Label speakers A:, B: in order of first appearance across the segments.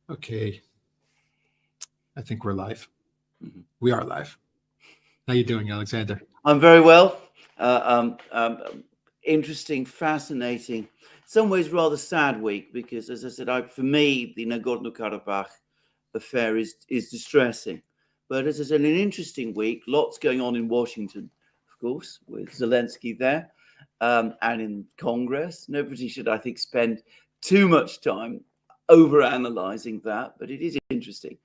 A: Okay, I think we're live.
B: Mm-hmm.
A: We are live. How you doing, Alexander?
B: I'm very well. Interesting, fascinating, in some ways rather sad week because, as I said, for me, the Nagorno-Karabakh affair is distressing. But as I said, an interesting week. Lots going on in Washington, of course, with Zelensky there, and in Congress. Nobody should, I think, spend too much time over-analyzing that, but it is interesting.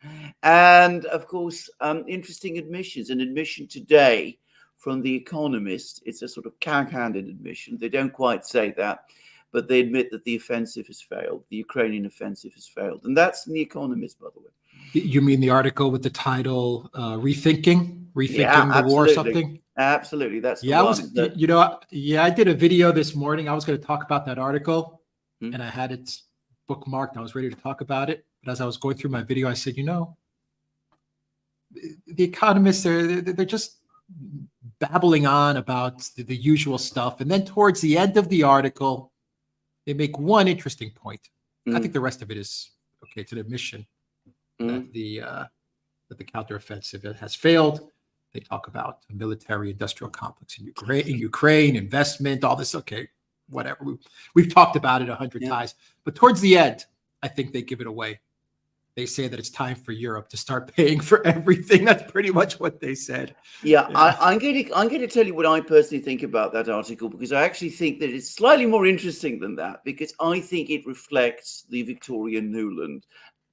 B: And of course, interesting admissions. An admission today from The Economist. It's a sort of cow-handed admission. They don't quite say that, but they admit that the offensive has failed. The Ukrainian offensive has failed. And that's in The Economist, by the way.
A: You mean the article with the title "Rethinking
B: Yeah,
A: the War" or something?
B: Absolutely, that's the
A: I
B: one.
A: was, I did a video this morning. I was going to talk about that article, and I had it bookmarked. I was ready to talk about it, but as I was going through my video, I said, The Economists, they're just babbling on about the usual stuff, and then towards the end of the article, they make one interesting point. I think the rest of it is okay. It's an admission that the counteroffensive has failed. They talk about a military-industrial complex in Ukraine, investment, all this. Okay, whatever. We've talked about it 100 times. But towards the end, I think they give it away. They say that it's time for Europe to start paying for everything. That's pretty much what they said.
B: Yeah. I'm going to tell you what I personally think about that article, because I actually think that it's slightly more interesting than that, because I think it reflects the Victoria Nuland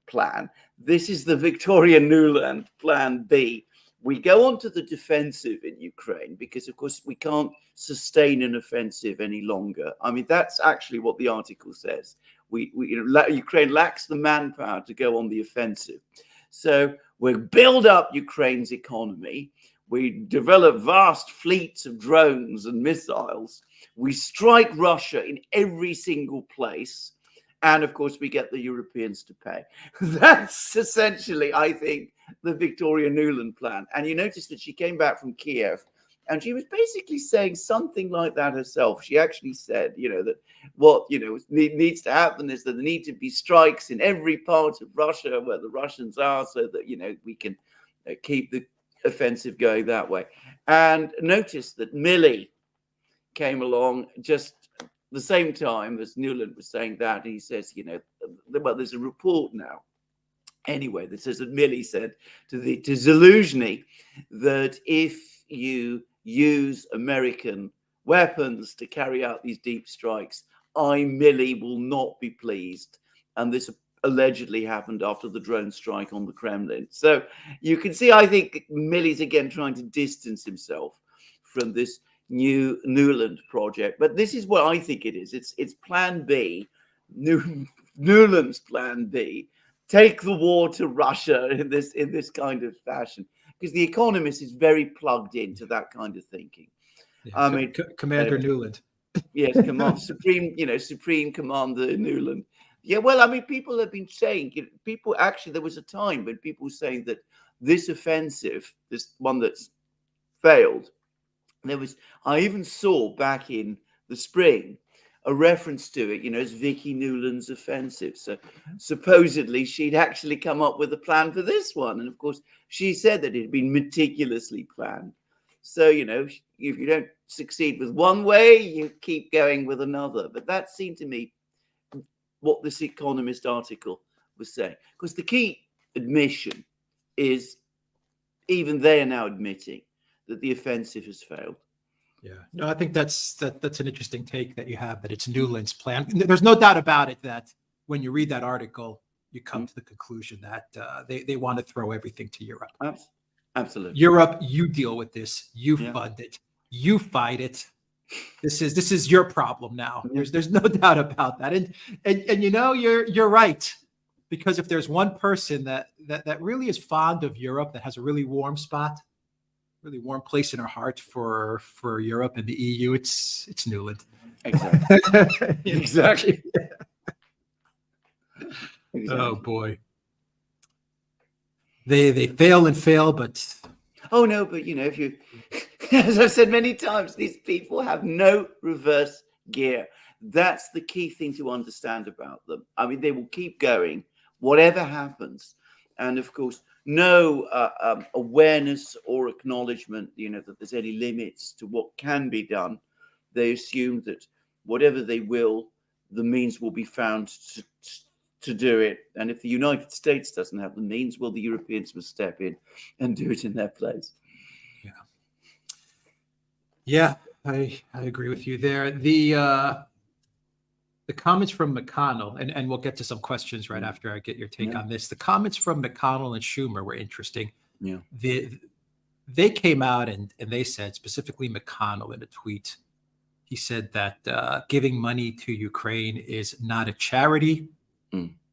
B: plan. This is the Victoria Nuland plan B. We go on to the defensive in Ukraine because, of course, we can't sustain an offensive any longer. I mean, that's actually what the article says. Ukraine lacks the manpower to go on the offensive. So we build up Ukraine's economy. We develop vast fleets of drones and missiles. We strike Russia in every single place. And of course, we get the Europeans to pay. That's essentially, I think, the Victoria Nuland plan. And you notice that she came back from Kiev and she was basically saying something like that herself. She actually said, that what, needs to happen is that there need to be strikes in every part of Russia where the Russians are, so that, we can keep the offensive going that way. And notice that Milley came along just the same time as Nuland was saying that. He says, well, there's a report now anyway that says that Milley said to Zelensky that if you use American weapons to carry out these deep strikes, Milley will not be pleased. And this allegedly happened after the drone strike on the Kremlin. So you can see, I think Milley's again trying to distance himself from this new Nuland project. But this is what I think it is. It's plan B, Nuland's plan B. Take the war to Russia in this kind of fashion, because The Economist is very plugged into that kind of thinking.
A: Yeah, Commander Nuland.
B: Yes, Supreme Commander Nuland. Yeah, well, I mean, people have been saying, there was a time when people were saying that this offensive, this one that's failed, I even saw back in the spring a reference to it, as Vicky Nuland's offensive. So supposedly she'd actually come up with a plan for this one. And of course, she said that it had been meticulously planned. So, if you don't succeed with one way, you keep going with another. But that seemed to me what this Economist article was saying. Because the key admission is even they are now admitting that the offensive has failed.
A: Yeah, no, I think that's an interesting take that you have, that it's Nuland's plan. There's no doubt about it that when you read that article, you come to the conclusion that they want to throw everything to Europe.
B: Absolutely.
A: Europe, you deal with this. You fund it. You fight it. This is your problem now. There's no doubt about that. And you're right. Because if there's one person that really is fond of Europe, that has a really warm spot, really warm place in our heart for Europe and the EU, it's Nuland.
B: Exactly. Exactly.
A: Oh boy. They fail and fail, but
B: if you, as I've said many times, these people have no reverse gear. That's the key thing to understand about them. I mean, they will keep going whatever happens. And of course, no awareness or acknowledgement, that there's any limits to what can be done. They assume that whatever they will, the means will be found to do it. And if the United States doesn't have the means, well, the Europeans must step in and do it in their place.
A: Yeah, I agree with you there. The comments from McConnell, and we'll get to some questions right after I get your take on this. The comments from McConnell and Schumer were interesting.
B: Yeah.
A: They came out and they said, specifically McConnell in a tweet, he said that giving money to Ukraine is not a charity.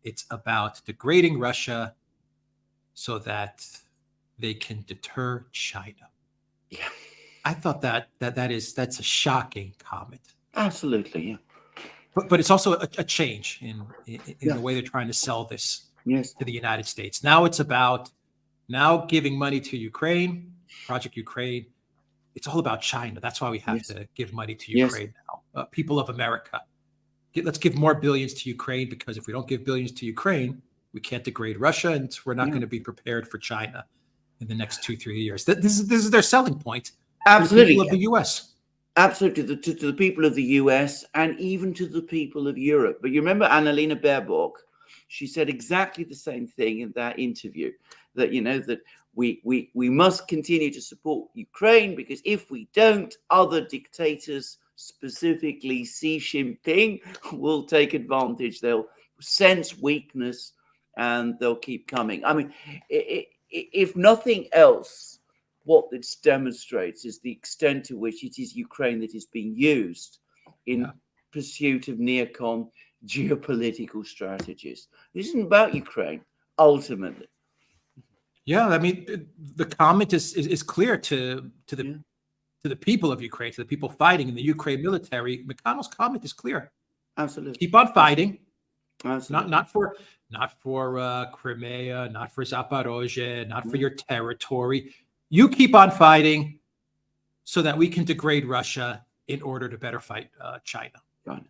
A: It's about degrading Russia so that they can deter China.
B: Yeah.
A: I thought that's a shocking comment.
B: Absolutely, yeah.
A: But it's also a change in the way they're trying to sell this to the United States. Now it's about giving money to Ukraine, Project Ukraine. It's all about China. That's why we have to give money to Ukraine now. People of America, let's give more billions to Ukraine, because if we don't give billions to Ukraine, we can't degrade Russia, and we're not going to be prepared for China in the next 2-3 years. This is their selling point.
B: Absolutely.
A: To the people of the U.S.
B: Absolutely, to the people of the US and even to the people of Europe. But you remember Annalena Baerbock, she said exactly the same thing in that interview, that, that we must continue to support Ukraine, because if we don't, other dictators, specifically Xi Jinping, will take advantage. They'll sense weakness and they'll keep coming. I mean, if nothing else, what this demonstrates is the extent to which it is Ukraine that is being used in pursuit of neocon geopolitical strategies. This isn't about Ukraine, ultimately.
A: Yeah, I mean, the comment is clear to the people of Ukraine, to the people fighting in the Ukraine military. McConnell's comment is clear.
B: Absolutely.
A: Keep on fighting.
B: Absolutely.
A: Not for Crimea, not for Zaporozhye, not for your territory. You keep on fighting so that we can degrade Russia in order to better fight China.
B: Right.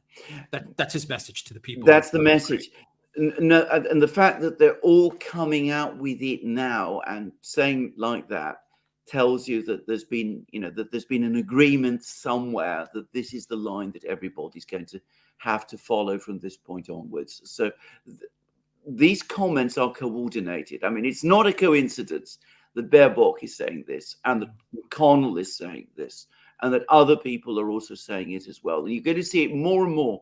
A: That's his message to the people.
B: That's the message. No, and the fact that they're all coming out with it now and saying like that tells you that there's been, an agreement somewhere that this is the line that everybody's going to have to follow from this point onwards. So these comments are coordinated. I mean, it's not a coincidence that Baerbock is saying this, and that McConnell is saying this, and that other people are also saying it as well. And you're going to see it more and more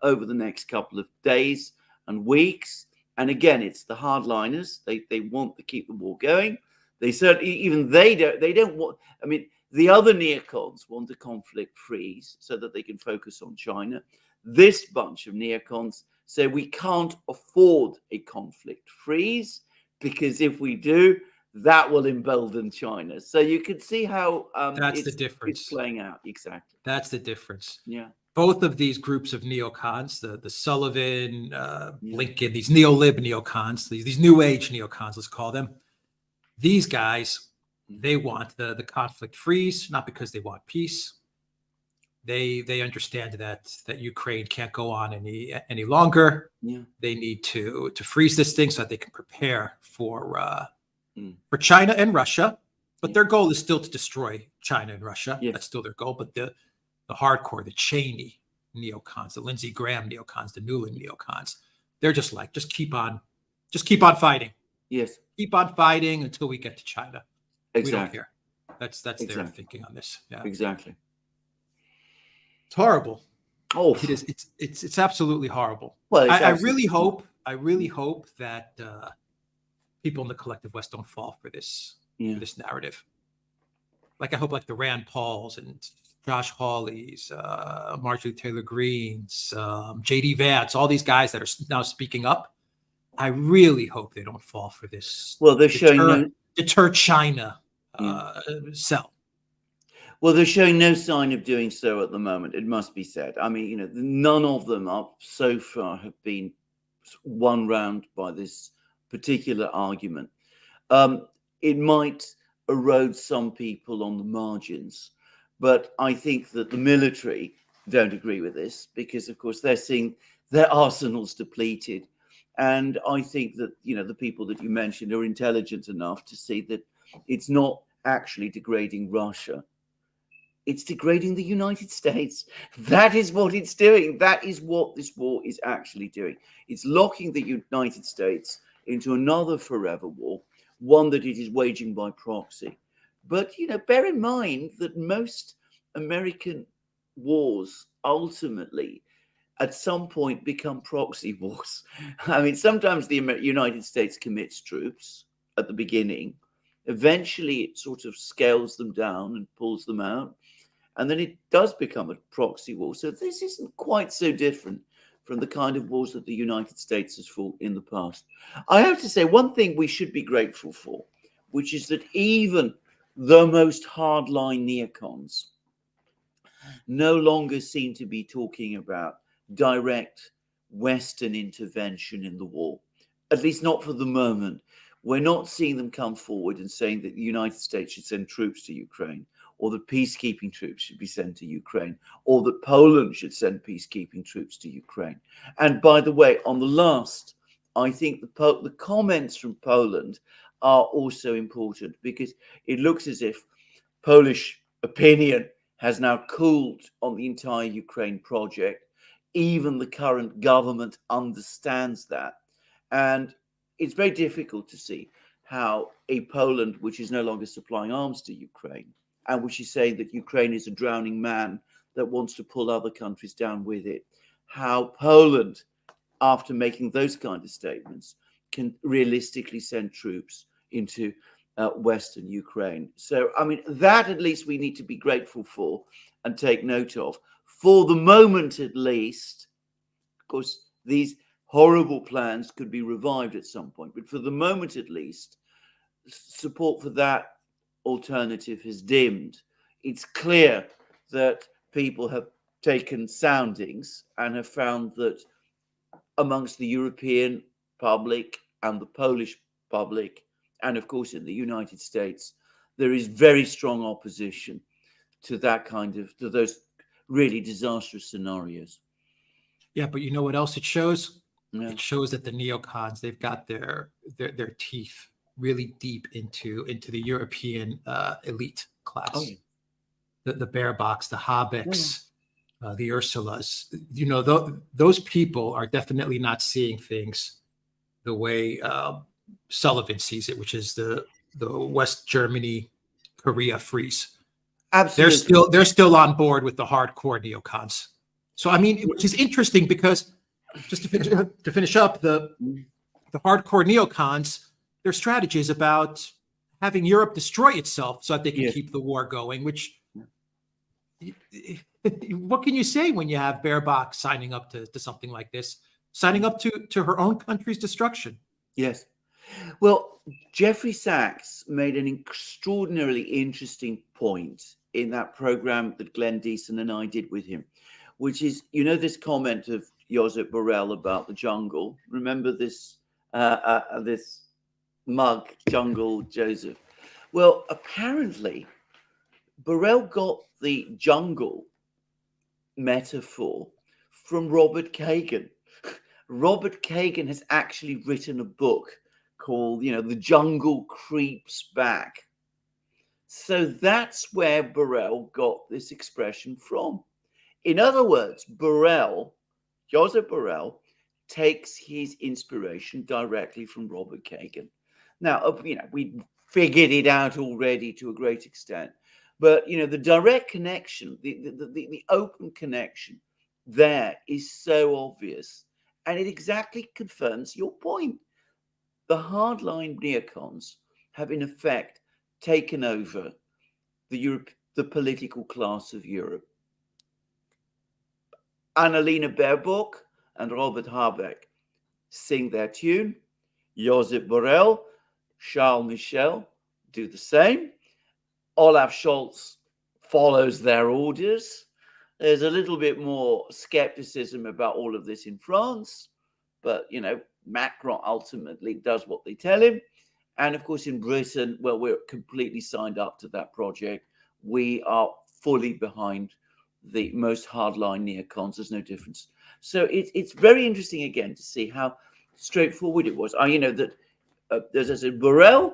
B: over the next couple of days and weeks. And again, it's the hardliners. They want to keep the war going. They certainly, even they don't want. I mean, the other neocons want a conflict freeze so that they can focus on China. This bunch of neocons say we can't afford a conflict freeze, because if we do, that will embolden China. So you can see how
A: that's the difference.
B: It's playing out. Exactly.
A: That's the difference.
B: Yeah.
A: Both of these groups of neocons, the Sullivan, Blinken, these neo-lib neocons, these new age neocons, let's call them. These guys, they want the conflict freeze, not because they want peace. They understand that Ukraine can't go on any longer.
B: Yeah.
A: They need to freeze this thing so that they can prepare for China and Russia. But their goal is still to destroy China and Russia.
B: Yeah.
A: That's still their goal. But the hardcore, the Cheney neocons, the Lindsey Graham neocons, the Newland neocons, they're just keep on fighting.
B: Yes.
A: Keep on fighting until we get to China.
B: Exactly.
A: We don't care. That's their thinking on this. Yeah.
B: Exactly.
A: It's horrible.
B: Oh,
A: it is. It's absolutely horrible.
B: Well,
A: I really hope that people in the collective West don't fall for this narrative. Like, I hope, like the Rand Pauls and Josh Hawleys, Marjorie Taylor Greens, JD Vance, all these guys that are now speaking up. I really hope they don't fall for this.
B: Well, they're showing
A: deter China sell.
B: Well, they're showing no sign of doing so at the moment, it must be said. I mean, none of them so far have been won round by this particular argument. It might erode some people on the margins, but I think that the military don't agree with this, because, of course, they're seeing their arsenals depleted And I think that, the people that you mentioned are intelligent enough to see that it's not actually degrading Russia. It's degrading the United States. That is what it's doing. That is what this war is actually doing. It's locking the United States into another forever war, one that it is waging by proxy. But, bear in mind that most American wars ultimately at some point become proxy wars. I mean, sometimes the United States commits troops at the beginning. Eventually, it sort of scales them down and pulls them out. And then it does become a proxy war. So this isn't quite so different from the kind of wars that the United States has fought in the past. I have to say one thing we should be grateful for, which is that even the most hardline neocons no longer seem to be talking about direct Western intervention in the war, at least not for the moment. We're not seeing them come forward and saying that the United States should send troops to Ukraine, or that peacekeeping troops should be sent to Ukraine, or that Poland should send peacekeeping troops to Ukraine. And by the way, on the last, I think the comments from Poland are also important, because it looks as if Polish opinion has now cooled on the entire Ukraine project. Even the current government understands that. And it's very difficult to see how a Poland, which is no longer supplying arms to Ukraine, and which is saying that Ukraine is a drowning man that wants to pull other countries down with it, how Poland, after making those kind of statements, can realistically send troops into Western Ukraine. So, I mean, that at least we need to be grateful for and take note of. For the moment, at least, of course, these horrible plans could be revived at some point, but for the moment, at least, support for that alternative has dimmed. It's clear that people have taken soundings and have found that amongst the European public and the Polish public, and of course in the United States, there is very strong opposition to to those really disastrous scenarios.
A: Yeah, but you know what else it shows?
B: Yeah.
A: It shows that the neocons, they've got their teeth really deep into the European elite class.
B: Oh, yeah.
A: The Baerbocks, the Habecks, the Ursulas. Those people are definitely not seeing things the way Sullivan sees it, which is the West Germany, Korea freeze.
B: Absolutely.
A: They're still on board with the hardcore neocons. So I mean, which is interesting, because just to finish up, the hardcore neocons, their strategy is about having Europe destroy itself so that they can keep the war going. Which, what can you say when you have Baerbock signing up to something like this, signing up to her own country's destruction?
B: Yes. Well, Jeffrey Sachs made an extraordinarily interesting point in that program that Glenn Deason and I did with him, which is, this comment of Josep Borrell about the jungle. Remember this this mug, Jungle Joseph? Well, apparently, Borrell got the jungle metaphor from Robert Kagan. Robert Kagan has actually written a book called, The Jungle Creeps Back. So that's where Borrell got this expression from. In other words, Josep Borrell, takes his inspiration directly from Robert Kagan. Now, we figured it out already to a great extent, but the direct connection, the open connection there is so obvious, and it exactly confirms your point. The hardline neocons have in effect taken over the political class of Europe. Annalena Baerbock and Robert Habeck sing their tune. Josep Borrell, Charles Michel do the same. Olaf Scholz follows their orders. There's a little bit more skepticism about all of this in France, but Macron ultimately does what they tell him. And of course, in Britain, well, we're completely signed up to that project. We are fully behind the most hardline neocons. There's no difference. So it's very interesting again to see how straightforward it was. That as I said, Borrell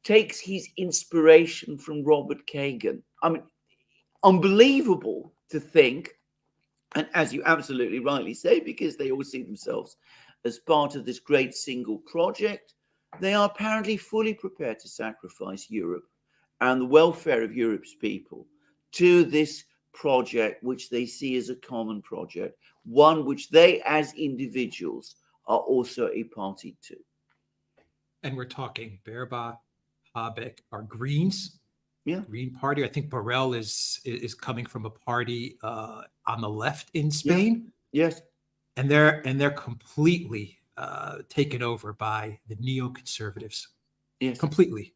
B: takes his inspiration from Robert Kagan. I mean, unbelievable to think, and as you absolutely rightly say, because they all see themselves as part of this great single project, they are apparently fully prepared to sacrifice Europe and the welfare of Europe's people to this project, which they see as a common project, one which they as individuals are also a party to.
A: And we're talking Baerbock, Habeck are Greens.
B: Yeah.
A: Green Party. I think Borrell is coming from a party on the left in Spain.
B: Yeah. Yes.
A: And they're completely taken over by the neoconservatives.
B: Yes.
A: Completely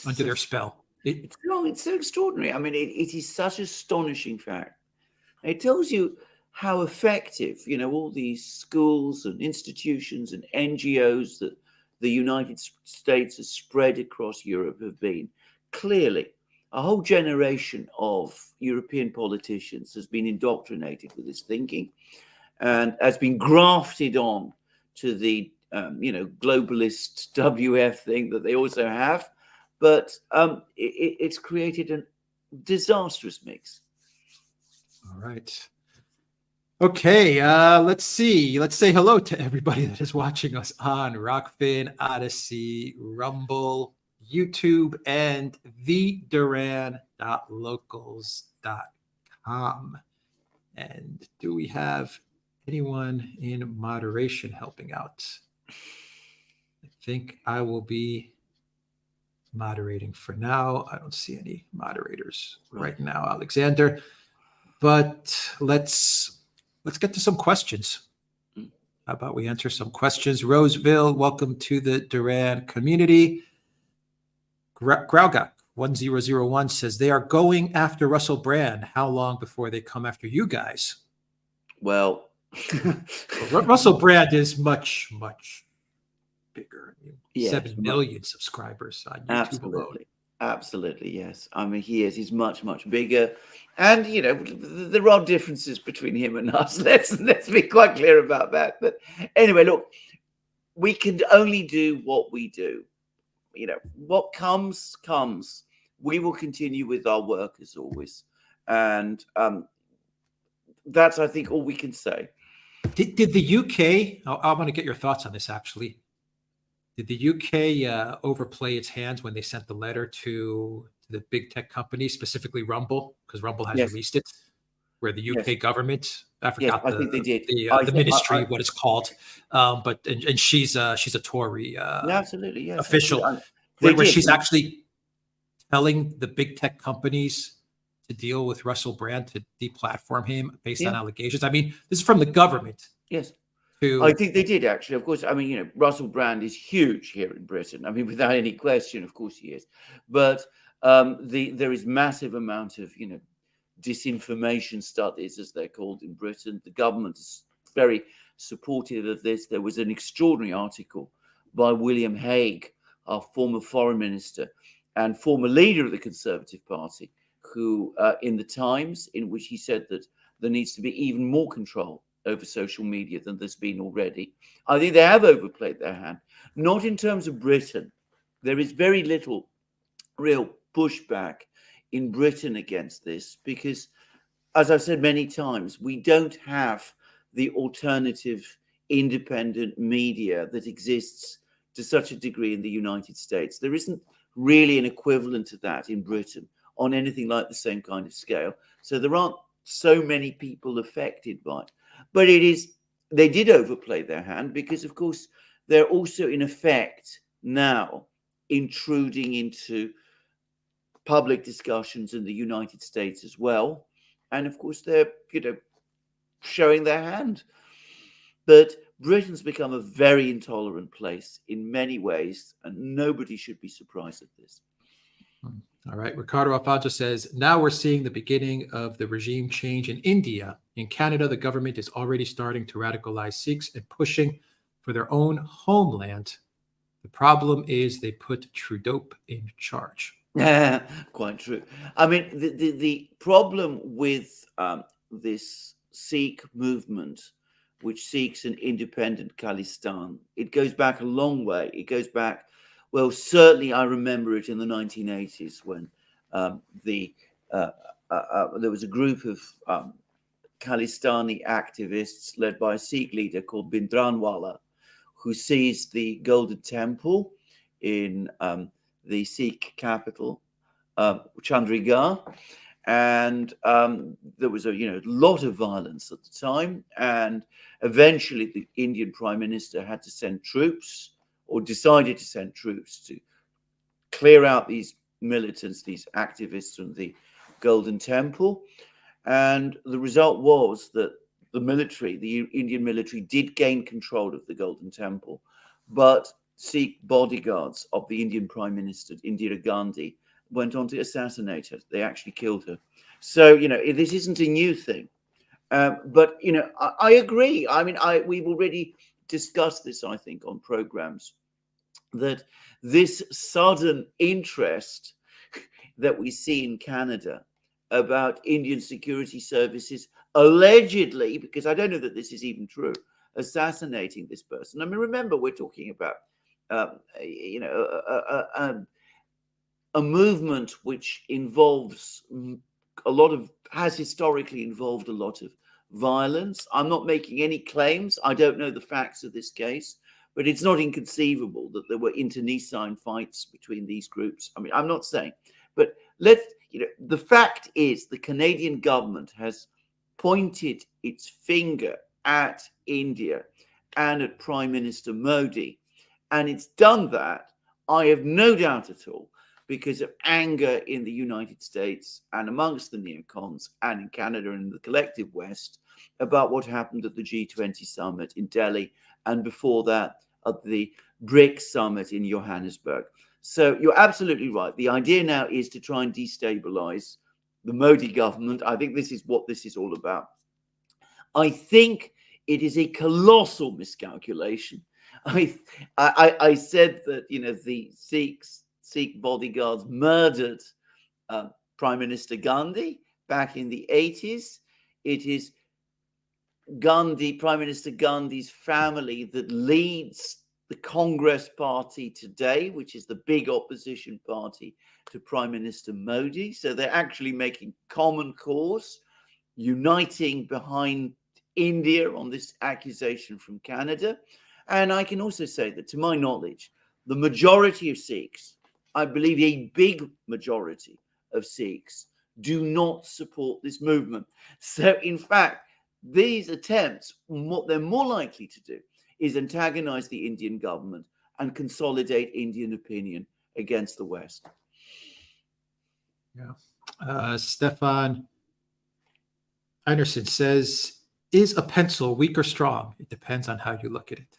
A: under their spell.
B: It's so extraordinary. I mean, it is such astonishing fact. It tells you how effective, all these schools and institutions and NGOs that the United States has spread across Europe have been. Clearly, a whole generation of European politicians has been indoctrinated with this thinking and has been grafted on to the, globalist WF thing that they also have. But it's created a disastrous mix.
A: All right. Okay, let's see. Let's say hello to everybody that is watching us on Rockfin, Odyssey, Rumble, YouTube, and theduran.locals.com. And do we have anyone in moderation helping out? I think I will be moderating for now. I don't see any moderators right now, Alexander. But let's get to some questions. How about we answer some questions? Roseville, welcome to the Duran community. Graugak 1001 says they are going after Russell Brand. How long before they come after you guys?
B: Well,
A: Russell Brand is much, much bigger.
B: Yes,
A: 7 million subscribers on YouTube alone.
B: Absolutely, yes. I mean, he's much, much bigger. And, there are differences between him and us. Let's be quite clear about that. But anyway, look, we can only do what we do. What comes. We will continue with our work as always. And that's, I think, all we can say.
A: Did the UK, I want to get your thoughts on this, actually. Did the UK overplay its hands when they sent the letter to the big tech companies, specifically Rumble, because Rumble has released it, where the UK government, I forgot
B: I think they did.
A: The ministry, what it's called, but she's a Tory
B: absolutely, yes,
A: official,
B: absolutely.
A: where she's actually telling the big tech companies to deal with Russell Brand, to deplatform him based on allegations. I mean, this is from the government.
B: Yes. I think they did, actually. Of course, I mean, Russell Brand is huge here in Britain. I mean, without any question, of course he is. But there is massive amount of, disinformation studies, as they're called in Britain. The government is very supportive of this. There was an extraordinary article by William Hague, our former foreign minister and former leader of the Conservative Party, who in the Times, in which he said that there needs to be even more control over social media than there's been already. I think they have overplayed their hand, not in terms of Britain. There is very little real pushback in Britain against this because, as I've said many times, we don't have the alternative independent media that exists to such a degree in the United States. There isn't really an equivalent to that in Britain on anything like the same kind of scale. So there aren't so many people affected by it. But they did overplay their hand because, of course, they're also in effect now intruding into public discussions in the United States as well. And of course, they're, showing their hand. But Britain's become a very intolerant place in many ways, and nobody should be surprised at this.
A: All right. Ricardo Alfonso says, now we're seeing the beginning of the regime change in India. In Canada, the government is already starting to radicalize Sikhs and pushing for their own homeland. The problem is they put Trudeau in charge.
B: Yeah, quite true. I mean, the problem with this Sikh movement which seeks an independent Khalistan. It goes back a long way. It goes back, well, certainly I remember it in the 1980s when there was a group of Khalistani activists led by a Sikh leader called Bindranwala, who seized the Golden Temple in the Sikh capital, Chandigarh. And there was a lot of violence at the time, and eventually the Indian Prime Minister had to send troops, or decided to send troops, to clear out these militants, these activists from the Golden Temple. And the result was that the Indian military did gain control of the Golden Temple, but Sikh bodyguards of the Indian Prime Minister, Indira Gandhi, went on to assassinate her. They actually killed her. So, this isn't a new thing. But, I agree. I mean, we've already discussed this, I think, on programs, that this sudden interest that we see in Canada about Indian security services allegedly, because I don't know that this is even true, assassinating this person. I mean, remember, we're talking about, a movement which involves has historically involved a lot of violence. I'm not making any claims. I don't know the facts of this case, but it's not inconceivable that there were internecine fights between these groups. I mean, I'm not saying, but the fact is the Canadian government has pointed its finger at India and at Prime Minister Modi, and it's done that, I have no doubt at all, because of anger in the United States and amongst the neocons and in Canada and the collective West about what happened at the G20 summit in Delhi, and before that at the BRICS summit in Johannesburg. So you're absolutely right. The idea now is to try and destabilize the Modi government. I think this is what this is all about. I think it is a colossal miscalculation. I said that the Sikh bodyguards murdered Prime Minister Gandhi back in the 80s. It is Prime Minister Gandhi's family that leads the Congress Party today, which is the big opposition party to Prime Minister Modi. So they're actually making common cause, uniting behind India on this accusation from Canada. And I can also say that, to my knowledge, the majority of Sikhs, I believe a big majority of Sikhs, do not support this movement. So, in fact, these attempts, what they're more likely to do is antagonize the Indian government and consolidate Indian opinion against the West.
A: Yeah. Stefan Einerson says, is a pencil weak or strong? It depends on how you look at it.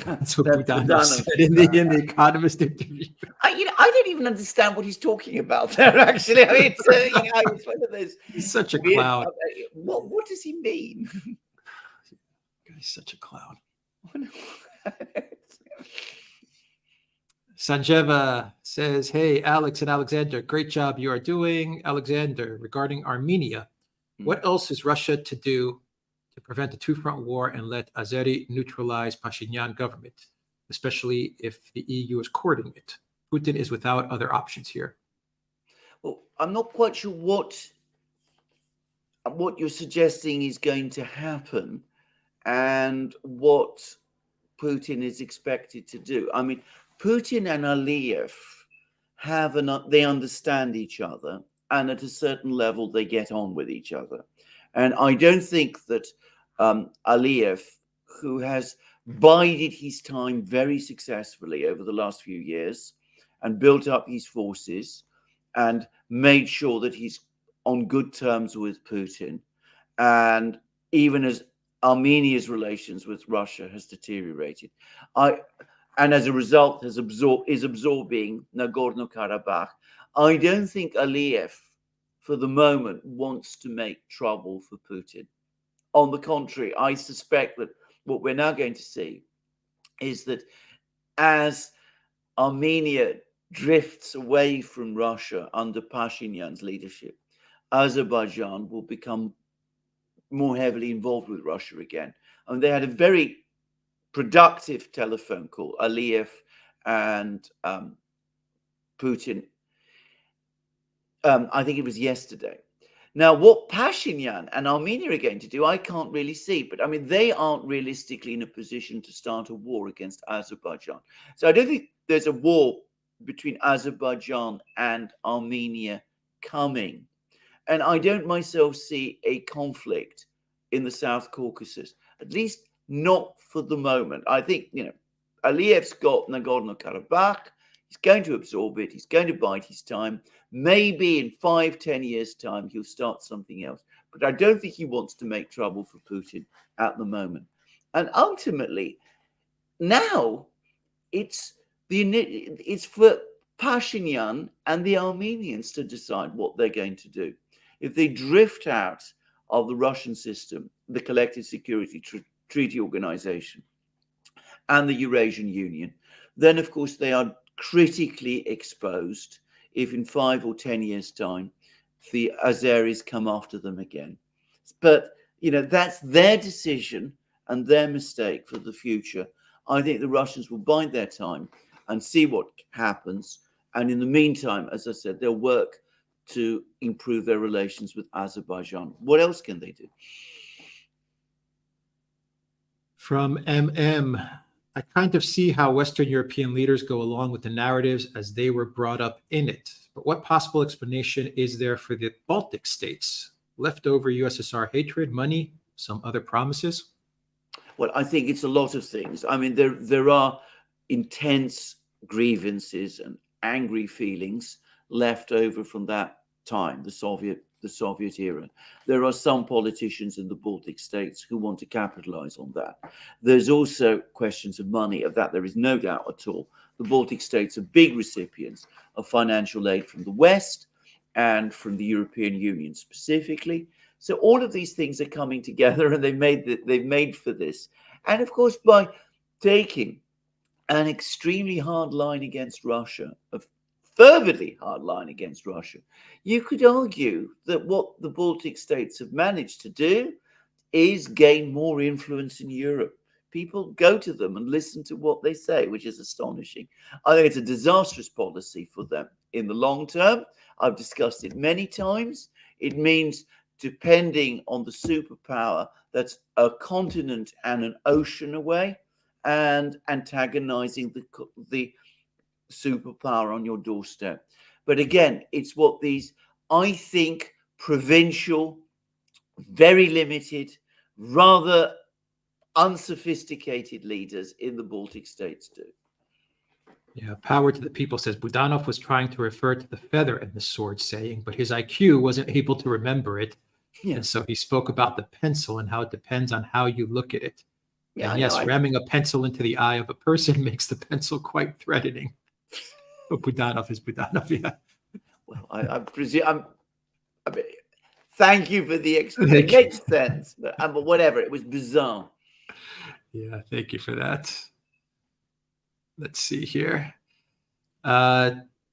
A: That's what Budano said in the Economist interview.
B: I don't even understand what he's talking about there, actually. I mean, it's one of those.
A: He's such a clown.
B: What does he mean?
A: He's such a clown. Sanjeva says, hey, Alex and Alexander, great job you are doing. Alexander, regarding Armenia, what else is Russia to do to prevent a two-front war and let Azeri neutralize Pashinyan government, especially if the EU is courting it? Putin is without other options here.
B: Well, I'm not quite sure what you're suggesting is going to happen and what Putin is expected to do. I mean, Putin and Aliyev they understand each other, and at a certain level they get on with each other. And I don't think that Aliyev, who has bided his time very successfully over the last few years and built up his forces and made sure that he's on good terms with Putin, and even as Armenia's relations with Russia has deteriorated, and as a result is absorbing Nagorno-Karabakh, I don't think Aliyev, for the moment, wants to make trouble for Putin. On the contrary, I suspect that what we're now going to see is that as Armenia drifts away from Russia under Pashinyan's leadership, Azerbaijan will become more heavily involved with Russia again. And they had a very productive telephone call, Aliyev and Putin. I think it was yesterday. Now, what Pashinyan and Armenia are going to do, I can't really see. But I mean, they aren't realistically in a position to start a war against Azerbaijan. So I don't think there's a war between Azerbaijan and Armenia coming. And I don't myself see a conflict in the South Caucasus, at least not for the moment. I think, Aliyev's got Nagorno-Karabakh. He's going to absorb it. He's going to bide his time. Maybe in 5-10 years' time, he'll start something else. But I don't think he wants to make trouble for Putin at the moment. And ultimately, now it's for Pashinyan and the Armenians to decide what they're going to do. If they drift out of the Russian system, the Collective Security Treaty Organization, and the Eurasian Union, then of course they are critically exposed if in 5 or 10 years' time the Azeris come after them again. But that's their decision and their mistake for the future. I think the Russians will bide their time and see what happens. And in the meantime, as I said, they'll work to improve their relations with Azerbaijan. What else can they do?
A: From MM, I kind of see how Western European leaders go along with the narratives as they were brought up in it. But what possible explanation is there for the Baltic states? Leftover USSR hatred, money, some other promises?
B: Well, I think it's a lot of things. I mean, there are intense grievances and angry feelings left over from that time, the Soviet era. There are some politicians in the Baltic states who want to capitalize on that. There's also questions of money. Of that, there is no doubt at all. The Baltic states are big recipients of financial aid from the West and from the European Union specifically. So all of these things are coming together, and they've made for this. And of course, by taking an extremely hard line against Russia, a fervently hard line against Russia, you could argue that what the Baltic states have managed to do is gain more influence in Europe. People go to them and listen to what they say, which is astonishing. I think it's a disastrous policy for them in the long term. I've discussed it many times. It means depending on the superpower that's a continent and an ocean away, and antagonizing the superpower on your doorstep. But again, it's what these, I think, provincial, very limited, rather unsophisticated leaders in the Baltic states do.
A: Yeah, power to the people says Budanov was trying to refer to the feather in the sword saying, but his IQ wasn't able to remember it.
B: Yeah.
A: And so he spoke about the pencil and how it depends on how you look at it.
B: Yeah,
A: and yes, ramming a pencil into the eye of a person makes the pencil quite threatening. But Budanov is Budanov, yeah.
B: Well, I presume. Thank you for the explanation. It makes sense, but whatever. It was bizarre.
A: Yeah, thank you for that. Let's see here.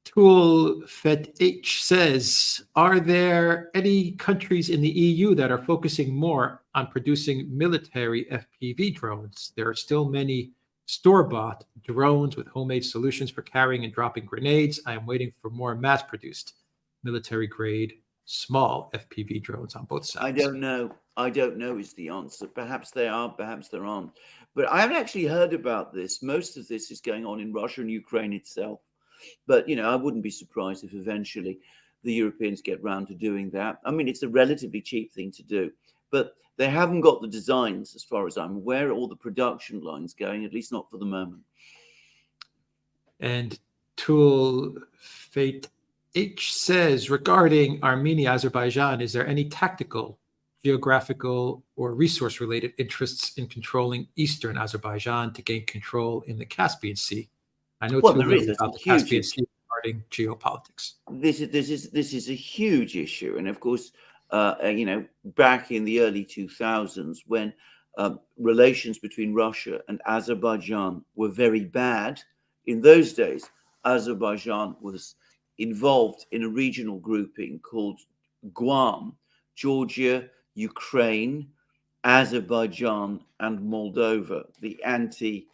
A: Tool Fed H says, are there any countries in the EU that are focusing more on producing military FPV drones? There are still many store-bought drones with homemade solutions for carrying and dropping grenades. I am waiting for more mass-produced military-grade small FPV drones on both sides.
B: I don't know is the answer. Perhaps they are, perhaps there aren't. But I haven't actually heard about this. Most of this is going on in Russia and Ukraine itself. But, I wouldn't be surprised if eventually the Europeans get round to doing that. I mean, it's a relatively cheap thing to do, but they haven't got the designs, as far as I'm aware, or the production lines going, at least not for the moment.
A: And Tool Fate H says, regarding Armenia, Azerbaijan, is there any tactical, geographical, or resource-related interests in controlling eastern Azerbaijan to gain control in the Caspian Sea? I know too little about the Caspian Sea regarding geopolitics.
B: This is a huge issue, and of course, back in the early 2000s, when relations between Russia and Azerbaijan were very bad, in those days, Azerbaijan was involved in a regional grouping called Guam, Georgia, Ukraine, Azerbaijan and Moldova, the anti-Russian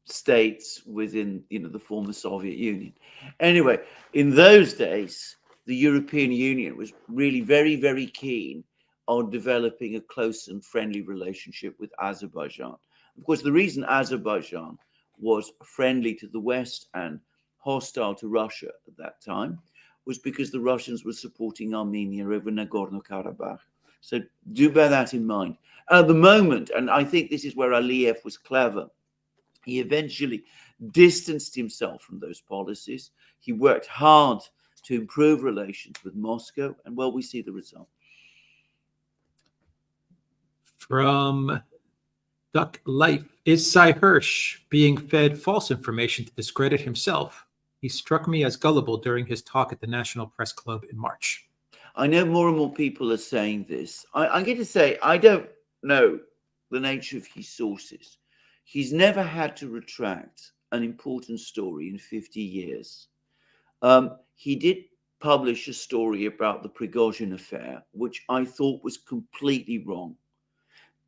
B: states within the former Soviet Union. Anyway, in those days, the European Union was really very, very keen on developing a close and friendly relationship with Azerbaijan. Of course, the reason Azerbaijan was friendly to the West and hostile to Russia at that time was because the Russians were supporting Armenia over Nagorno-Karabakh. So do bear that in mind. At the moment, and I think this is where Aliyev was clever, he eventually distanced himself from those policies. He worked hard to improve relations with Moscow, and well, we see the result.
A: From Duck Life, is Cy Hirsch being fed false information to discredit himself? He struck me as gullible during his talk at the National Press Club in March.
B: I know more and more people are saying this. I'm going to say I don't know the nature of his sources. He's never had to retract an important story in 50 years. He did publish a story about the Prigozhin affair, which I thought was completely wrong.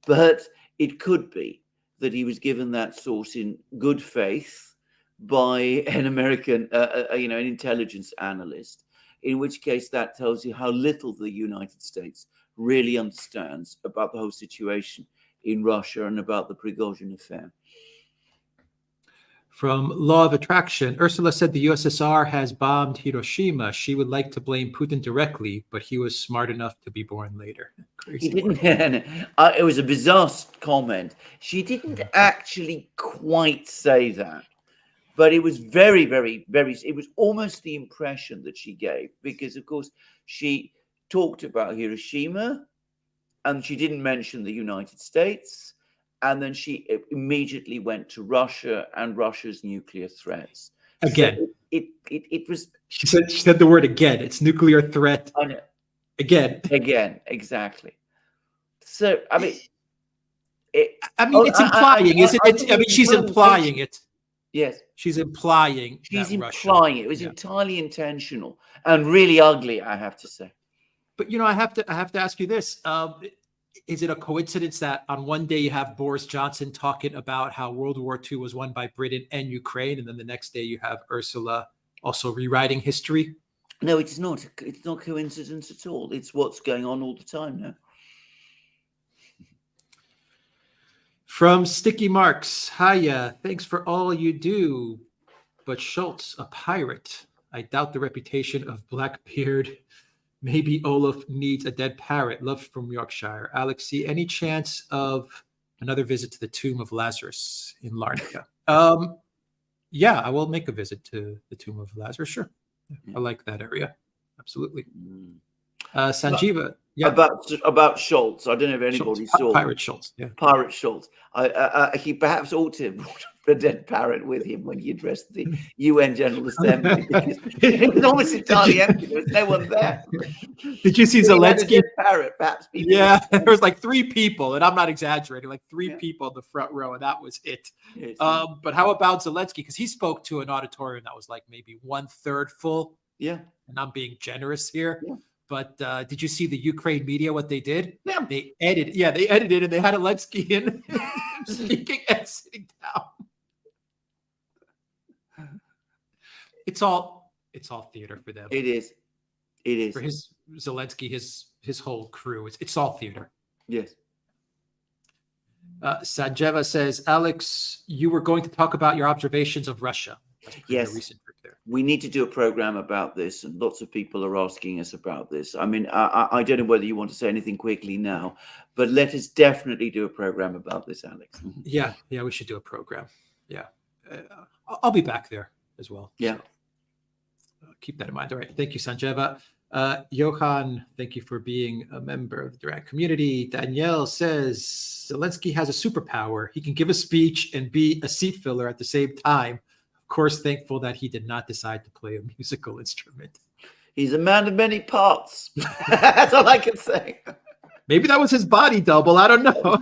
B: But it could be that he was given that source in good faith by an American, an intelligence analyst, in which case that tells you how little the United States really understands about the whole situation in Russia and about the Prigozhin affair.
A: From Law of Attraction, Ursula said the USSR has bombed Hiroshima. She would like to blame Putin directly, but he was smart enough to be born later.
B: He didn't. It was a bizarre comment. She didn't actually quite say that, but it was very, very, very. It was almost the impression that she gave, because, of course, she talked about Hiroshima, and she didn't mention the United States. And then she immediately went to Russia and Russia's nuclear threats.
A: Again,
B: so it was.
A: She said the word again. It's nuclear threat.
B: I know.
A: Again,
B: exactly. So I mean,
A: it's implying, isn't it? I mean, she's implying it.
B: Yes,
A: she's implying.
B: She's implying
A: Russia,
B: it was entirely intentional and really ugly, I have to say.
A: But I have to ask you this. Is it a coincidence that on one day you have Boris Johnson talking about how World War II was won by Britain and Ukraine, and then the next day you have Ursula also rewriting history?
B: No, it's not. It's not coincidence at all. It's what's going on all the time now.
A: From Sticky Marks, hiya, thanks for all you do. But Schultz, a pirate. I doubt the reputation of Blackbeard. Maybe Olaf needs a dead parrot. Love from Yorkshire. Alexei, any chance of another visit to the tomb of Lazarus in Larnaca? Yeah, I will make a visit to the tomb of Lazarus. Sure. I like that area. Absolutely. Sanjeeva. Yeah.
B: About Schultz. I don't know if anybody saw
A: Pirate Schultz. Yeah.
B: Pirate Schultz. He perhaps ought to have brought a dead parrot with him when he addressed the UN General Assembly, because it was almost entirely empty. There was no one there.
A: Did you see Zelensky?
B: Parrot, perhaps.
A: Yeah, there was like 3 people, and I'm not exaggerating, like 3 people in the front row, and that was it. Yes, but how about Zelensky? Because he spoke to an auditorium that was like maybe 1/3 full.
B: Yeah.
A: And I'm being generous here.
B: Yeah.
A: But did you see the Ukraine media, what they did?
B: Yeah.
A: They edited and they had Zelensky in speaking and sitting down. It's all theater for them.
B: It is.
A: For his Zelensky, his whole crew. It's all theater.
B: Yes.
A: Sanjeva says, Alex, you were going to talk about your observations of Russia.
B: Yes. We need to do a program about this, and lots of people are asking us about this. I mean, I don't know whether you want to say anything quickly now, but let us definitely do a program about this, Alex.
A: Yeah, we should do a program. Yeah. I'll be back there as well.
B: Yeah.
A: So, keep that in mind. All right. Thank you, Sanjeva. Johan, thank you for being a member of the Duran community. Danielle says, Zelensky has a superpower. He can give a speech and be a seat filler at the same time. Of course, thankful that he did not decide to play a musical instrument.
B: He's a man of many parts. That's all I can say.
A: Maybe that was his body double. I don't know.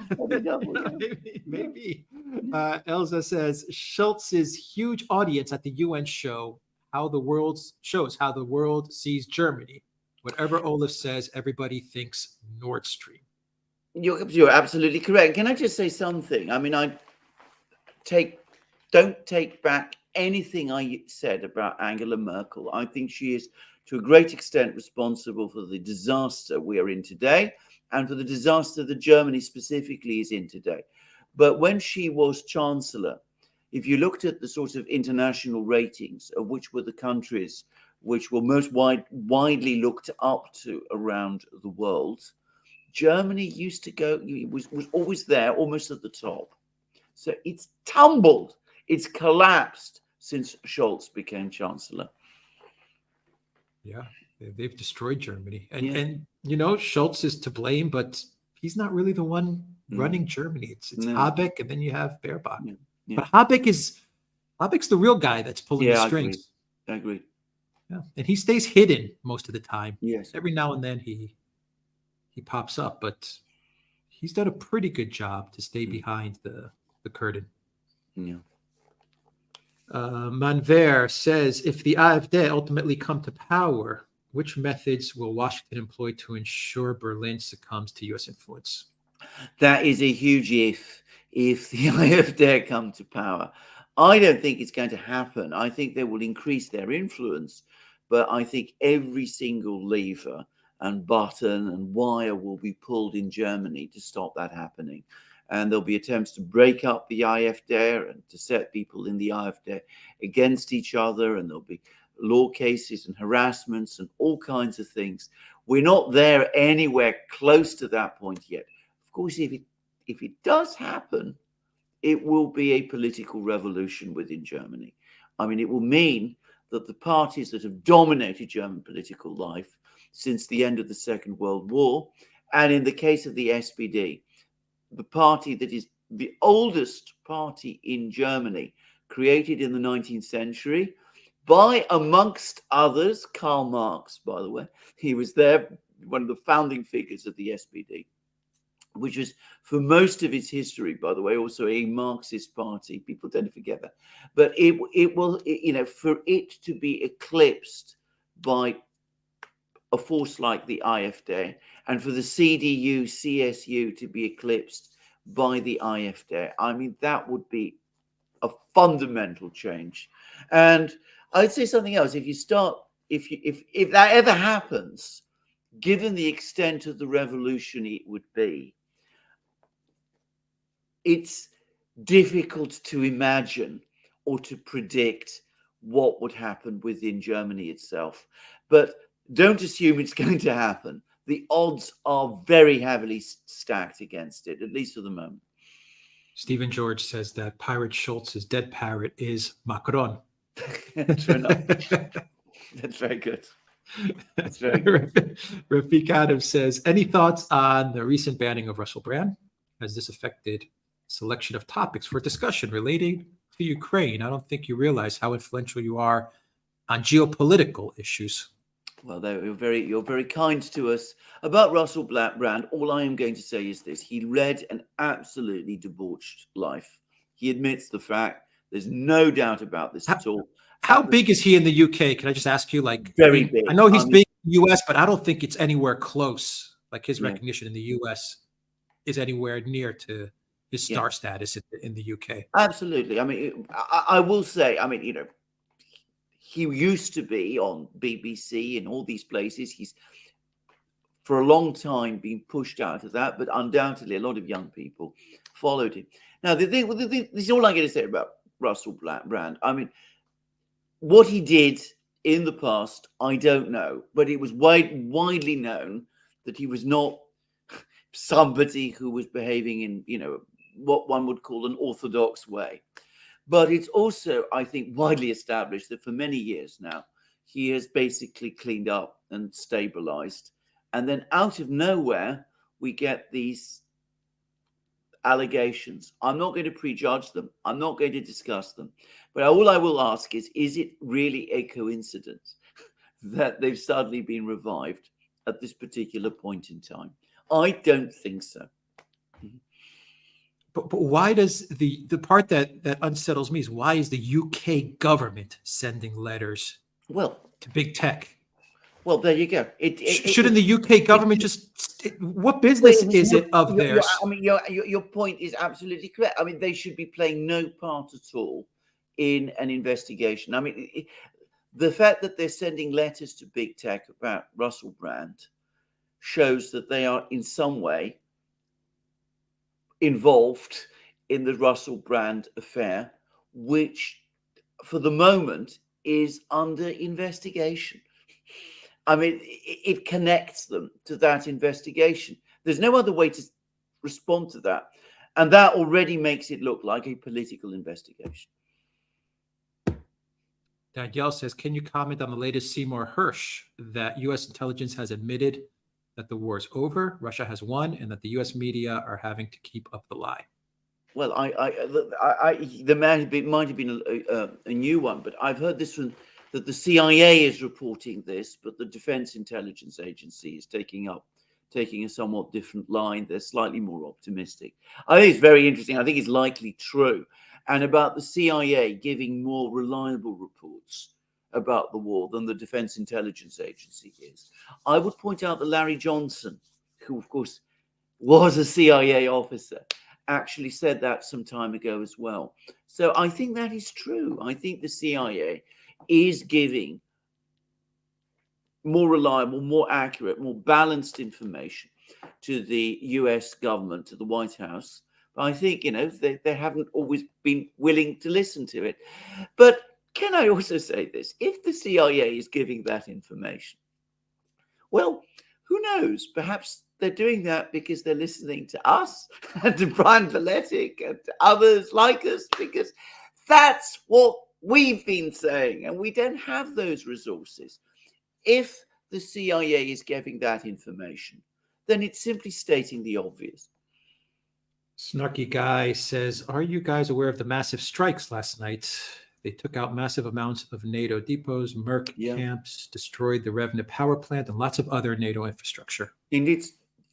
A: Maybe. Elza says, Schultz's huge audience at the UN shows how the world sees Germany. Whatever Olaf says, everybody thinks Nord Stream.
B: You're absolutely correct. Can I just say something? I mean, don't take back anything I said about Angela Merkel. I think she is, to a great extent, responsible for the disaster we are in today and for the disaster that Germany specifically is in today. But when she was Chancellor, if you looked at the sort of international ratings of which were the countries which were most widely looked up to around the world, Germany used to go, was always there, almost at the top. So it's tumbled, it's collapsed since Scholz became Chancellor.
A: Yeah, they've destroyed Germany. And,
B: Yeah.
A: and you know, Scholz is to blame, but he's not really the one running Germany. It's
B: No.
A: Habeck, and then you have Baerbock.
B: Yeah. Yeah.
A: But Habeck's the real guy that's pulling the strings.
B: I agree.
A: Yeah. And he stays hidden most of the time.
B: Yes.
A: Every now and then he pops up, but he's done a pretty good job to stay behind the curtain.
B: Yeah.
A: Manver says, if the AfD ultimately come to power, which methods will Washington employ to ensure Berlin succumbs to U.S. influence?
B: That is a huge if the AfD come to power. I don't think it's going to happen. I think they will increase their influence, but I think every single lever and button and wire will be pulled in Germany to stop that happening. And there'll be attempts to break up the AfD and to set people in the AfD against each other. And there'll be law cases and harassments and all kinds of things. We're not there anywhere close to that point yet. Of course, if it does happen, it will be a political revolution within Germany. I mean, it will mean that the parties that have dominated German political life since the end of the Second World War, and in the case of the SPD, the party that is the oldest party in Germany, created in the 19th century by, amongst others, Karl Marx, by the way. He was there, one of the founding figures of the SPD, which was, for most of its history, by the way, also a Marxist party. People tend to forget that. But it will, for it to be eclipsed by a force like the AfD, and for the CDU, CSU to be eclipsed by the AfD, I mean, that would be a fundamental change. And I'd say something else. If that ever happens, given the extent of the revolution it would be, it's difficult to imagine or to predict what would happen within Germany itself. But don't assume it's going to happen. The odds are very heavily stacked against it, at least for the moment.
A: Stephen George says that Pirate Schultz's dead parrot is Macron.
B: True enough. That's very good. That's very good.
A: Rafik Adams says, any thoughts on the recent banning of Russell Brand? Has this affected selection of topics for discussion relating to Ukraine? I don't think you realize how influential you are on geopolitical issues.
B: Well, you're very kind to us. About Russell Brand, all I am going to say is this. He led an absolutely debauched life. He admits the fact. There's no doubt about this at all.
A: How big is he in the UK? Can I just ask you?
B: Very big.
A: I know he's big in the US, but I don't think it's anywhere close. Like his recognition in the US is anywhere near to his star status in the UK.
B: Absolutely. I mean, I will say, I mean, he used to be on BBC and all these places. He's for a long time been pushed out of that, but undoubtedly a lot of young people followed him. Now, this is all I'm going to say about Russell Brand. I mean, what he did in the past, I don't know, but it was widely known that he was not somebody who was behaving in, what one would call an orthodox way. But it's also, I think, widely established that for many years now, he has basically cleaned up and stabilized. And then out of nowhere, we get these allegations. I'm not going to prejudge them. I'm not going to discuss them. But all I will ask is it really a coincidence that they've suddenly been revived at this particular point in time? I don't think so.
A: But why does the part that unsettles me is why is the UK government sending letters
B: to
A: big tech?
B: Well, there you go.
A: Shouldn't the UK government what business is it of theirs?
B: I mean, your point is absolutely correct. I mean, they should be playing no part at all in an investigation. I mean, the fact that they're sending letters to big tech about Russell Brand shows that they are in some way involved in the Russell Brand affair, which for the moment is under investigation. I mean, it connects them to that investigation. There's no other way to respond to that. And that already makes it look like a political investigation.
A: Danielle says, can you comment on the latest Seymour Hersh that U.S. intelligence has admitted that the war is over, Russia has won, and that the U.S. media are having to keep up the lie?
B: Well, there might have been a new one, but I've heard this one, that the CIA is reporting this, but the Defense Intelligence Agency is taking a somewhat different line. They're slightly more optimistic. I think it's very interesting. I think it's likely true. And about the CIA giving more reliable reports about the war than the Defense Intelligence Agency is. I would point out that Larry Johnson, who of course was a CIA officer, actually said that some time ago as well. So I think that is true. I think the CIA is giving more reliable, more accurate, more balanced information to the US government, to the White House. But I think, they haven't always been willing to listen to it. But can I also say this? If the CIA is giving that information, well, who knows? Perhaps they're doing that because they're listening to us and to Brian Valetic and to others like us, because that's what we've been saying, and we don't have those resources. If the CIA is giving that information, then it's simply stating the obvious.
A: Snarky Guy says, are you guys aware of the massive strikes last night? They took out massive amounts of NATO depots, Merc camps, destroyed the Revna power plant, and lots of other NATO infrastructure.
B: Indeed.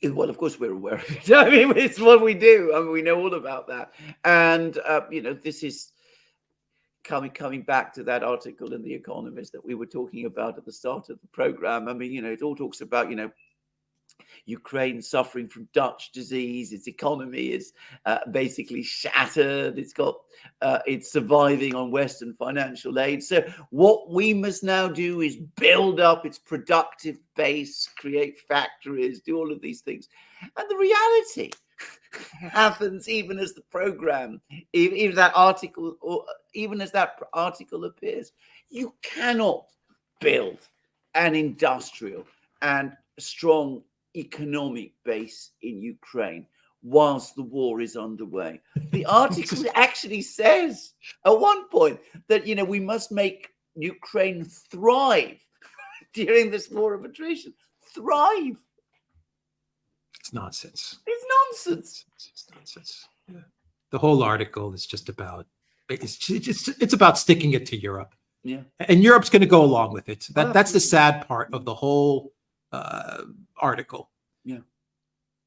B: Well, of course, we're aware of it. I mean, it's what we do. I mean, we know all about that. And, this is coming back to that article in The Economist that we were talking about at the start of the program. I mean, it all talks about, Ukraine suffering from Dutch disease. Its economy is basically shattered. It's surviving on Western financial aid. So what we must now do is build up its productive base, create factories, do all of these things. And the reality happens even as the program, even that article, or even as that article appears. You cannot build an industrial and strong economic base in Ukraine whilst the war is underway. The article actually says at one point that we must make Ukraine thrive during this war of attrition. Thrive.
A: It's nonsense.
B: It's nonsense.
A: It's nonsense. Yeah. The whole article is just about it's about sticking it to Europe.
B: Yeah.
A: And Europe's going to go along with it. That's the sad part of the whole article.
B: Yeah.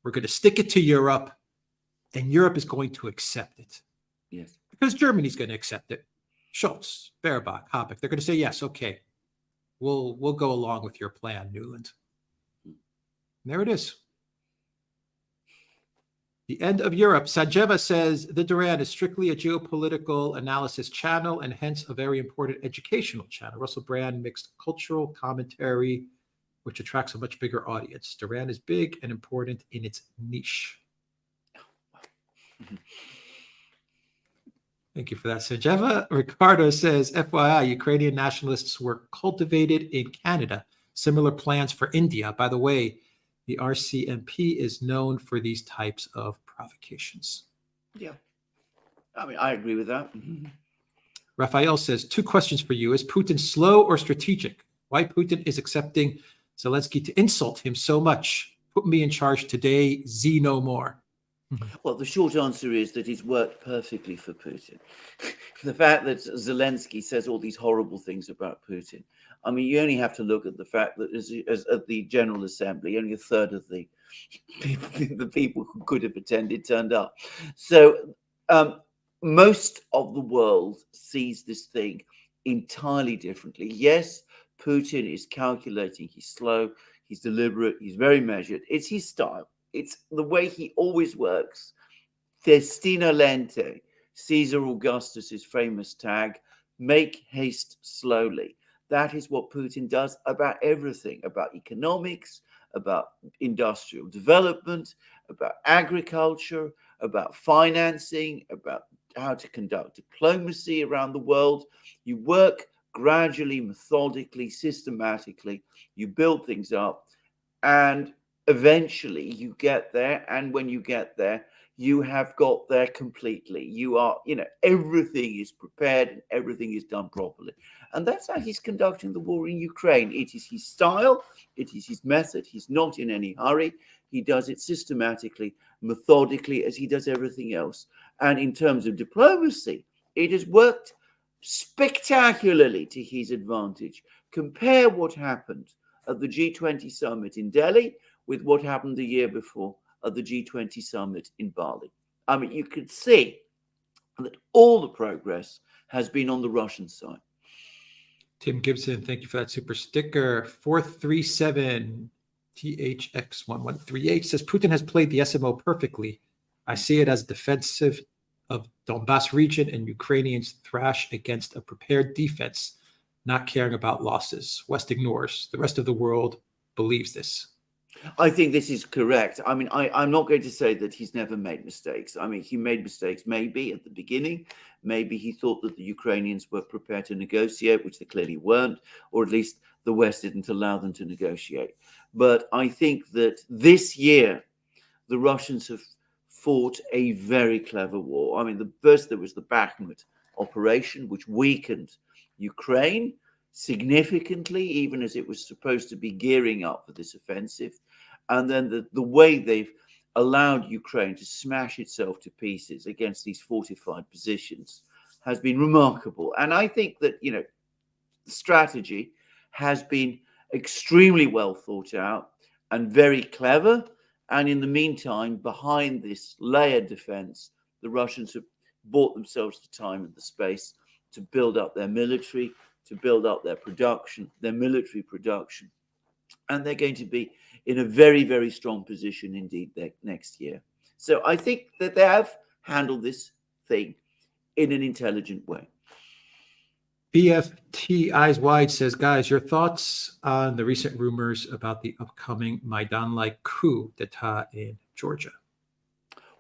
A: We're going to stick it to Europe, and Europe is going to accept it.
B: Yes.
A: Because Germany's going to accept it. Schultz, Baerbock, Habeck, they're going to say, yes, okay, we'll go along with your plan, Newland. And there it is. The end of Europe. Sajeva says the Duran is strictly a geopolitical analysis channel and hence a very important educational channel. Russell Brand mixed cultural commentary, which attracts a much bigger audience. Duran is big and important in its niche. Thank you for that, Sajeva. Ricardo says, FYI, Ukrainian nationalists were cultivated in Canada. Similar plans for India. By the way, the RCMP is known for these types of provocations.
B: Yeah. I mean, I agree with that.
A: Raphael says, 2 questions for you. Is Putin slow or strategic? Why Putin is accepting Zelensky to insult him so much? Put me in charge today, Z no more.
B: Well, the short answer is that it's worked perfectly for Putin. The fact that Zelensky says all these horrible things about Putin. I mean, you only have to look at the fact that as at the General Assembly, only a third of the people who could have attended turned up. So most of the world sees this thing entirely differently. Yes, Putin is calculating, he's slow, he's deliberate, he's very measured. It's his style. It's the way he always works. Festina lente, Caesar Augustus's famous tag, make haste slowly. That is what Putin does about everything, about economics, about industrial development, about agriculture, about financing, about how to conduct diplomacy around the world. You work gradually, methodically, systematically. You build things up, and eventually you get there. And when you get there, you have got there completely. You are, everything is prepared and everything is done properly. And that's how he's conducting the war in Ukraine. It is his style, it is his method. He's not in any hurry. He does it systematically, methodically, as he does everything else. And in terms of diplomacy, it has worked spectacularly to his advantage. Compare what happened at the G20 summit in Delhi with what happened the year before at the G20 summit in Bali. I mean, you could see that all the progress has been on the Russian side.
A: Tim Gibson, thank you for that super sticker. 437 THX1138 says Putin has played the SMO perfectly. I see it as defensive of Donbass region, and Ukrainians thrash against a prepared defense, not caring about losses. West ignores. The rest of the world believes this.
B: I think this is correct. I mean, I'm not going to say that he's never made mistakes. I mean, he made mistakes maybe at the beginning. Maybe he thought that the Ukrainians were prepared to negotiate, which they clearly weren't, or at least the West didn't allow them to negotiate. But I think that this year, the Russians have fought a very clever war. I mean, first there was the Bakhmut operation, which weakened Ukraine significantly, even as it was supposed to be gearing up for this offensive. And then the way they've allowed Ukraine to smash itself to pieces against these fortified positions has been remarkable. And I think that, the strategy has been extremely well thought out and very clever. And in the meantime, behind this layered defense, the Russians have bought themselves the time and the space to build up their military, to build up their production, their military production. And they're going to be in a very, very strong position indeed next year. So I think that they have handled this thing in an intelligent way.
A: BFT Eyes Wide says, guys, your thoughts on the recent rumors about the upcoming Maidan-like coup d'etat in Georgia?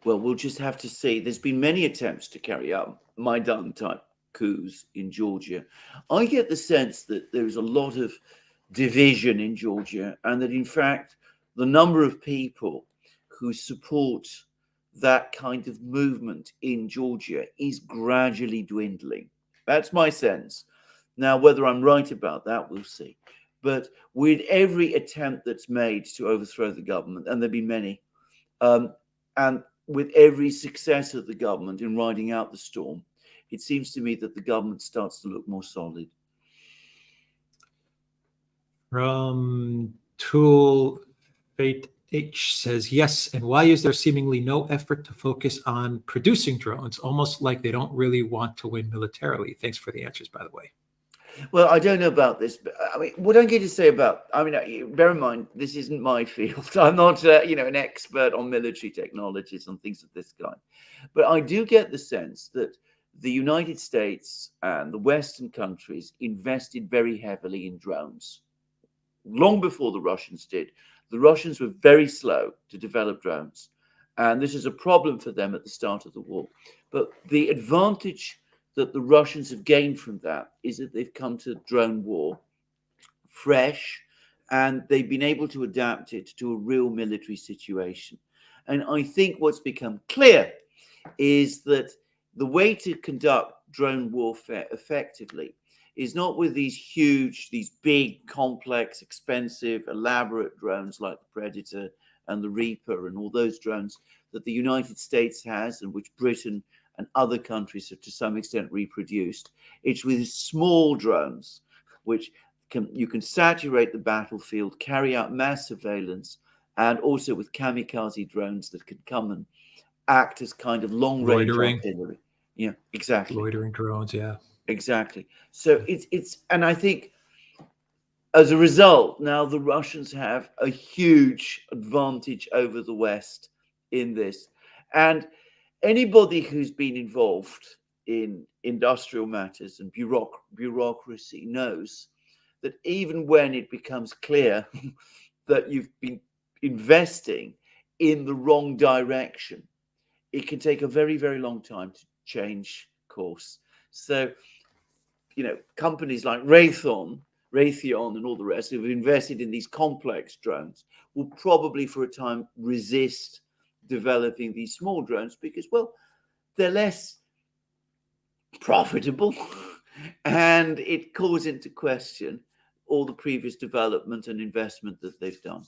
B: Well, we'll just have to see. There's been many attempts to carry out Maidan-type coups in Georgia. I get the sense that there is a lot of division in Georgia, and that in fact the number of people who support that kind of movement in Georgia is gradually dwindling. That's my sense. Now, whether I'm right about that, we'll see. But with every attempt that's made to overthrow the government, and there've been many, and with every success of the government in riding out the storm, it seems to me that the government starts to look more solid.
A: From Tool Fate H says, yes, and why is there seemingly no effort to focus on producing drones, almost like they don't really want to win militarily? Thanks for the answers, by the way.
B: Well, I don't know about this, but I mean, what I'm going to say about, bear in mind, this isn't my field. I'm not, an expert on military technologies and things of this kind. But I do get the sense that the United States and the Western countries invested very heavily in drones. Long before the Russians did. The Russians were very slow to develop drones. And this is a problem for them at the start of the war. But the advantage that the Russians have gained from that is that they've come to drone war fresh, and they've been able to adapt it to a real military situation. And I think what's become clear is that the way to conduct drone warfare effectively is not with these big, complex, expensive, elaborate drones like the Predator and the Reaper and all those drones that the United States has and which Britain and other countries have to some extent reproduced. It's with small drones, which you can saturate the battlefield, carry out mass surveillance, and also with kamikaze drones that can come and act as kind of long-range artillery. Yeah, exactly.
A: Loitering drones, yeah.
B: Exactly. So it's and I think as a result, now the Russians have a huge advantage over the West in this. And anybody who's been involved in industrial matters and bureaucracy knows that even when it becomes clear that you've been investing in the wrong direction, it can take a very, very long time to change course. So, companies like Raytheon and all the rest who've invested in these complex drones will probably for a time resist developing these small drones because, well, they're less profitable and it calls into question all the previous development and investment that they've done.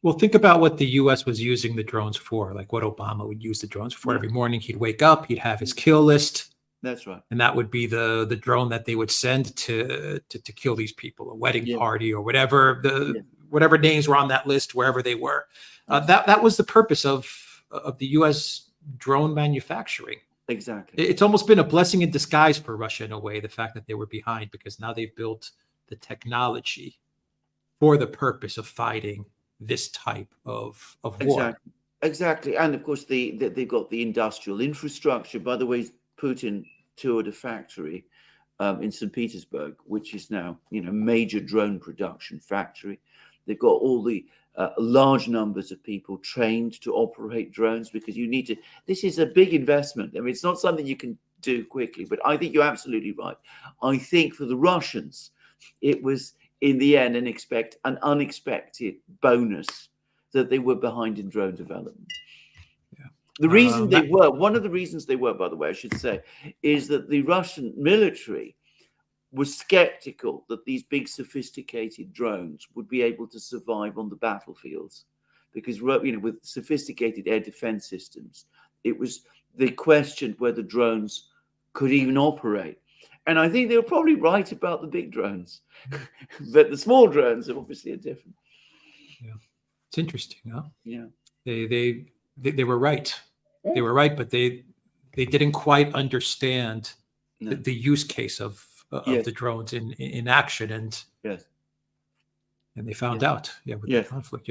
A: Well, think about what the U.S. was using the drones for, like what Obama would use the drones for.
B: Yeah.
A: Every morning he'd wake up, he'd have his kill list.
B: That's right.
A: And that would be the drone that they would send to kill these people, a wedding
B: Yeah.
A: party or whatever
B: Yeah.
A: whatever names were on that list, wherever they were. That was the purpose of the U.S. drone manufacturing.
B: Exactly.
A: It's almost been a blessing in disguise for Russia in a way, the fact that they were behind, because now they've built the technology for the purpose of fighting this type of war.
B: Exactly. And of course, they've got the industrial infrastructure. By the way, Putin toured a factory in St. Petersburg, which is now, major drone production factory. They've got all the large numbers of people trained to operate drones because you need to. This is a big investment. I mean, it's not something you can do quickly, but I think you're absolutely right. I think for the Russians, it was in the end an unexpected bonus that they were behind in drone development.
A: Yeah.
B: The reason one of the reasons they were, by the way, I should say, is that the Russian military was skeptical that these big sophisticated drones would be able to survive on the battlefields because, with sophisticated air defense systems, they questioned whether drones could even operate. And I think they were probably right about the big drones, but the small drones obviously are different.
A: Yeah, it's interesting, huh?
B: Yeah,
A: they were right. They were right, but they didn't quite understand the use case of the drones in action, and they found out, with the conflict.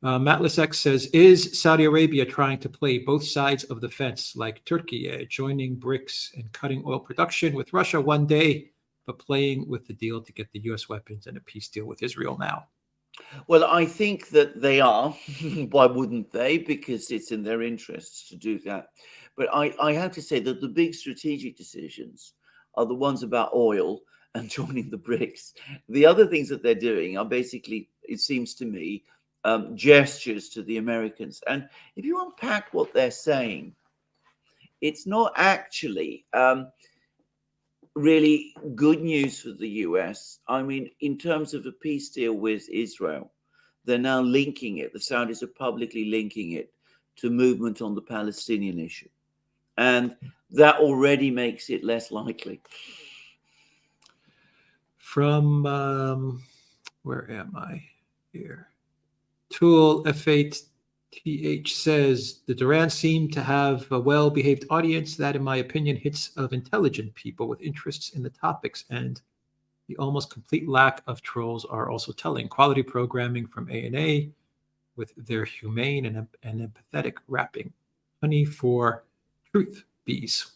A: Matlis X says, is Saudi Arabia trying to play both sides of the fence like Turkey, joining BRICS and cutting oil production with Russia one day, but playing with the deal to get the U.S. weapons and a peace deal with Israel now?
B: Well, I think that they are. Why wouldn't they? Because it's in their interests to do that. But I have to say that the big strategic decisions are the ones about oil and joining the BRICS. The other things that they're doing are basically, it seems to me, gestures to the Americans. And if you unpack what they're saying, it's not actually really good news for the US. I mean, in terms of a peace deal with Israel, they're now linking it. The Saudis are publicly linking it to movement on the Palestinian issue. And that already makes it less likely.
A: From, where am I here? Tool F8TH says, the Duran seemed to have a well-behaved audience that, in my opinion, hits of intelligent people with interests in the topics, and the almost complete lack of trolls are also telling. Quality programming from A&A with their humane and empathetic wrapping. Honey for truth bees.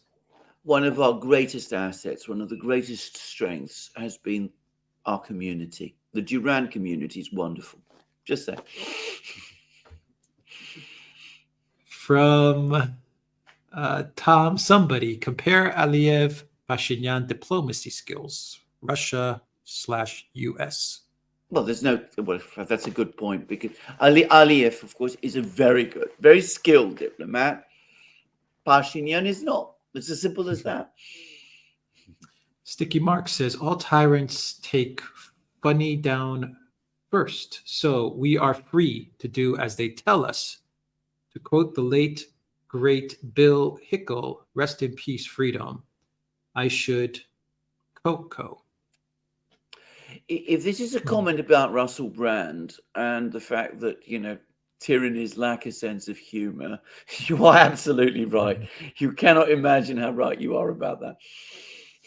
B: One of our greatest assets, one of the greatest strengths has been our community. The Duran community is wonderful. Just that.
A: From Tom, somebody, compare Aliyev Pashinyan diplomacy skills, Russia/US.
B: Well, that's a good point, because Aliyev, of course, is a very good, very skilled diplomat. Pashinyan is not. It's as simple as that.
A: Sticky Mark says, all tyrants take funny down first, so we are free to do as they tell us. To quote the late, great Bill Hickle, rest in peace, freedom. I should Coco.
B: If this is a comment about Russell Brand and the fact that, tyrannies lack a sense of humor, you are absolutely right. You cannot imagine how right you are about that.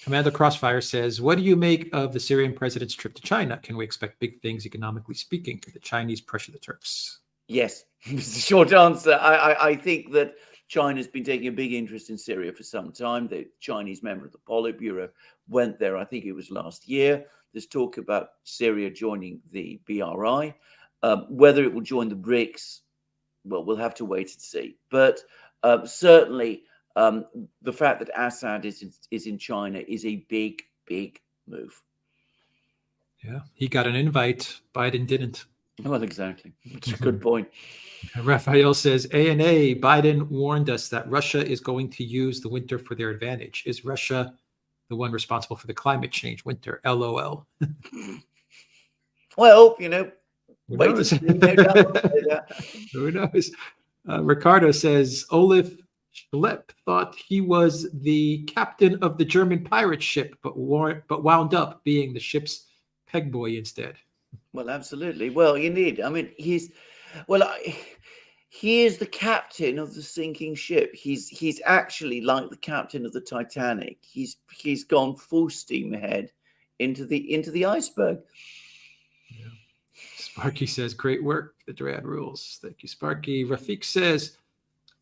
A: Commander Crossfire says, what do you make of the Syrian president's trip to China? Can we expect big things economically speaking? Can the Chinese pressure the Turks?
B: Yes, it's the short answer. I think that China's been taking a big interest in Syria for some time. The Chinese member of the Politburo went there, I think it was last year. There's talk about Syria joining the BRI. Whether it will join the BRICS, well, we'll have to wait and see. But certainly, the fact that Assad is in China is a big, big move.
A: Yeah, he got an invite. Biden didn't.
B: Well, exactly. It's a good point.
A: Raphael says, A&A, Biden warned us that Russia is going to use the winter for their advantage. Is Russia the one responsible for the climate change winter? LOL.
B: Well,
A: Who
B: wait
A: knows?
B: and see. No doubt I'll say that.
A: Who knows? Ricardo says, Olaf Schlepp thought he was the captain of the German pirate ship, but wound up being the ship's peg boy instead.
B: Well, absolutely. Well, indeed. I mean, he is the captain of the sinking ship. He's actually like the captain of the Titanic. He's gone full steam ahead into the iceberg.
A: Yeah. Sparky says, great work. The Duran rules. Thank you, Sparky. Rafik says,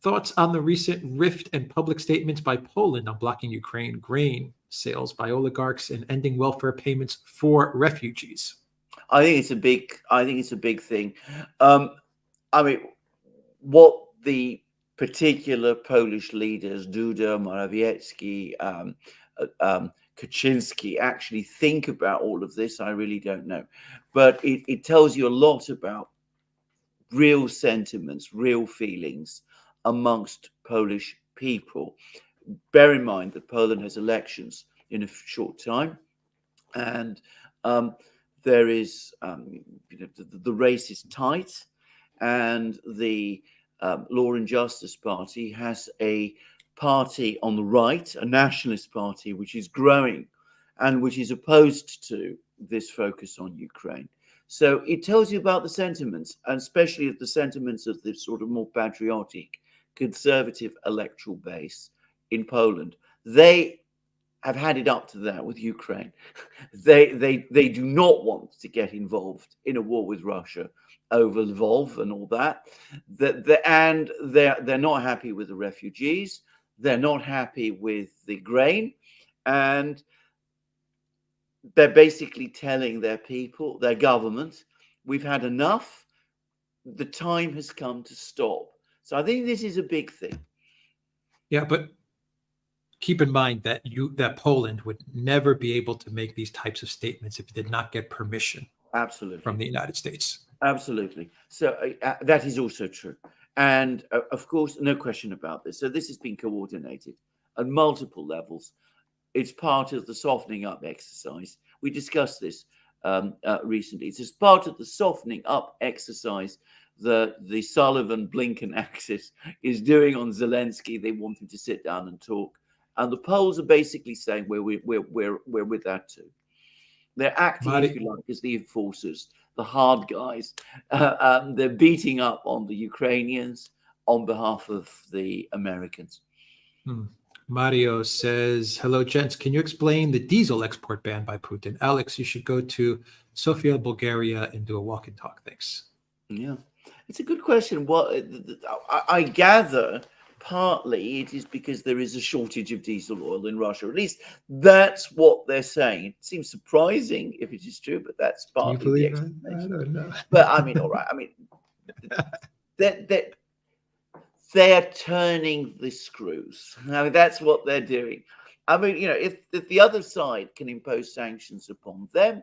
A: thoughts on the recent rift and public statements by Poland on blocking Ukraine grain sales by oligarchs and ending welfare payments for refugees?
B: I think it's a big thing. I mean, what the particular Polish leaders, Duda, Morawiecki, Kaczynski, actually think about all of this, I really don't know. But it tells you a lot about real sentiments, real feelings amongst Polish people. Bear in mind that Poland has elections in a short time, and there is the race is tight, and the Law and Justice Party has a party on the right, a nationalist party, which is growing and which is opposed to this focus on Ukraine. So it tells you about the sentiments, and especially the sentiments of this sort of more patriotic, conservative electoral base in Poland. They have had it up to that with Ukraine. They do not want to get involved in a war with Russia over Lvov and all that. And they're not happy with the refugees. They're not happy with the grain, and they're basically telling their people, their government, we've had enough. The time has come to stop. So I think this is a big thing.
A: Yeah, but keep in mind that Poland would never be able to make these types of statements if it did not get permission from the United States.
B: Absolutely. So that is also true. And of course, no question about this. So this has been coordinated at multiple levels. It's part of the softening up exercise. We discussed this recently. It's as part of the softening up exercise that the Sullivan-Blinken axis is doing on Zelensky. They want him to sit down and talk. And the Poles are basically saying we're with that too. They're acting, if you like, as the enforcers, the hard guys. They're beating up on the Ukrainians on behalf of the Americans.
A: Mario says, hello, gents. Can you explain the diesel export ban by Putin? Alex, you should go to Sofia, Bulgaria, and do a walk and talk. Thanks.
B: Yeah, it's a good question. I gather partly it is because there is a shortage of diesel oil in Russia. At least that's what they're saying. It seems surprising if it is true, but that's partly the explanation.
A: I don't know.
B: But I mean, all right. I mean, they are turning the screws. I mean, that's what they're doing. I mean, if the other side can impose sanctions upon them,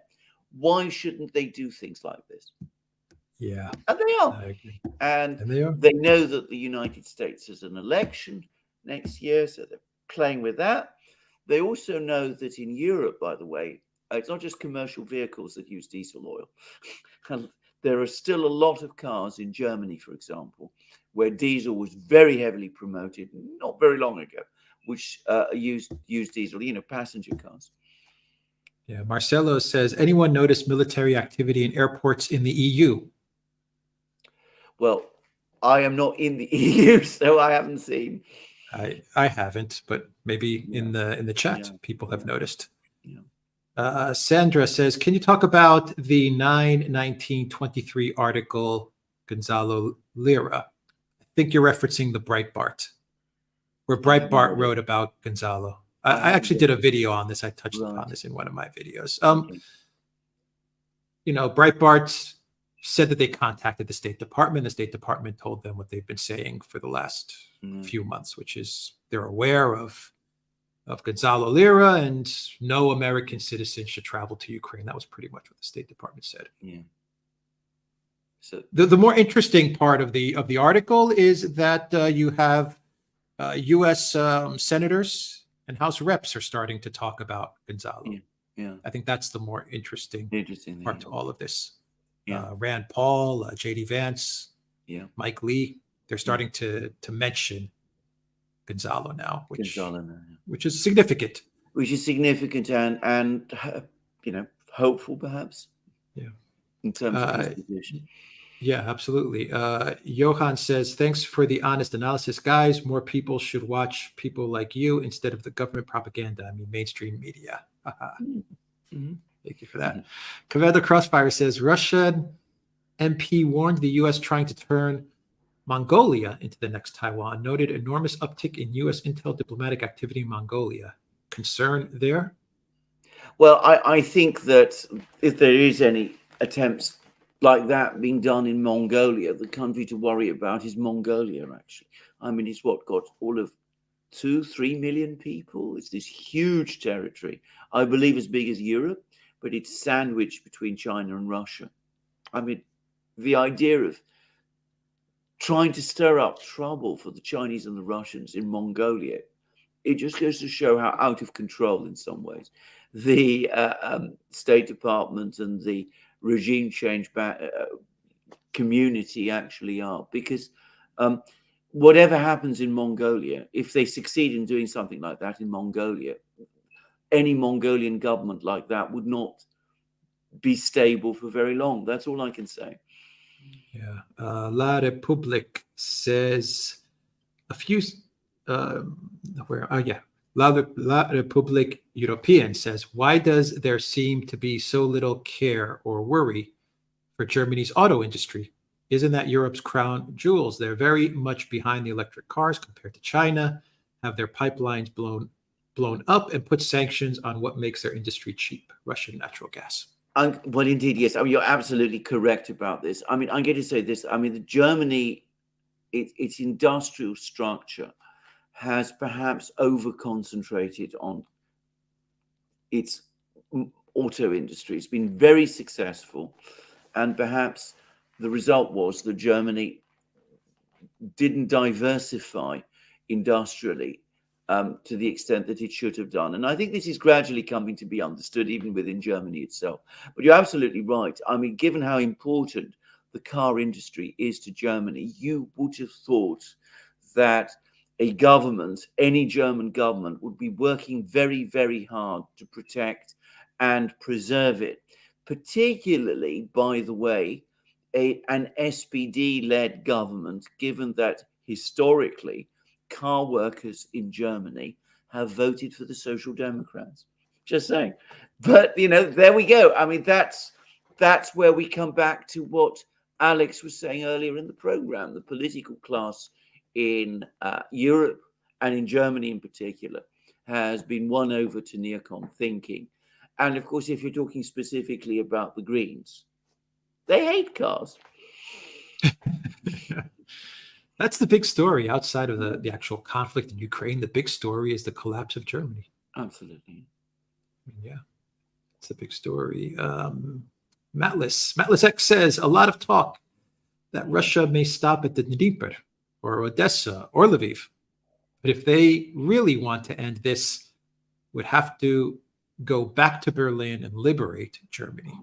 B: why shouldn't they do things like this?
A: Yeah.
B: And they are.
A: I agree.
B: And
A: they are.
B: They know that the United States has an election next year, so they're playing with that. They also know that in Europe, by the way, it's not just commercial vehicles that use diesel oil. And there are still a lot of cars in Germany, for example, where diesel was very heavily promoted not very long ago, which used diesel, passenger cars.
A: Yeah. Marcelo says, anyone notice military activity in airports in the EU?
B: Well, I am not in the EU, so I haven't seen.
A: I haven't, but maybe in the chat
B: Yeah.
A: people have noticed.
B: Yeah.
A: Sandra says, can you talk about the 9/19/23 article, Gonzalo Lira? I think you're referencing the Breitbart, where
B: I haven't
A: Breitbart
B: read it.
A: wrote about Gonzalo.
B: I
A: I
B: haven't
A: actually
B: read
A: did a
B: it.
A: video on this. I touched
B: Right.
A: upon this in one of my videos.
B: Okay.
A: Breitbart said that they contacted the State Department. The State Department told them what they've been saying for the last few months, which is they're aware of Gonzalo Lira and no American citizen should travel to Ukraine. That was pretty much what the State Department said.
B: Yeah. So
A: The more interesting part of the article is that you have U.S. senators and House reps are starting to talk about Gonzalo.
B: Yeah.
A: I think that's the more interesting part to all of this.
B: Yeah.
A: Rand Paul, J.D. Vance, Mike Lee, they're starting to mention Gonzalo now, which is significant.
B: Which is significant and hopeful, perhaps.
A: Yeah.
B: In terms of his position.
A: Yeah, absolutely. Johan says, thanks for the honest analysis, guys. More people should watch people like you instead of the government propaganda. I mean, mainstream media.
B: Mm-hmm.
A: Thank you for that. Commander Crossfire says, Russian MP warned the U.S. trying to turn Mongolia into the next Taiwan. Noted enormous uptick in U.S. intel diplomatic activity in Mongolia. Concern there?
B: Well, I think that if there is any attempts like that being done in Mongolia, the country to worry about is Mongolia, actually. I mean, it's got all of 2-3 million people. It's this huge territory, I believe as big as Europe, but it's sandwiched between China and Russia. I mean, the idea of trying to stir up trouble for the Chinese and the Russians in Mongolia, it just goes to show how out of control in some ways the State Department and the regime change community actually are. Because whatever happens in Mongolia, if they succeed in doing something like that in Mongolia, any Mongolian government like that would not be stable for very long. That's all I can say.
A: Yeah. La Republique says a few, La Republique European says, why does there seem to be so little care or worry for Germany's auto industry? Isn't that Europe's crown jewels? They're very much behind the electric cars compared to China, have their pipelines blown up and put sanctions on what makes their industry cheap, Russian natural gas.
B: Well, indeed, yes. I mean, you're absolutely correct about this. I mean, I'm going to say this. I mean, Germany, its industrial structure has perhaps over-concentrated on its auto industry. It's been very successful. And perhaps the result was that Germany didn't diversify industrially to the extent that it should have done. And I think this is gradually coming to be understood even within Germany itself. But you're absolutely right. I mean, given how important the car industry is to Germany, you would have thought that a government, any German government, would be working very, very hard to protect and preserve it. Particularly, by the way, an SPD-led government, given that historically car workers in Germany have voted for the Social Democrats. Just saying. But, there we go. I mean, that's where we come back to what Alex was saying earlier in the program. The political class in Europe and in Germany in particular has been won over to neocon thinking. And of course, if you're talking specifically about the Greens, they hate cars.
A: That's the big story outside of the actual conflict in Ukraine. The big story is the collapse of Germany.
B: Absolutely.
A: Yeah, it's a big story. Matlis X says, a lot of talk that Russia may stop at the Dnieper or Odessa or Lviv. But if they really want to end this, would have to go back to Berlin and liberate Germany.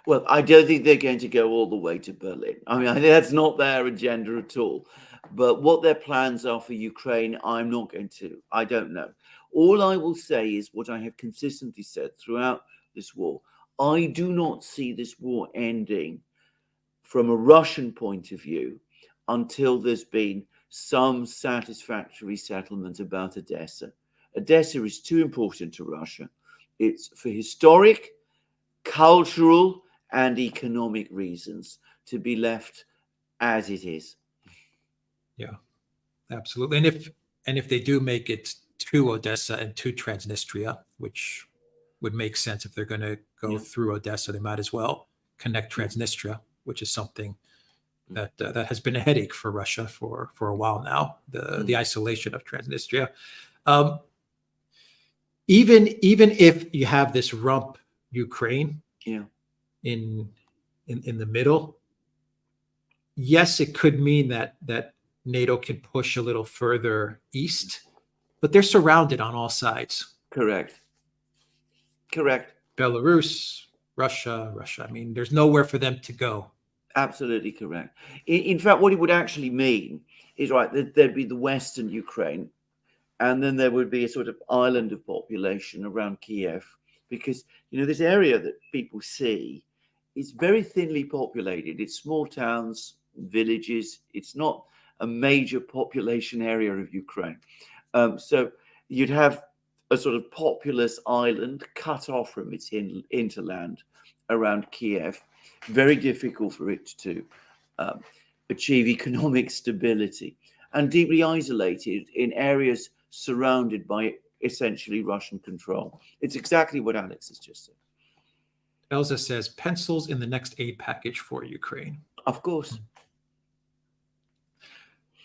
B: Well, I don't think they're going to go all the way to Berlin. I mean, I think that's not their agenda at all. But what their plans are for Ukraine, I don't know. All I will say is what I have consistently said throughout this war. I do not see this war ending from a Russian point of view until there's been some satisfactory settlement about Odessa. Odessa is too important to Russia. It's for historic, cultural, and economic reasons to be left as it is.
A: Yeah, absolutely. And if they do make it to Odessa and to Transnistria, which would make sense if they're going to go through Odessa, they might as well connect Transnistria, which is something that that has been a headache for Russia for a while now. The isolation of Transnistria. Even if you have this rump Ukraine in the middle, yes, it could mean that NATO can push a little further east, but they're surrounded on all sides.
B: Correct.
A: Belarus, Russia. I mean, there's nowhere for them to go.
B: Absolutely correct. In fact, what it would actually mean is, right, that there'd be the Western Ukraine, and then there would be a sort of island of population around Kiev, because, this area that people see is very thinly populated. It's small towns, villages. It's not a major population area of Ukraine. So you'd have a sort of populous island cut off from its hinterland around Kiev. Very difficult for it to achieve economic stability, and deeply isolated in areas surrounded by essentially Russian control. It's exactly what Alex has just said.
A: Elsa says, pencils in the next aid package for Ukraine.
B: Of course.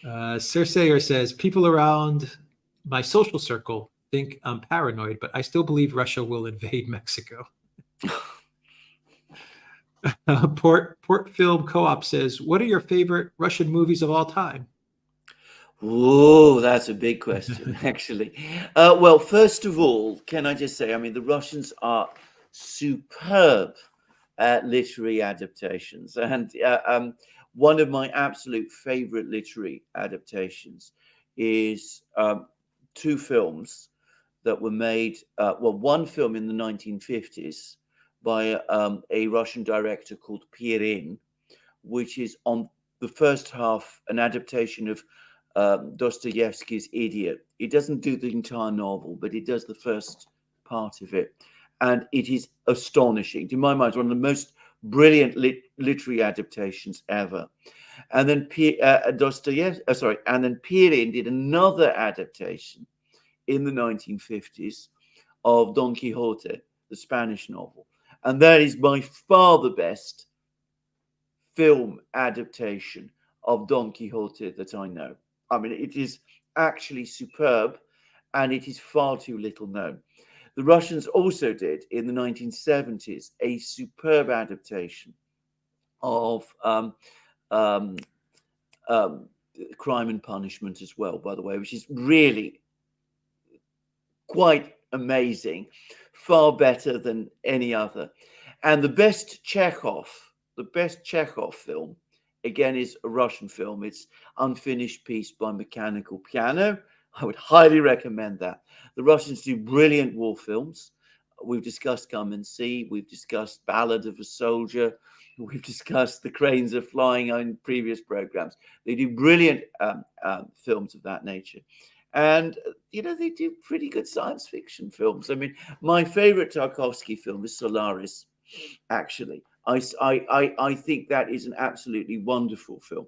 A: Cersayer says, people around my social circle think I'm paranoid, but I still believe Russia will invade Mexico. Port Film Co-op says, what are your favorite Russian movies of all time?
B: Oh, that's a big question, actually. Well, first of all, can I just say, I mean, the Russians are superb at literary adaptations. And one of my absolute favorite literary adaptations is two films that were made, one film in the 1950s by a Russian director called Pirin, which is on the first half an adaptation of Dostoevsky's Idiot. It doesn't do the entire novel, but it does the first part of it. And it is astonishing. To my mind, it's one of the most brilliant literary adaptations ever. And then Pirin did another adaptation in the 1950s of Don Quixote, the Spanish novel. And that is by far the best film adaptation of Don Quixote that I know. I mean, it is actually superb, and it is far too little known. The Russians also did, in the 1970s, a superb adaptation of Crime and Punishment as well, by the way, which is really quite amazing, far better than any other. And the best Chekhov film, again, is a Russian film. It's Unfinished Piece by Mechanical Piano. I would highly recommend that. The Russians do brilliant war films. We've discussed Come and See. We've discussed Ballad of a Soldier. We've discussed The Cranes Are Flying in previous programs. They do brilliant films of that nature. And, they do pretty good science fiction films. I mean, my favorite Tarkovsky film is Solaris, actually. I think that is an absolutely wonderful film.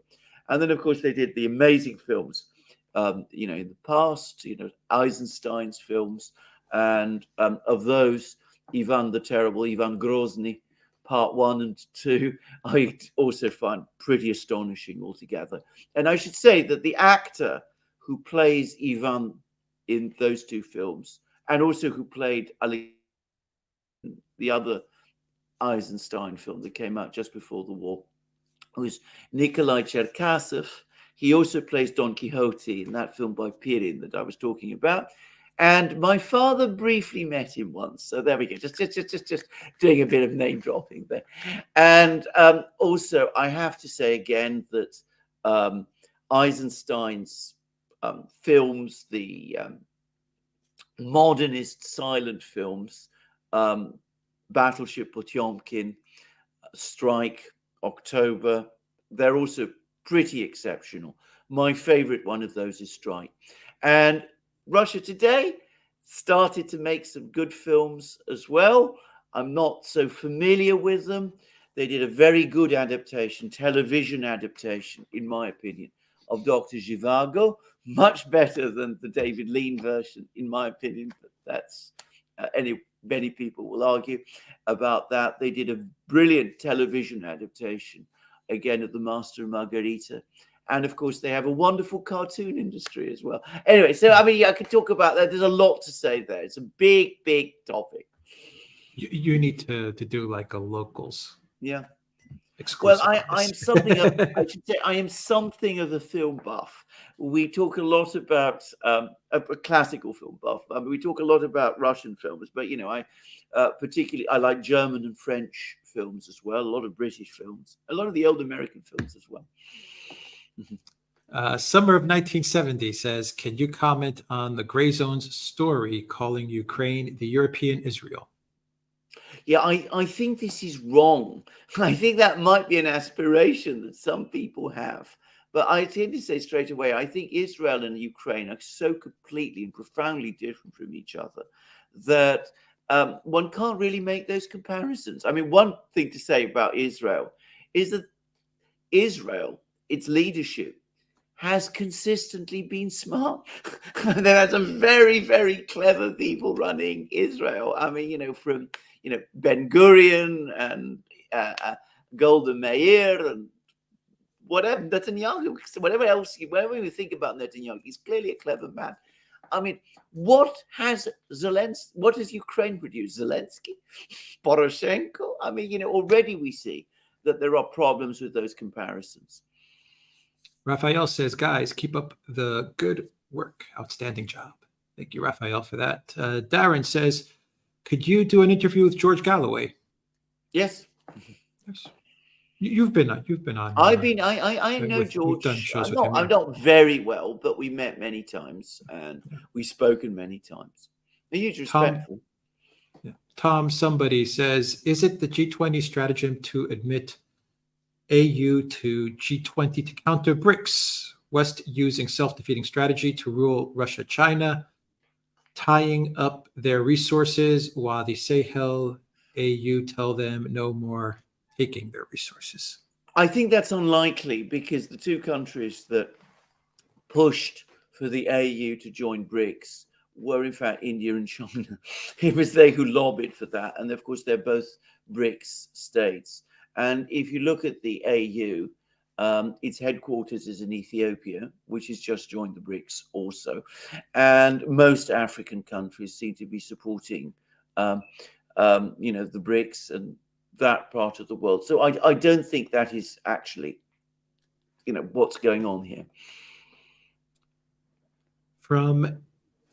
B: And then, of course, they did the amazing films, in the past, Eisenstein's films. And of those, Ivan the Terrible, Ivan Grozny, Part 1 and 2, I also find pretty astonishing altogether. And I should say that the actor who plays Ivan in those two films, and also who played the other Eisenstein film that came out just before the war, was Nikolai Cherkasov. He also plays Don Quixote in that film by Pirin that I was talking about. And my father briefly met him once. So there we go. Just doing a bit of name dropping there. And also, I have to say again that Eisenstein's films, the modernist silent films, Battleship Potemkin, Strike, October, they're also pretty exceptional. My favorite one of those is Strike. And Russia Today started to make some good films as well. I'm not so familiar with them. They did a very good adaptation, television adaptation, in my opinion, of Dr. Zhivago. Much better than the David Lean version, in my opinion. But that's many people will argue about that. They did a brilliant television adaptation, again, of The Master and Margarita. And of course, they have a wonderful cartoon industry as well. Anyway, so I mean, I could talk about that. There's a lot to say there. It's a big, big topic.
A: You need to do like a locals.
B: Yeah.
A: Exclusive
B: Well, I am something of, I should say, I am something of a film buff. We talk a lot about a classical film buff. I mean, we talk a lot about Russian films, but I particularly I like German and French films as well. A lot of British films, a lot of the old American films as well.
A: Summer of 1970 says, can you comment on the Gray Zone's story calling Ukraine the European Israel?
B: Yeah, I think this is wrong. I think that might be an aspiration that some people have. But I tend to say straight away, I think Israel and Ukraine are so completely and profoundly different from each other that one can't really make those comparisons. I mean, one thing to say about Israel is that Israel, its leadership, has consistently been smart. There are some very, very clever people running Israel. I mean, from Ben Gurion and Golda Meir and whatever, Netanyahu, whatever we think about Netanyahu, he's clearly a clever man. I mean, what has Ukraine produced? Zelensky, Poroshenko? I mean, already we see that there are problems with those comparisons.
A: Raphael says, guys, keep up the good work. Outstanding job. Thank you, Raphael, for that. Darren says, could you do an interview with George Galloway?
B: Yes.
A: Yes. You've been on.
B: I know George.
A: Done shows with him,
B: I'm not very well, but we met many times and we've spoken many times. A huge respect.
A: Tom, somebody says, is it the G20 stratagem to admit AU to G20 to counter BRICS? West using self-defeating strategy to rule Russia, China, tying up their resources while the Sahel AU tell them no more taking their resources.
B: I think that's unlikely because the two countries that pushed for the AU to join BRICS were in fact India and China. It was they who lobbied for that. And of course, they're both BRICS states. And if you look at the AU, its headquarters is in Ethiopia, which has just joined the BRICS also. And most African countries seem to be supporting, the BRICS and that part of the world. So I don't think that is actually, what's going on here.
A: From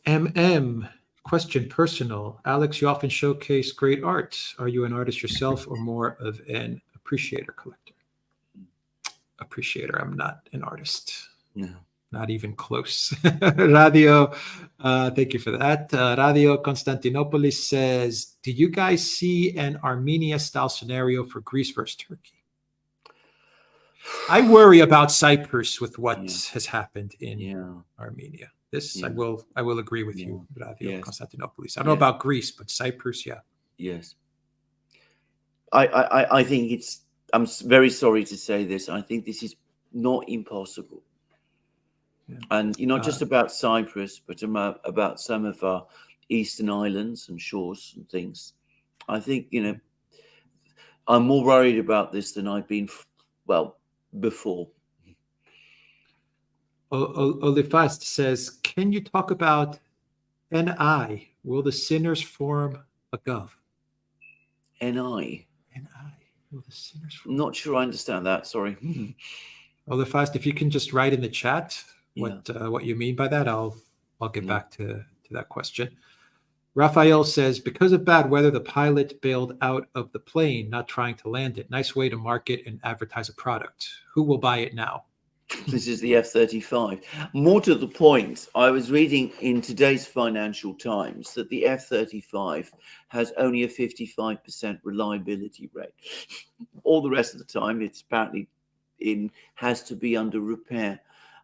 A: MM, question personal. Alex, you often showcase great art. Are you an artist yourself or more of an appreciator collector? Appreciator. I'm not an artist.
B: No.
A: Not even close. Radio, thank you for that. Radio Constantinopolis says, do you guys see an Armenia-style scenario for Greece versus Turkey? I worry about Cyprus with what has happened in Armenia. This I will agree with you, Radio Constantinopolis. I don't know about Greece, but Cyprus,
B: Yes. I think I'm very sorry to say this. I think this is not impossible. And not just about Cyprus, but about some of our eastern islands and shores and things. I think, I'm more worried about this than I've been, before.
A: Olifast says, can you talk about NI? Will the sinners form a gov?
B: NI?
A: Will the sinners form?
B: Not sure I understand that. Sorry.
A: Olifast, if you can just write in the chat what you mean by that, I'll get back to that question. Raphael says, because of bad weather, the pilot bailed out of the plane, not trying to land it. Nice way to market and advertise a product. Who will buy it now?
B: This is the F-35. More to the point, I was reading in today's Financial Times that the F-35 has only a 55% reliability rate. All the rest of the time, it's apparently has to be under repair.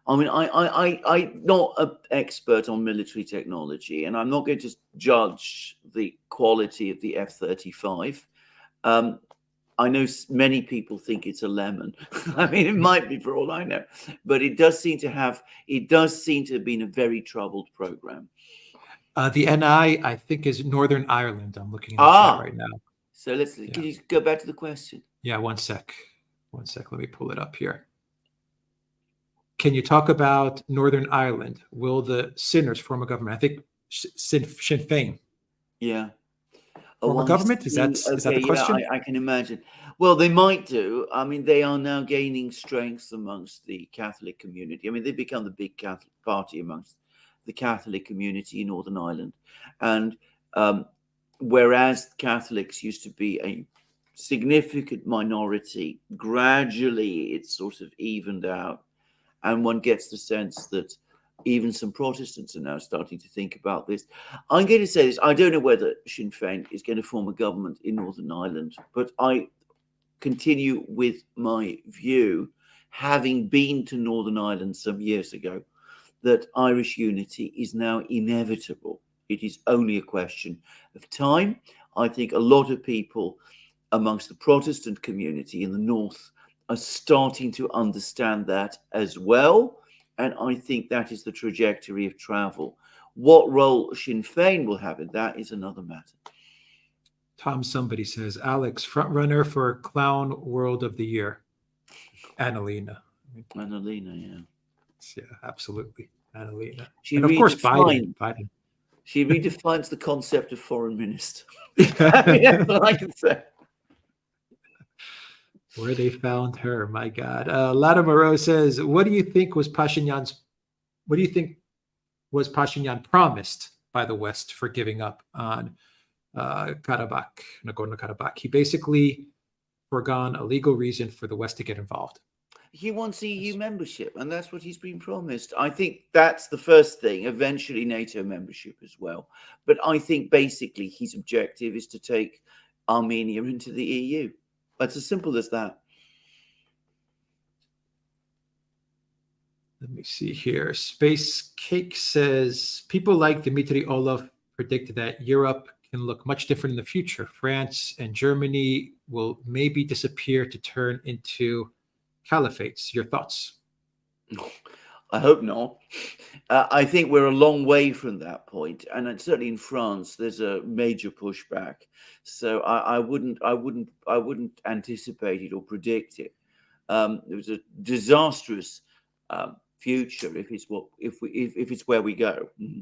B: I mean, I'm not an expert on military technology, and I'm not going to judge the quality of the F-35. I know many people think it's a lemon. I mean, it might be for all I know, but it does seem to have been a very troubled program.
A: The NI, I think, is Northern Ireland. I'm looking in the chat right now.
B: So can you go back to the question?
A: Yeah, one sec. Let me pull it up here. Can you talk about Northern Ireland? Will the sinners form a government? I think Sinn Féin.
B: Yeah.
A: Form a government? Is that the question?
B: I can imagine. Well, they might do. I mean, they are now gaining strength amongst the Catholic community. I mean, they've become the big Catholic party amongst the Catholic community in Northern Ireland. And whereas Catholics used to be a significant minority, gradually it's sort of evened out. And one gets the sense that even some Protestants are now starting to think about this. I'm going to say this. I don't know whether Sinn Féin is going to form a government in Northern Ireland, but I continue with my view, having been to Northern Ireland some years ago, that Irish unity is now inevitable. It is only a question of time. I think a lot of people amongst the Protestant community in the north are starting to understand that as well. And I think that is the trajectory of travel. What role Sinn Féin will have in that is another matter.
A: Tom somebody says, Alex, front runner for Clown World of the Year. Annalena.
B: Annalena,
A: yeah, absolutely. Annalena.
B: She
A: and of course, Biden.
B: She redefines the concept of foreign minister. I mean, that's what I can say.
A: Where they found her, my God. Lada Moreau says, what do you think was Pashinyan promised by the West for giving up on Karabakh, Nagorno-Karabakh? He basically foregone a legal reason for the West to get involved.
B: He wants EU membership, and that's what he's been promised. I think that's the first thing, eventually NATO membership as well. But I think basically his objective is to take Armenia into the EU. That's as simple as that.
A: Let me see here. Space Cake says, people like Dmitry Orlov predict that Europe can look much different in the future. France and Germany will maybe disappear to turn into caliphates. Your thoughts?
B: I hope not. I think we're a long way from that point, and certainly in France, there's a major pushback. So I wouldn't anticipate it or predict it. It was a disastrous future if it's where we go. Mm-hmm.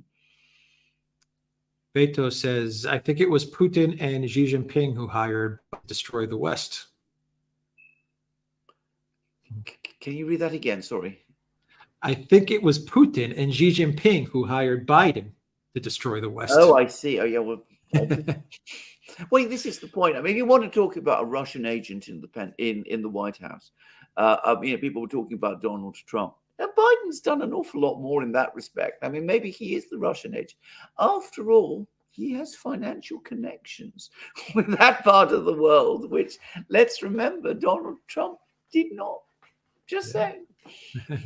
A: Beto says, I think it was Putin and Xi Jinping who hired Destroy the West.
B: Can you read that again? Sorry.
A: I think it was Putin and Xi Jinping who hired Biden to destroy the West.
B: Oh, I see. Oh, yeah. Well, well, this is the point. I mean, if you want to talk about a Russian agent in the White House, people were talking about Donald Trump. Now, Biden's done an awful lot more in that respect. I mean, maybe he is the Russian agent. After all, he has financial connections with that part of the world, which, let's remember, Donald Trump did not. Just saying.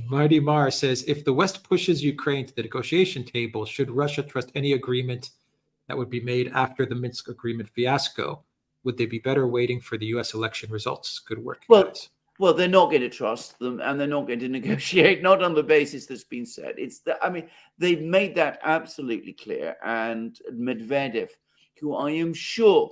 A: Marty Marr says, if the West pushes Ukraine to the negotiation table, should Russia trust any agreement that would be made after the Minsk agreement fiasco? Would they be better waiting for the U.S. election results? Good work, guys.
B: Well, they're not going to trust them, and they're not going to negotiate, not on the basis that's been said. They've made that absolutely clear. And Medvedev, who I am sure,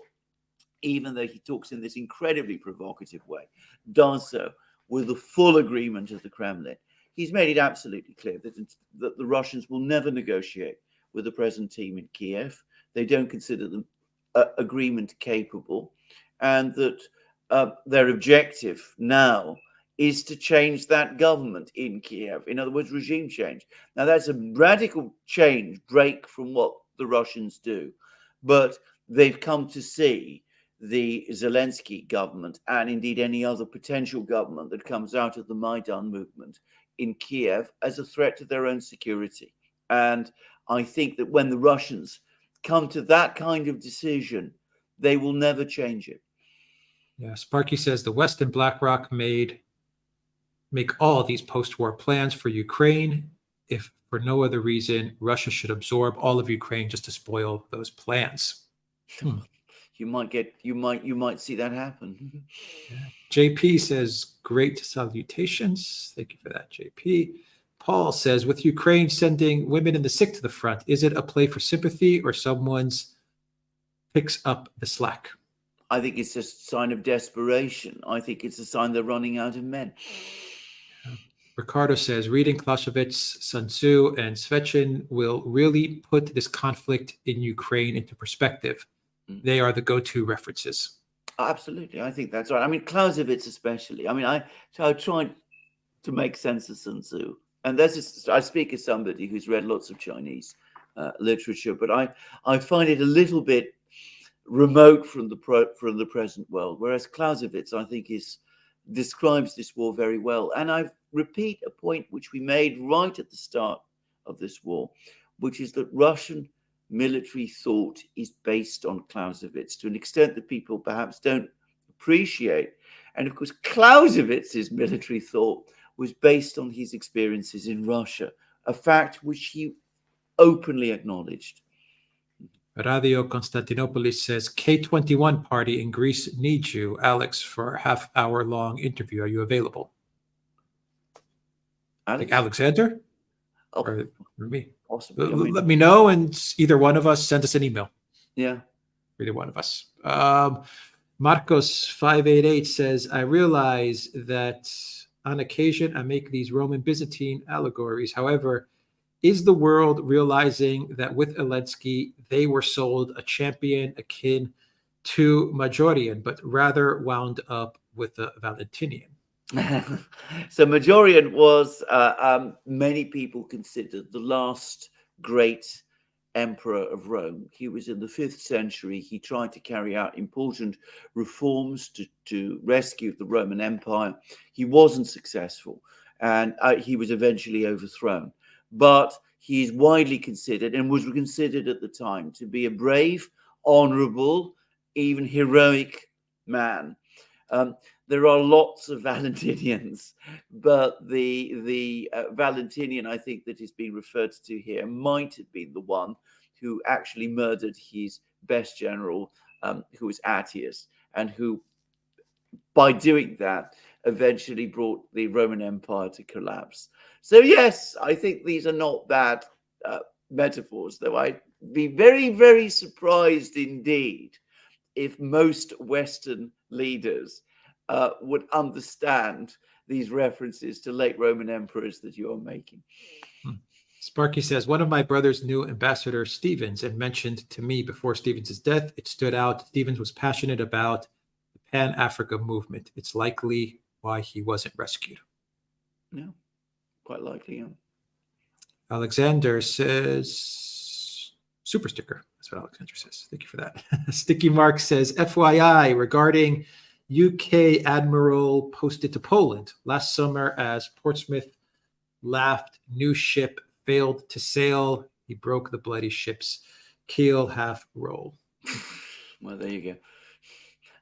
B: even though he talks in this incredibly provocative way, does so with the full agreement of the Kremlin. He's made it absolutely clear that the Russians will never negotiate with the present team in Kiev. They don't consider them agreement capable, and that their objective now is to change that government in Kiev. In other words, regime change. Now, that's a radical break from what the Russians do, but they've come to see the Zelensky government, and indeed any other potential government that comes out of the Maidan movement in Kiev, as a threat to their own security. And I think that when the Russians come to that kind of decision, they will never change it.
A: Yeah, Sparky says the West and BlackRock made make all these post-war plans for Ukraine if for no other reason Russia should absorb all of Ukraine just to spoil those plans.
B: You might see that happen.
A: Yeah. JP says, great salutations. Thank you for that, JP. Paul says, with Ukraine sending women and the sick to the front, is it a play for sympathy or someone's picks up the slack?
B: I think it's a sign of desperation. I think it's a sign they're running out of men.
A: Yeah. Ricardo says, reading Clausewitz, Sun Tzu, and Svechin will really put this conflict in Ukraine into perspective. They are the go-to references.
B: Absolutely. I think that's right. I mean, Clausewitz especially. I mean, I tried to make sense of Sun Tzu. And I speak as somebody who's read lots of Chinese literature, but I find it a little bit remote from the present world. Whereas Clausewitz, I think, describes this war very well. And I repeat a point which we made right at the start of this war, which is that Russian military thought is based on Clausewitz to an extent that people perhaps don't appreciate. And of course, Clausewitz's military thought was based on his experiences in Russia, a fact which he openly acknowledged.
A: Radio Constantinopolis says, K21 party in Greece needs you, Alex, for a half-hour-long interview. Are you available? Like Alexander?
B: Oh,
A: or me?
B: Possibly.
A: Let me know, and either one of us send us an email.
B: Yeah.
A: Either one of us. Marcos588 says, I realize that on occasion I make these Roman Byzantine allegories. However, is the world realizing that with Zelensky, they were sold a champion akin to Majorian, but rather wound up with a Valentinian?
B: So Majorian was, many people considered the last great emperor of Rome. He was in the 5th century. He tried to carry out important reforms to rescue the Roman Empire. He wasn't successful, and he was eventually overthrown. But he is widely considered, and was considered at the time, to be a brave, honorable, even heroic man. There are lots of Valentinians, but the Valentinian, I think, that is being referred to here might have been the one who actually murdered his best general, who was Attius, and who, by doing that, eventually brought the Roman Empire to collapse. So yes, I think these are not bad metaphors, though I'd be very, very surprised indeed if most Western leaders would understand these references to late Roman emperors that you are making.
A: Sparky says, one of my brothers knew Ambassador Stevens and mentioned to me before Stevens' death, it stood out Stevens was passionate about the Pan-Africa movement. It's likely why he wasn't rescued.
B: Yeah, quite likely, yeah.
A: Alexander says, super sticker. That's what Alexander says. Thank you for that. Sticky Mark says, FYI, regarding UK Admiral posted to Poland last summer as Portsmouth laughed, new ship failed to sail. He broke the bloody ship's keel half roll.
B: Well, there you go.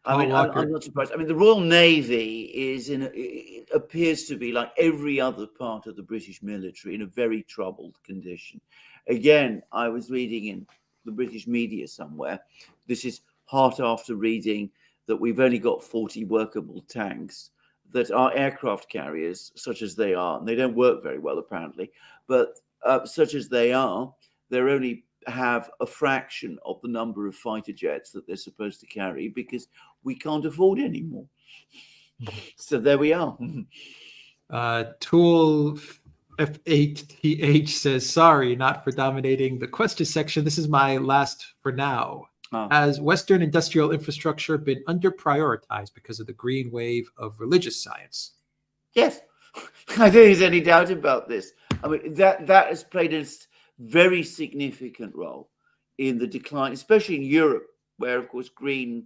B: I'm not surprised. I mean, the Royal Navy it appears to be, like every other part of the British military, in a very troubled condition. Again, I was reading in the British media somewhere, this is hot after reading that we've only got 40 workable tanks, that are aircraft carriers, such as they are, and they don't work very well apparently, but such as they are, they're only have a fraction of the number of fighter jets that they're supposed to carry because we can't afford any more. So there we are.
A: Tool F8TH says, sorry, not for dominating the question section. This is my last for now. Has Western industrial infrastructure been under prioritized because of the green wave of religious science?
B: Yes, I don't think there's any doubt about this. I mean, that has played a very significant role in the decline, especially in Europe, where, of course, green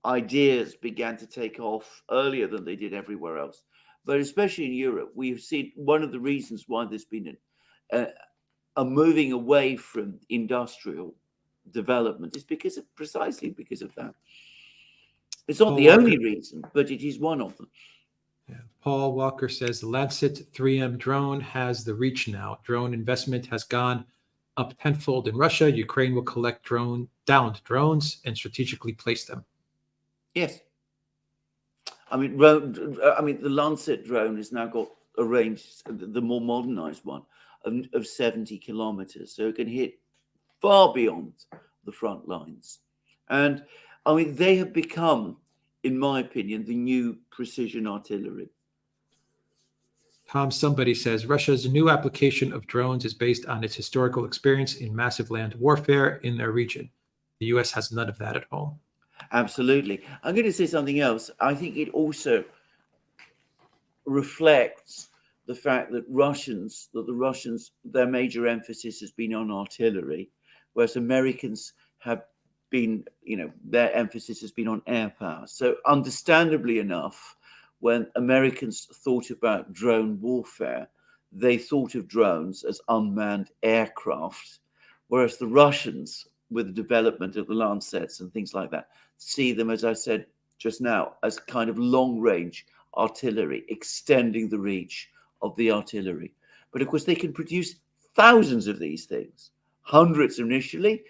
B: ideas began to take off earlier than they did everywhere else. But especially in Europe, we've seen one of the reasons why there's been a moving away from industrial development is precisely because of that. It's not the only reason, but it is one of them.
A: Yeah. Paul Walker says the Lancet 3M drone has the reach now. Drone investment has gone up tenfold in Russia. Ukraine will collect downed drones and strategically place them.
B: Yes. I mean, the Lancet drone has now got a range, the more modernized one, of 70 kilometers. So it can hit far beyond the front lines. And I mean, they have become, in my opinion, the new precision artillery.
A: Tom Somebody says Russia's new application of drones is based on its historical experience in massive land warfare in their region. The U.S. has none of that at home.
B: Absolutely. I'm going to say something else. I think it also reflects the fact that the Russians, their major emphasis has been on artillery, whereas Americans have been, their emphasis has been on air power. So understandably enough, when Americans thought about drone warfare, they thought of drones as unmanned aircraft, whereas the Russians, with the development of the Lancets and things like that, see them, as I said just now, as kind of long-range artillery, extending the reach of the artillery. But of course, they can produce thousands of these things, hundreds initially,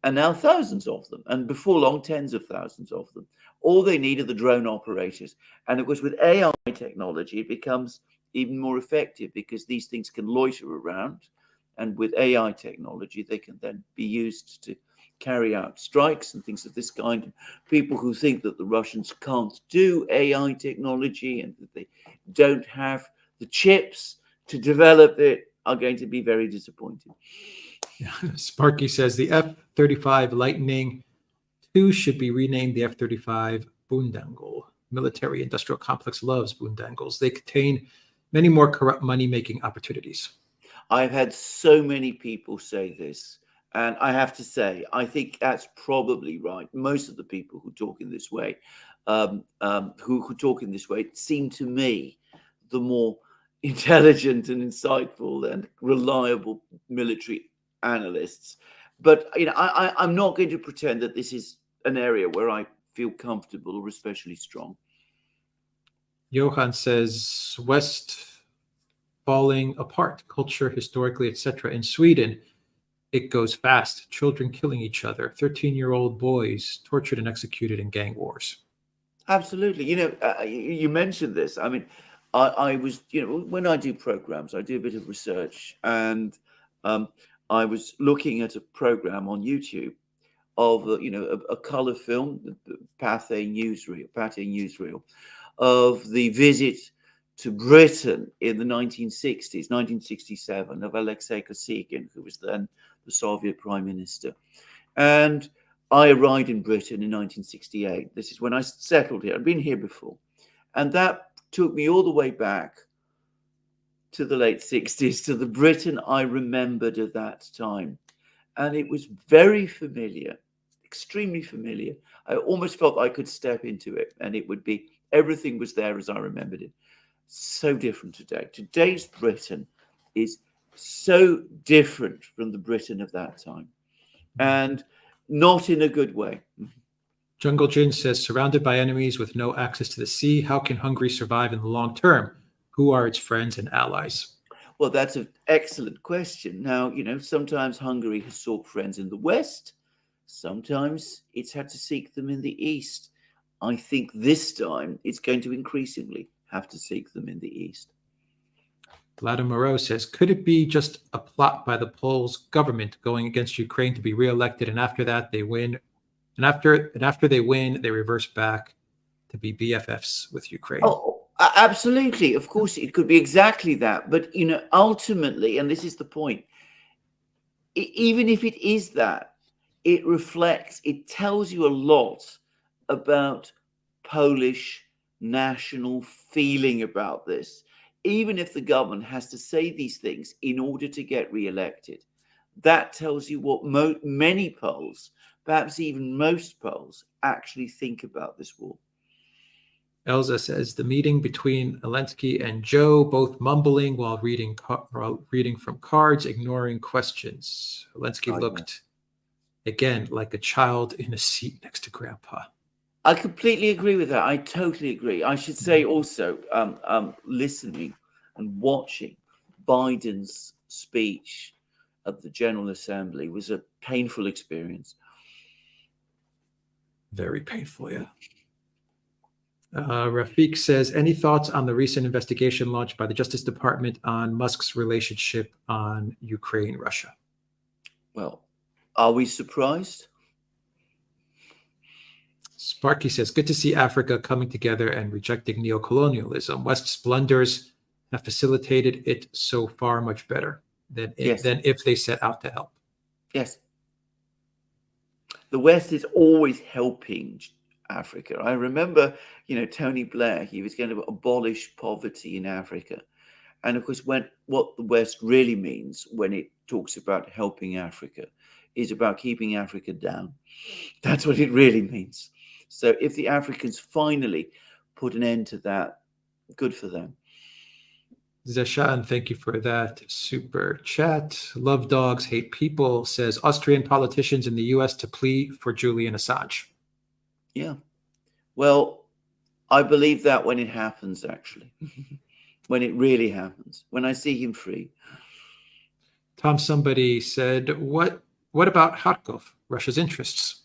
B: and now thousands of them, and before long, tens of thousands of them. All they need are the drone operators. And of course, with AI technology, it becomes even more effective because these things can loiter around. And with AI technology, they can then be used to carry out strikes and things of this kind. People who think that the Russians can't do AI technology and that they don't have the chips to develop it are going to be very disappointed.
A: Sparky says the F-35 Lightning II should be renamed the F-35 Boondangle. Military industrial complex loves boondangles. They contain many more corrupt money-making opportunities.
B: I've had so many people say this, and I have to say, I think that's probably right. Most of the people who talk in this way, seem to me the more intelligent and insightful and reliable military analysts. But I'm not going to pretend that this is an area where I feel comfortable or especially strong.
A: Johan says West falling apart, culture, historically, etc. In Sweden, it goes fast. Children killing each other. 13-year-old boys tortured and executed in gang wars.
B: Absolutely. You mentioned this. I mean, I was, when I do programs, I do a bit of research, and I was looking at a program on YouTube of, a color film, the Pathé newsreel of the visit to Britain in the 1960s, 1967, of Alexei Kosygin, who was then the Soviet Prime Minister. And I arrived in Britain in 1968. This is when I settled here. I'd been here before. And that took me all the way back to the late 60s, to the Britain I remembered at that time. And it was very familiar, extremely familiar. I almost felt I could step into it and it would be, everything was there as I remembered it. So different today. Today's Britain is so different from the Britain of that time, and not in a good way.
A: Jungle Jin says, surrounded by enemies with no access to the sea, how can Hungary survive in the long term? Who are its friends and allies?
B: Well, that's an excellent question. Now, sometimes Hungary has sought friends in the West. Sometimes it's had to seek them in the East. I think this time it's going to increasingly have to seek them in the East.
A: Vladimiro says, could it be just a plot by the Polish government going against Ukraine to be reelected, and after that they win, and after they win, they reverse back to be BFFs with Ukraine?
B: Oh, absolutely. Of course, it could be exactly that. But, ultimately, and this is the point, even if it is that, it tells you a lot about Polish national feeling about this, even if the government has to say these things in order to get re-elected. That tells you what many Poles, perhaps even most Poles, actually think about this war.
A: Elza says the meeting between Zelensky and Joe, both mumbling while reading from cards, ignoring questions. Zelensky looked again like a child in a seat next to Grandpa.
B: I completely agree with that. I totally agree. I should say also, listening and watching Biden's speech at the General Assembly was a painful experience.
A: Very painful, yeah. Rafiq says, any thoughts on the recent investigation launched by the Justice Department on Musk's relationship on Ukraine, Russia?
B: Well, are we surprised?
A: Sparky says, good to see Africa coming together and rejecting neocolonialism. West's blunders have facilitated it so far much better than if they set out to help.
B: Yes. The West is always helping Africa. I remember, Tony Blair, he was going to abolish poverty in Africa. And of course, what the West really means when it talks about helping Africa is about keeping Africa down. That's what it really means. So if the Africans finally put an end to that, good for them.
A: Zeshan, thank you for that super chat. Love dogs, hate people says Austrian politicians in the US to plea for Julian Assange.
B: Yeah. Well, I believe that when it happens, actually. When it really happens. When I see him free.
A: Tom, somebody said, what about Kharkov, Russia's interests?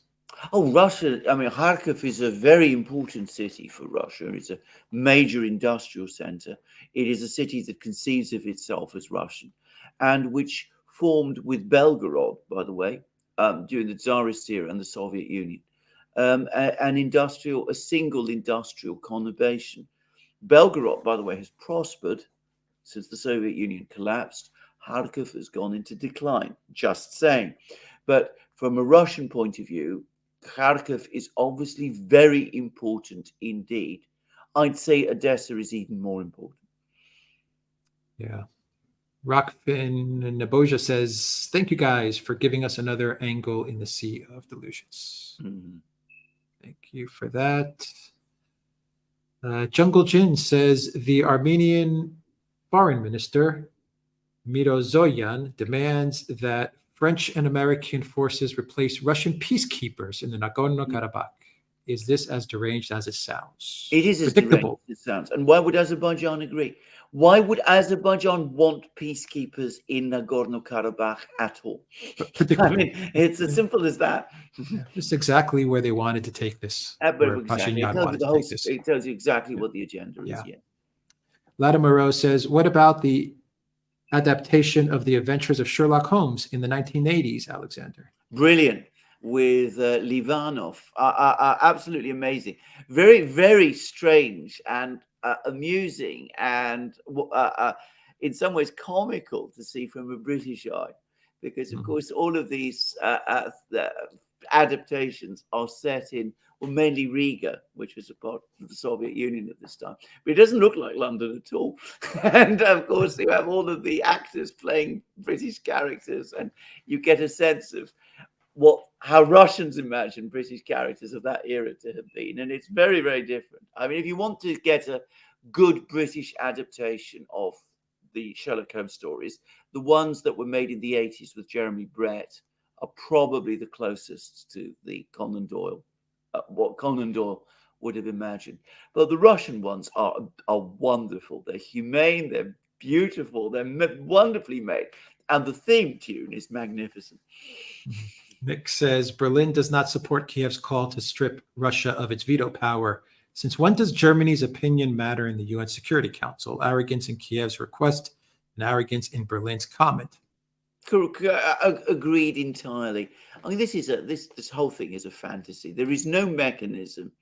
B: Oh, Russia. I mean, Kharkov is a very important city for Russia. It's a major industrial center. It is a city that conceives of itself as Russian and which formed with Belgorod, by the way, during the Tsarist era and the Soviet Union, a single industrial conurbation. Belgorod, by the way, has prospered since the Soviet Union collapsed. Kharkov has gone into decline, just saying. But from a Russian point of view, Kharkov is obviously very important indeed. I'd say Odessa is even more important.
A: Yeah. Rockfin Naboja says, thank you guys for giving us another angle in the sea of delusions.
B: Mm-hmm.
A: Thank you for that. Jungle Jin says, the Armenian foreign minister, Mirozoyan, demands that French and American forces replace Russian peacekeepers in the Nagorno-Karabakh. Is this as deranged as it sounds?
B: It is as
A: predictable.
B: deranged as it sounds. And why would Azerbaijan agree? Why would Azerbaijan want peacekeepers in Nagorno-Karabakh at all?
A: Predictable.
B: I mean, it's as simple as that.
A: Yeah, it's exactly where they wanted to take this.
B: Exactly. It tells you exactly what the agenda is. Yeah.
A: Latimer Rose says, what about the adaptation of the Adventures of Sherlock Holmes in the 1980s, Alexander?
B: Brilliant. With Livanov. Absolutely amazing. Very, very strange and amusing and in some ways comical to see from a British eye. Because, of course, all of these adaptations are set in, well, mainly Riga, which was a part of the Soviet Union at this time. But it doesn't look like London at all. And, of course, you have all of the actors playing British characters, and you get a sense of how Russians imagine British characters of that era to have been. And it's very, very different. I mean, if you want to get a good British adaptation of the Sherlock Holmes stories, the ones that were made in the 80s with Jeremy Brett are probably the closest to the Conan Doyle, what Conan Doyle would have imagined. But the Russian ones are wonderful. They're humane, they're beautiful, they're wonderfully made. And the theme tune is magnificent.
A: Nick says, Berlin does not support Kiev's call to strip Russia of its veto power. Since when does Germany's opinion matter in the UN Security Council? Arrogance in Kiev's request and arrogance in Berlin's comment.
B: Agreed entirely. I mean, this whole thing is a fantasy. There is no mechanism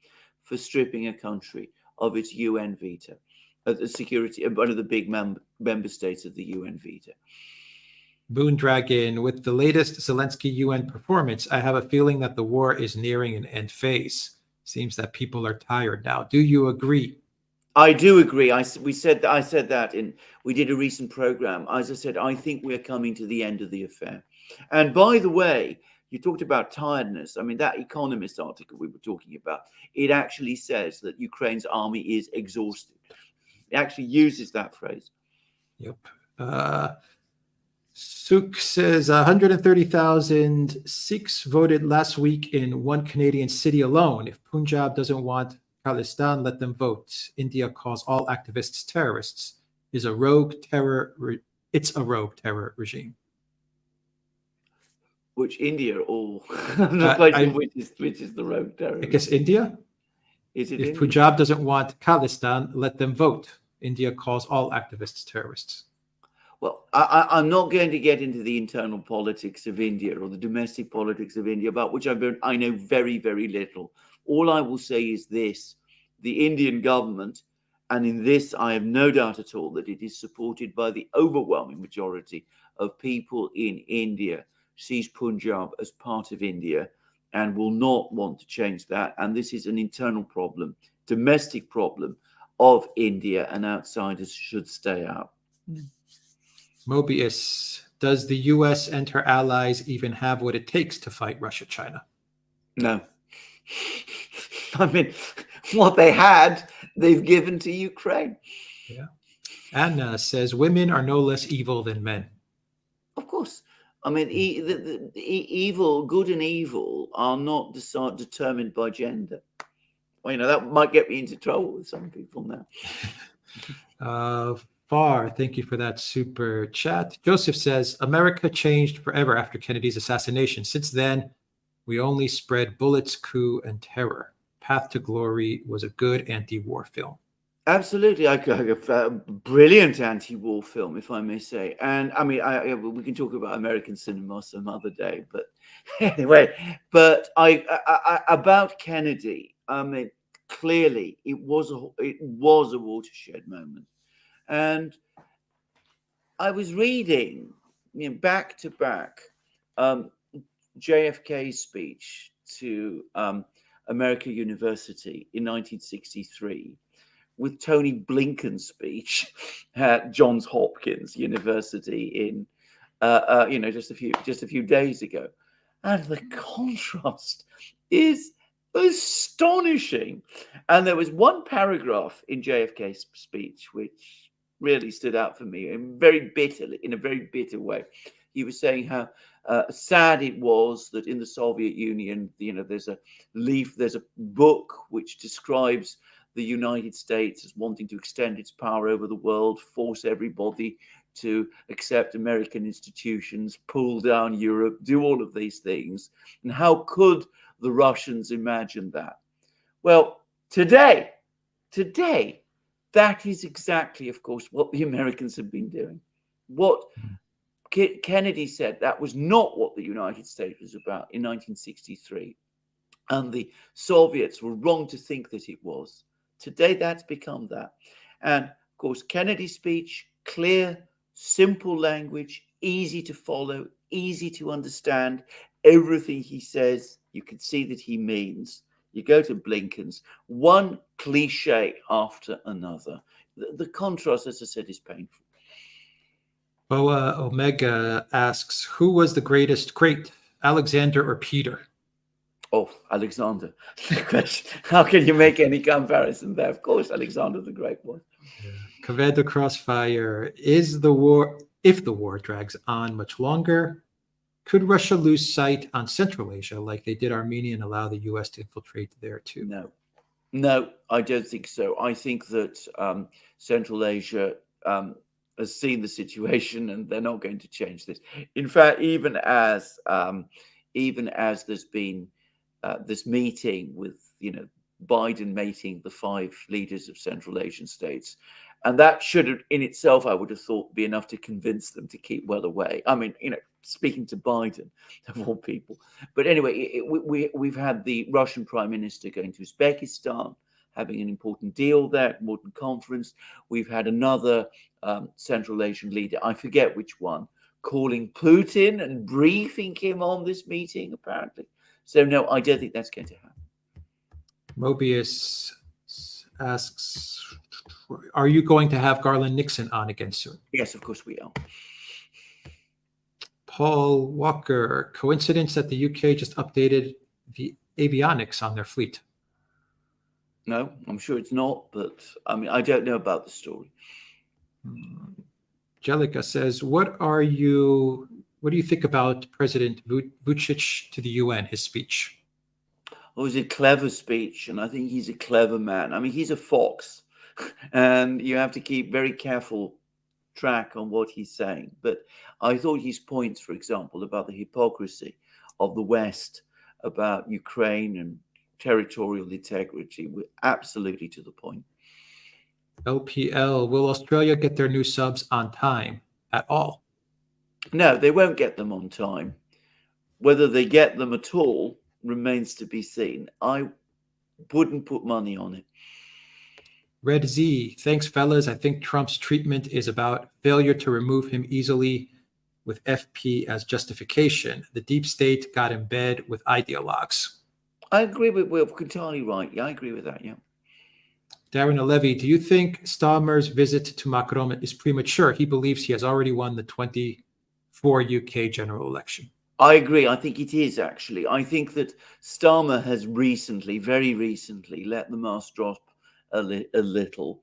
B: for stripping a country of its UN veto, the security, one of the big member states of the UN veto.
A: Boon Dragon, with the latest Zelensky UN performance, I have a feeling that the war is nearing an end phase. Seems that people are tired now. Do you agree? I
B: do agree. I said that we did a recent program. As I said, I think we're coming to the end of the affair. And by the way, you talked about tiredness. I mean, that Economist article we were talking about, it actually says that Ukraine's army is exhausted. It actually uses that phrase.
A: Yep. Suk says 130,000 Sikhs voted last week in one Canadian city alone. If Punjab doesn't want Khalistan, let them vote. India calls all activists terrorists. It's a rogue terror regime.
B: Which India or I'm not quite sure which is the rogue terror.
A: I guess India.
B: Is it
A: If
B: India?
A: Punjab doesn't want Khalistan, let them vote. India calls all activists terrorists.
B: Well, I'm not going to get into the internal politics of India or the domestic politics of India, about which I know very, very little. All I will say is this: the Indian government, and in this I have no doubt at all that it is supported by the overwhelming majority of people in India, sees Punjab as part of India and will not want to change that. And this is an internal problem, domestic problem of India, and outsiders should stay out.
A: Mobius, does the US and her allies even have what it takes to fight Russia, China?
B: No. I mean, what they had, they've given to Ukraine.
A: Yeah. Anna says women are no less evil than men.
B: Of course. I mean, evil, good and evil are not determined by gender. Well, that might get me into trouble with some people now.
A: Far, thank you for that super chat. Joseph says, America changed forever after Kennedy's assassination. Since then, we only spread bullets, coup, and terror. Path to Glory was a good anti-war film.
B: Absolutely. A brilliant anti-war film, if I may say. And I mean, we can talk about American cinema some other day, but anyway, but about Kennedy, I mean, clearly it was a watershed moment. And I was reading, back to back, JFK's speech to American University in 1963, with Tony Blinken's speech at Johns Hopkins University in, just a few days ago, and the contrast is astonishing. And there was one paragraph in JFK's speech which really stood out for me in a very bitter way. He was saying how sad it was that in the Soviet Union, there's a book which describes the United States as wanting to extend its power over the world, force everybody to accept American institutions, pull down Europe, do all of these things. And how could the Russians imagine that? Well, today, that is exactly, of course, what the Americans have been doing. What Kennedy said, that was not what the United States was about in 1963. And the Soviets were wrong to think that it was. Today, that's become that. And of course, Kennedy's speech, clear, simple language, easy to follow, easy to understand. Everything he says, you can see that he means. You go to Blinken's, one cliche after another. The contrast, as I said, is painful.
A: Boa Omega asks, who was the great, Alexander or Peter?
B: Oh, Alexander. The question, how can you make any comparison there? Of course, Alexander the Great was.
A: Kaved the Crossfire, if the war drags on much longer, could Russia lose sight on Central Asia like they did Armenia and allow the US to infiltrate there too?
B: No, I don't think so. I think that Central Asia has seen the situation and they're not going to change this. In fact, even as there's been this meeting with, Biden meeting the 5 leaders of Central Asian states, and that should have, in itself, I would have thought, be enough to convince them to keep well away. I mean, speaking to Biden, of all people. But anyway, we've had the Russian Prime Minister going to Uzbekistan, having an important deal there, important conference. We've had another Central Asian leader, I forget which one, calling Putin and briefing him on this meeting, apparently. So no, I don't think that's going to happen.
A: Mobius asks, are you going to have Garland Nixon on again soon?
B: Yes, of course we are.
A: Paul Walker, coincidence that the UK just updated the avionics on their fleet?
B: No, I'm sure it's not, but I mean, I don't know about the story.
A: Angelica says, what do you think about President Vucic to the UN, his speech?
B: It was a clever speech, and I think he's a clever man. I mean, he's a fox, and you have to keep very careful track on what he's saying. But I thought his points, for example, about the hypocrisy of the West, about Ukraine and territorial integrity, were absolutely to the point.
A: LPL, will Australia get their new subs on time at all?
B: No, they won't get them on time. Whether they get them at all remains to be seen. I wouldn't put money on it.
A: Red Z, thanks, fellas. I think Trump's treatment is about failure to remove him easily with FP as justification. The deep state got in bed with ideologues.
B: I agree with Will. Entirely right. Yeah, I agree with that. Yeah.
A: Darren Levy, do you think Starmer's visit to Macron is premature? He believes he has already won the 24 UK general election.
B: I agree. I think it is, actually. I think that Starmer has recently, very recently, let the mask drop a little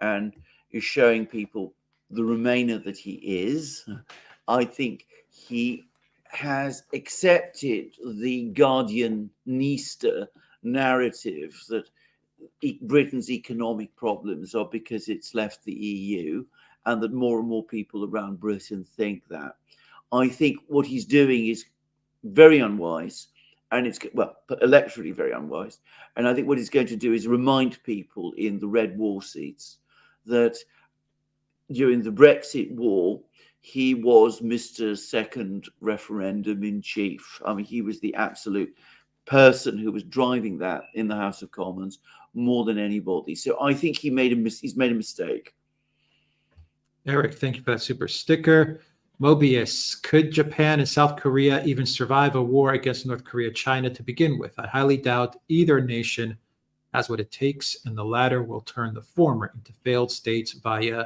B: and is showing people the Remainer that he is. I think he has accepted the Guardianista narrative that Britain's economic problems are because it's left the EU, and that more and more people around Britain think that. I think what he's doing is very unwise, and it's, well, electorally very unwise. And I think what he's going to do is remind people in the red war seats that during the Brexit war, he was Mr. Second Referendum in Chief. I mean, he was the absolute person who was driving that in the House of Commons more than anybody. So I think he's made a mistake.
A: Eric, thank you for that super sticker. Mobius, could Japan and South Korea even survive a war against North Korea, China to begin with? I highly doubt either nation has what it takes, and the latter will turn the former into failed states via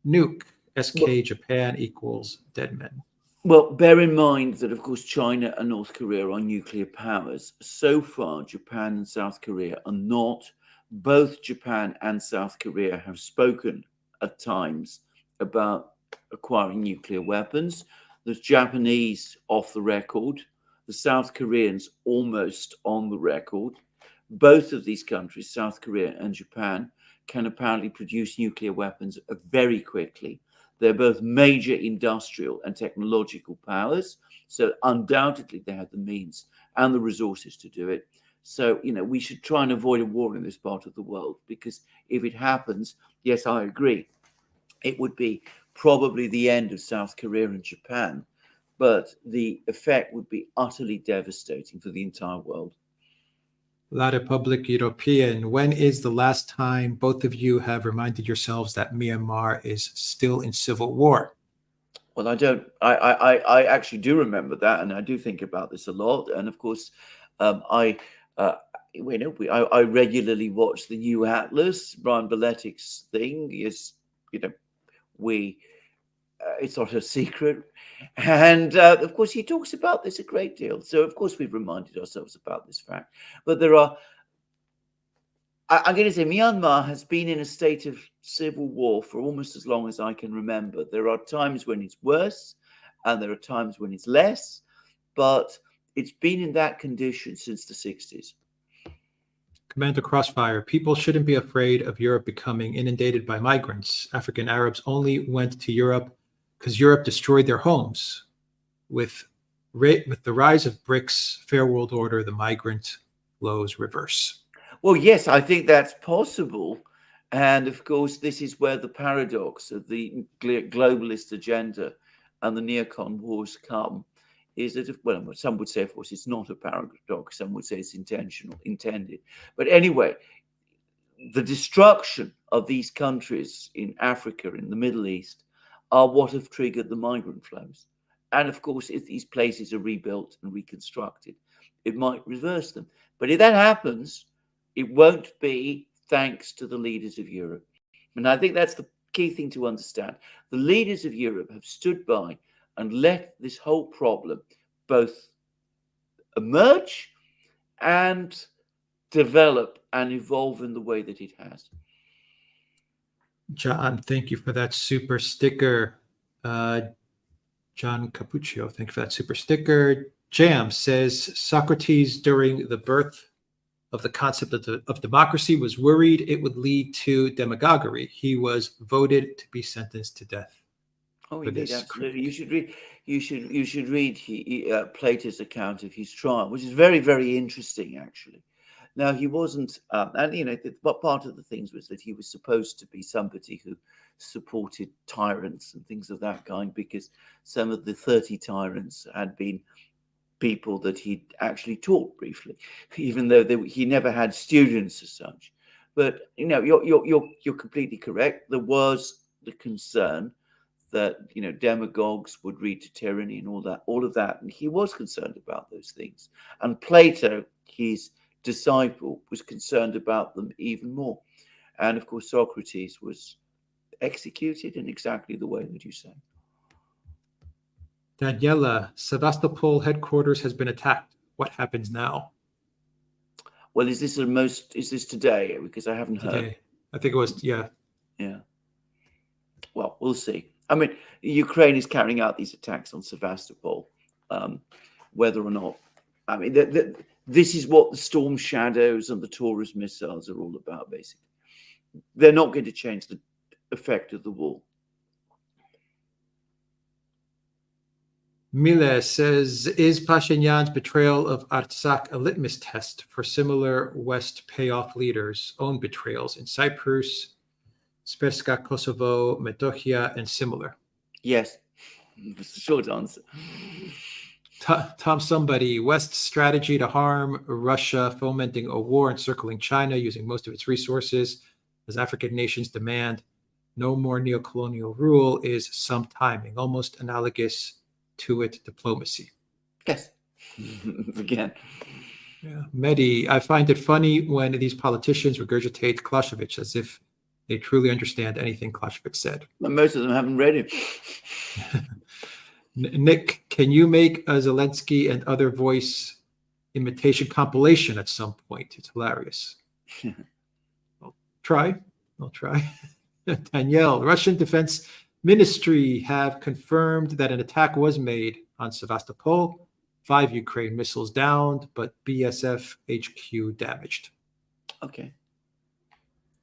A: nuke. SK Japan equals dead men.
B: Well, bear in mind that, of course, China and North Korea are nuclear powers. So far, Japan and South Korea are not. Both Japan and South Korea have spoken at times about acquiring nuclear weapons. The Japanese off the record, the South Koreans almost on the record. Both of these countries, South Korea and Japan, can apparently produce nuclear weapons very quickly. They're both major industrial and technological powers, so undoubtedly they have the means and the resources to do it. So, we should try and avoid a war in this part of the world, because if it happens, yes, I agree, it would be probably the end of South Korea and Japan, but the effect would be utterly devastating for the entire world.
A: La Republic European, when is the last time both of you have reminded yourselves that Myanmar is still in civil war?
B: Well, I actually do remember that, and I do think about this a lot. And of course, I regularly watch the New Atlas, Brian Beletic's thing. Is it's not a secret, and of course he talks about this a great deal. So of course we've reminded ourselves about this fact. But I'm going to say Myanmar has been in a state of civil war for almost as long as I can remember. There are times when it's worse, and there are times when it's less, but it's been in that condition since the 60s.
A: Commander Crossfire, people shouldn't be afraid of Europe becoming inundated by migrants. African Arabs only went to Europe because Europe destroyed their homes. With the rise of BRICS, fair world order, the migrant flows reverse.
B: Well, yes, I think that's possible. And of course, this is where the paradox of the globalist agenda and the Neocon wars come, is that, some would say, of course, it's not a paradox. Some would say it's intended. But anyway, the destruction of these countries in Africa, in the Middle East, are what have triggered the migrant flows. And of course, if these places are rebuilt and reconstructed, it might reverse them. But if that happens, it won't be thanks to the leaders of Europe. And I think that's the key thing to understand. The leaders of Europe have stood by and let this whole problem both emerge and develop and evolve in the way that it has.
A: John, thank you for that super sticker. John Capuccio, thank you for that super sticker. Jam says Socrates, during the birth of the concept of democracy, was worried it would lead to demagoguery. He was voted to be sentenced to death.
B: Oh,
A: for
B: indeed,
A: this
B: absolutely.
A: critique.
B: You should read Plato's account of his trial, which is very, very interesting, actually. Now, he wasn't, and but part of the things was that he was supposed to be somebody who supported tyrants and things of that kind, because some of the 30 tyrants had been people that he'd actually taught briefly, even though he never had students as such. But you're completely correct. There was the concern that demagogues would lead to tyranny and all of that, and he was concerned about those things. And Plato, his disciple, was concerned about them even more. And of course, Socrates was executed in exactly the way that you say.
A: Daniela, Sevastopol headquarters has been attacked. What happens now?
B: Well, is this today? Because I haven't heard.
A: Today. I think it was, yeah.
B: Yeah. Well, we'll see. I mean, Ukraine is carrying out these attacks on Sevastopol, whether or not. I mean, this is what the Storm Shadows and the Taurus missiles are all about, basically. They're not going to change the effect of the war.
A: Mile says, is Pashinyan's betrayal of Artsakh a litmus test for similar West payoff leaders' own betrayals in Cyprus, Sperska, Kosovo, Metohija, and similar?
B: Yes. That's the short answer.
A: Tom Somebody, West's strategy to harm Russia, fomenting a war encircling China using most of its resources as African nations demand no more neocolonial rule, is some timing, almost analogous to it diplomacy.
B: Yes. Again.
A: Yeah. Mehdi, I find it funny when these politicians regurgitate Clausewitz as if they truly understand anything Clausewitz said.
B: But most of them haven't read it.
A: Nick, can you make a Zelensky and other voice imitation compilation at some point? It's hilarious. I'll try. Danielle, Russian Defense Ministry have confirmed that an attack was made on Sevastopol. 5 Ukraine missiles downed, but BSF HQ damaged.
B: Okay.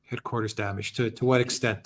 A: Headquarters damaged. To what extent?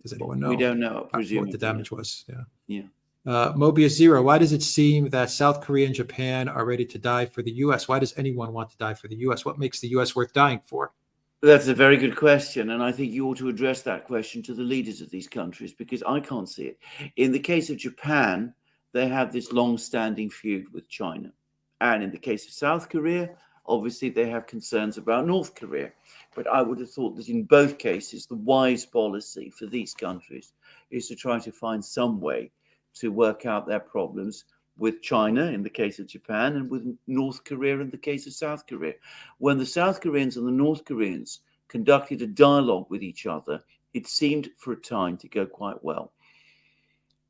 A: Does anyone know?
B: We don't know.
A: What the damage was. Yeah.
B: Yeah.
A: Mobius Zero, why does it seem that South Korea and Japan are ready to die for the U.S.? Why does anyone want to die for the U.S.? What makes the U.S. worth dying for?
B: That's a very good question. And I think you ought to address that question to the leaders of these countries, because I can't see it. In the case of Japan, they have this long-standing feud with China. And in the case of South Korea, obviously they have concerns about North Korea. But I would have thought that in both cases, the wise policy for these countries is to try to find some way to work out their problems with China in the case of Japan and with North Korea in the case of South Korea. When the South Koreans and the North Koreans conducted a dialogue with each other, it seemed for a time to go quite well.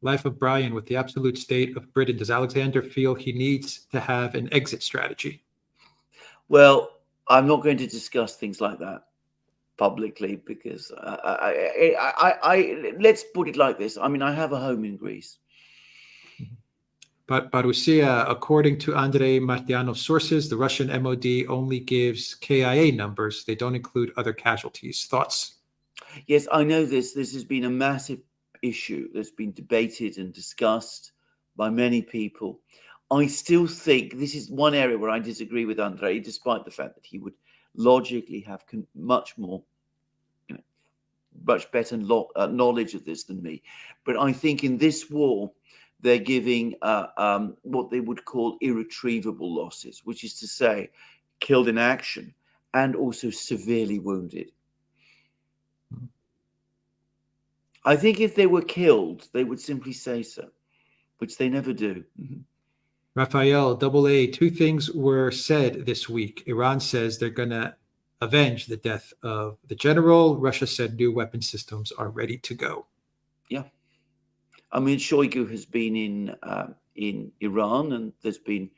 A: Life of Brian, with the absolute state of Britain, does Alexander feel he needs to have an exit strategy?
B: Well, I'm not going to discuss things like that publicly, because let's put it like this. I mean, I have a home in Greece.
A: But Russia, according to Andrei Martyanov's sources, the Russian MOD only gives KIA numbers. They don't include other casualties. Thoughts?
B: Yes, I know this. This has been a massive issue that's been debated and discussed by many people. I still think this is one area where I disagree with Andrei, despite the fact that he would logically have much more, much better knowledge of this than me. But I think in this war, they're giving what they would call irretrievable losses, which is to say killed in action and also severely wounded. I think if they were killed, they would simply say so, which they never do.
A: Raphael, AA, 2 things were said this week. Iran says they're going to avenge the death of the general. Russia said new weapon systems are ready to go. Yeah.
B: I mean, Shoigu has been in Iran, and there's been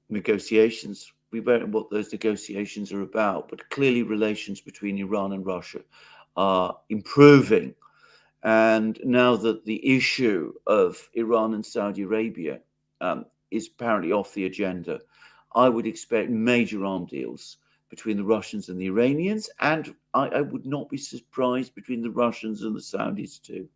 B: negotiations. We don't know what those negotiations are about, but clearly relations between Iran and Russia are improving. And now that the issue of Iran and Saudi Arabia is apparently off the agenda, I would expect major arm deals between the Russians and the Iranians, and I would not be surprised between the Russians and the Saudis too.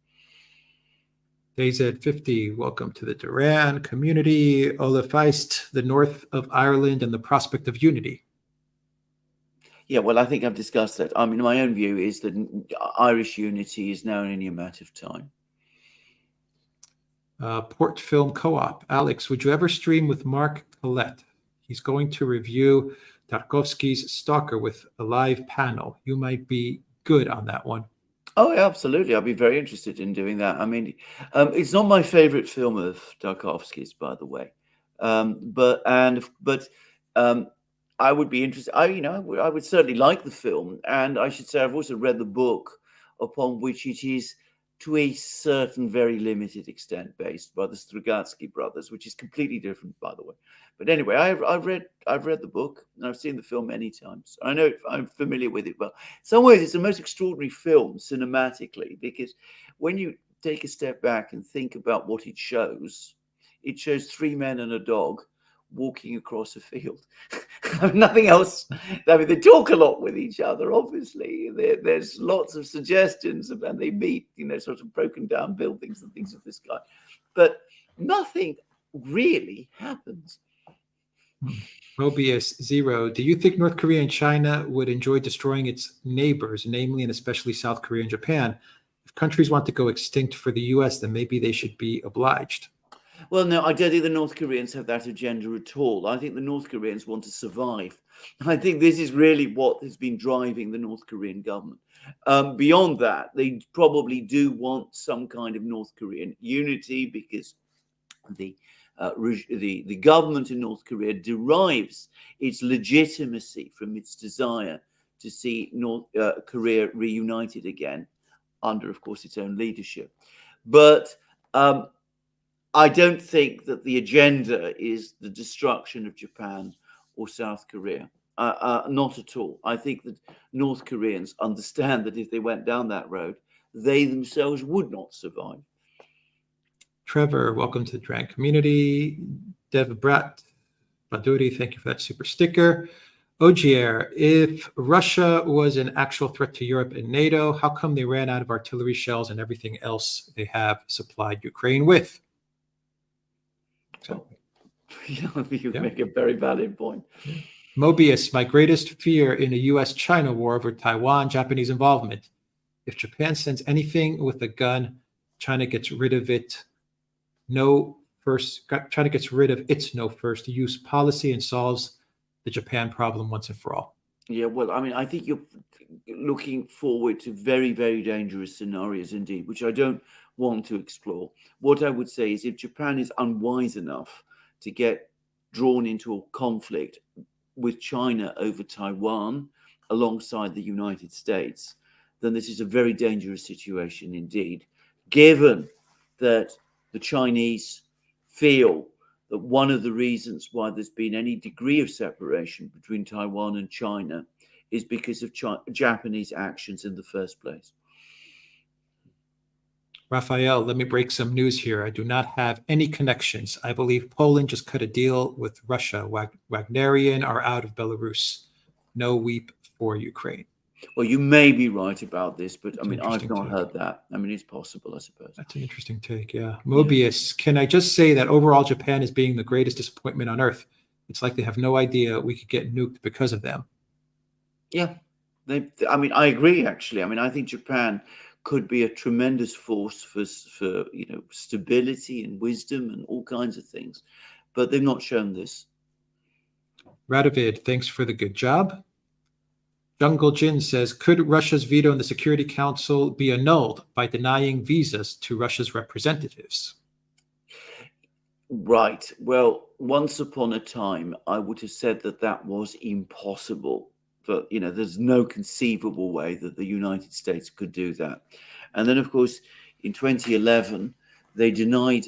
A: DayZ50, welcome to the Duran community. Ola Feist, the north of Ireland and the prospect of unity.
B: Yeah, well, I think I've discussed that. I mean, my own view is that Irish unity is now only a matter of time.
A: Port Film Co-op. Alex, would you ever stream with Mark Collette? He's going to review Tarkovsky's Stalker with a live panel. You might be good on that one.
B: Oh, yeah, absolutely. I'd be very interested in doing that. I mean, it's not my favorite film of Tarkovsky's, by the way. But I would be interested. I would certainly like the film, and I should say I've also read the book, upon which it is, to a certain very limited extent, based by the Strugatsky brothers, which is completely different, by the way. But anyway, I've read the book, and I've seen the film many times. I know I'm familiar with it. Well, in some ways, it's the most extraordinary film cinematically, because when you take a step back and think about what it shows three men and a dog walking across a field. Nothing else. I mean, they talk a lot with each other, obviously. There's lots of suggestions, and they meet, sort of broken down buildings and things of this kind. But nothing really happens.
A: Mobius Zero, do you think North Korea and China would enjoy destroying its neighbors, namely and especially South Korea and Japan? If countries want to go extinct for the US, then maybe they should be obliged.
B: Well, no, I don't think the North Koreans have that agenda at all. I think the North Koreans want to survive. I think this is really what has been driving the North Korean government. Beyond that, they probably do want some kind of North Korean unity, because the government in North Korea derives its legitimacy from its desire to see North Korea reunited again under, of course, its own leadership. But I don't think that the agenda is the destruction of Japan or South Korea. Not at all. I think that North Koreans understand that if they went down that road, they themselves would not survive.
A: Trevor, welcome to the Duran community. Dev Brat Baduri, thank you for that super sticker. Ogier, if Russia was an actual threat to Europe and NATO, how come they ran out of artillery shells and everything else they have supplied Ukraine with?
B: Exactly. You make a very valid point.
A: Yeah. Mobius, my greatest fear in a US-China war over Taiwan, Japanese involvement. If Japan sends anything with a gun, China gets rid of it. China gets rid of its no first use policy and solves the Japan problem once and for all.
B: Yeah, well, I mean, I think you're looking forward to very, very dangerous scenarios indeed, which I don't want to explore. What I would say is, if Japan is unwise enough to get drawn into a conflict with China over Taiwan alongside the United States, then this is a very dangerous situation indeed, given that the Chinese feel that one of the reasons why there's been any degree of separation between Taiwan and China is because of Japanese actions in the first place.
A: Raphael, let me break some news here. I do not have any connections. I believe Poland just cut a deal with Russia. Wagnerian are out of Belarus. No weep for Ukraine.
B: Well, you may be right about this, but
A: That's
B: I mean, I've not
A: take.
B: heard that. I mean, it's possible, I suppose.
A: That's an interesting take, yeah. Mobius, can I just say that overall Japan is being the greatest disappointment on earth? It's like they have no idea we could get nuked because of them.
B: Yeah, I mean, I agree, actually. I mean, I think Japan could be a tremendous force for stability and wisdom and all kinds of things, but they've not shown this.
A: Radovid, thanks for the good job. Jungle Jin says, could Russia's veto in the Security Council be annulled by denying visas to Russia's representatives?
B: Right. Well, once upon a time, I would have said that that was impossible. But, there's no conceivable way that the United States could do that. And then, of course, in 2011, they denied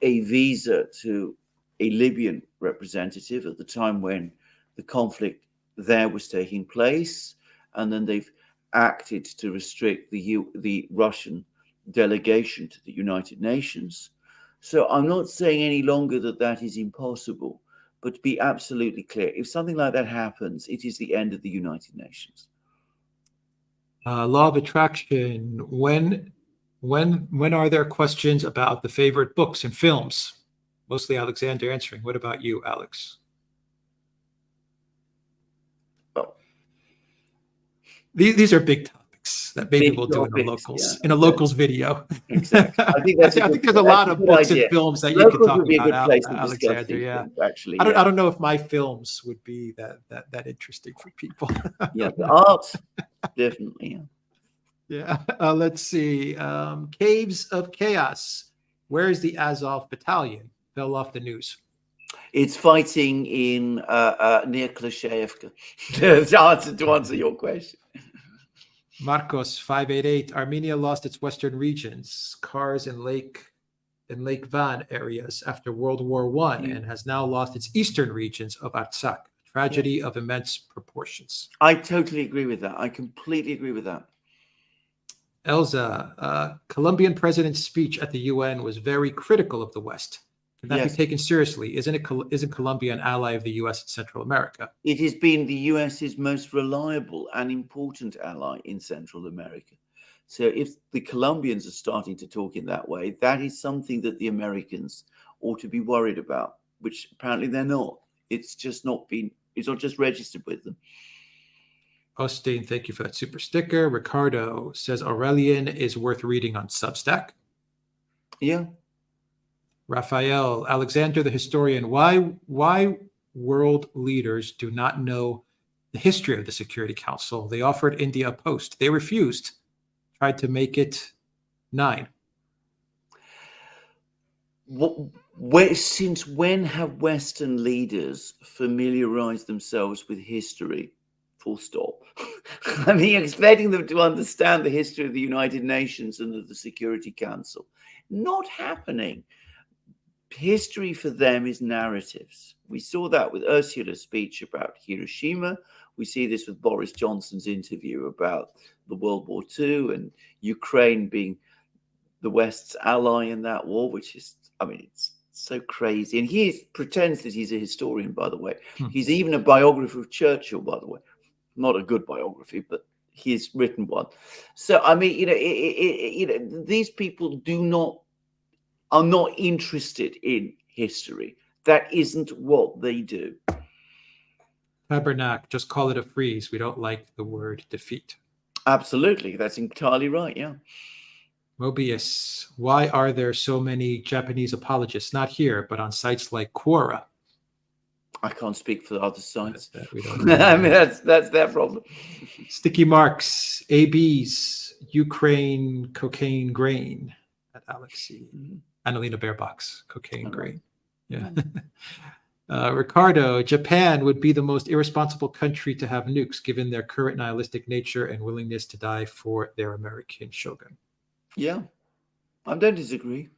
B: a visa to a Libyan representative at the time when the conflict there was taking place. And then they've acted to restrict the Russian delegation to the United Nations. So I'm not saying any longer that that is impossible, but to be absolutely clear, if something like that happens, it is the end of the United Nations.
A: Law of attraction. When are there questions about the favorite books and films? Mostly Alexander answering. What about you, Alex?
B: Oh.
A: These are big topics that maybe
B: Big
A: we'll do
B: topics,
A: in a locals video.
B: Exactly. I think that's
A: I think there's a
B: that's
A: lot
B: a
A: of
B: good
A: books
B: idea.
A: and films that you could
B: Locals
A: talk
B: would be a good
A: about,
B: place to discuss
A: Alexander.
B: these
A: Yeah.
B: things, actually.
A: I don't know if my films would be that interesting for people.
B: Yeah, the art, definitely.
A: Yeah. Let's see. Caves of Chaos. Where is the Azov battalion? Fell off the news.
B: It's fighting in near Klashevka. to answer your question.
A: Marcos 588. Armenia lost its western regions, Kars and Lake Van areas after World War I, and has now lost its eastern regions of Artsakh. A tragedy of immense proportions.
B: I totally agree with that. I completely agree with that.
A: Elza, Colombian president's speech at the UN was very critical of the West. Can that be taken seriously? Isn't Colombia an ally of the US in Central America?
B: It has been the US's most reliable and important ally in Central America. So if the Colombians are starting to talk in that way, that is something that the Americans ought to be worried about, which apparently they're not. It's not just registered with them.
A: Austin, thank you for that super sticker. Ricardo says Aurelian is worth reading on Substack.
B: Yeah.
A: Raphael, Alexander the historian, why world leaders do not know the history of the Security Council? They offered India a post. They refused, tried to make it 9.
B: Since when have Western leaders familiarized themselves with history? Full stop. I mean, expecting them to understand the history of the United Nations and of the Security Council. Not happening. History for them is narratives. We saw that with Ursula's speech about Hiroshima. We see this with Boris Johnson's interview about the World War II and Ukraine being the West's ally in that war, which is, I mean, it's so crazy. And he pretends that he's a historian, by the way. He's even a biographer of Churchill, by the way. Not a good biography, but he's written one. So, I mean, these people are not interested in history. That isn't what they do.
A: Tabernacle, just call it a freeze. We don't like the word defeat.
B: Absolutely. That's entirely right. Yeah.
A: Mobius, why are there so many Japanese apologists? Not here, but on sites like Quora.
B: I can't speak for the other sites.
A: We don't know.
B: I mean, that's their problem.
A: Sticky marks, ABs, Ukraine, cocaine grain at Alexi. Annalena Bearbox, cocaine grain. Yeah. Ricardo, Japan would be the most irresponsible country to have nukes given their current nihilistic nature and willingness to die for their American shogun.
B: Yeah, I don't disagree.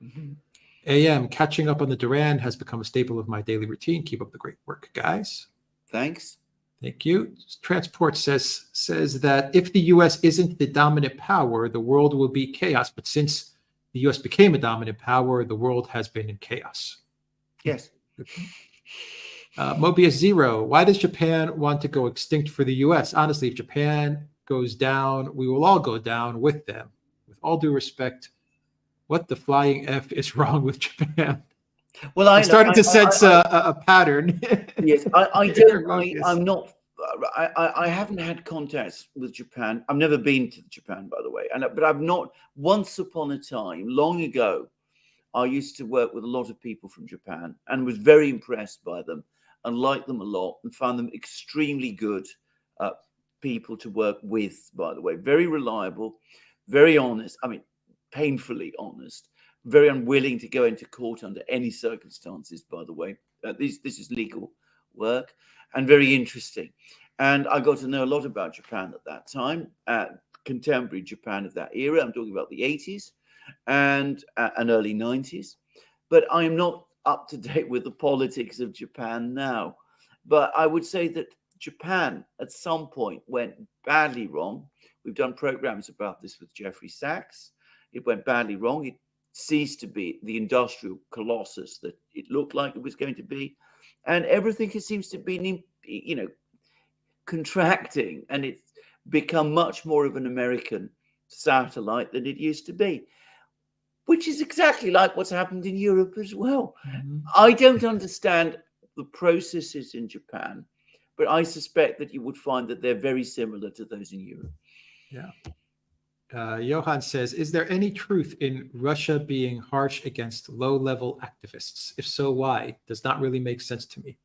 A: AM, catching up on the Duran has become a staple of my daily routine. Keep up the great work, guys.
B: Thanks.
A: Thank you. Transport says that if the U.S. isn't the dominant power, the world will be chaos. But since the U.S. became a dominant power, the world has been in chaos.
B: Yes.
A: Mobius Zero, why does Japan want to go extinct for the U.S.? Honestly, if Japan goes down, we will all go down with them. With all due respect, what the flying F is wrong with Japan?
B: Well,
A: I'm starting to sense a pattern.
B: Yes, I'm not. I haven't had contacts with Japan. I've never been to Japan, by the way. But I've not. Once upon a time, long ago, I used to work with a lot of people from Japan and was very impressed by them and liked them a lot and found them extremely good people to work with, by the way. Very reliable, very honest. I mean, painfully honest. Very unwilling to go into court under any circumstances, by the way. This is legal work and very interesting. And I got to know a lot about Japan at that time, contemporary Japan of that era. I'm talking about the 80s and early 90s. But I am not up to date with the politics of Japan now. But I would say that Japan at some point went badly wrong. We've done programs about this with Jeffrey Sachs. It went badly wrong. It ceased to be the industrial colossus that it looked like it was going to be, and everything seems to be, contracting, and it's become much more of an American satellite than it used to be, which is exactly like what's happened in Europe as well. I don't understand the processes in Japan, but I suspect that you would find that they're very similar to those in Europe.
A: Yeah. Johan says, is there any truth in Russia being harsh against low-level activists? If so, why? Does not really make sense to me.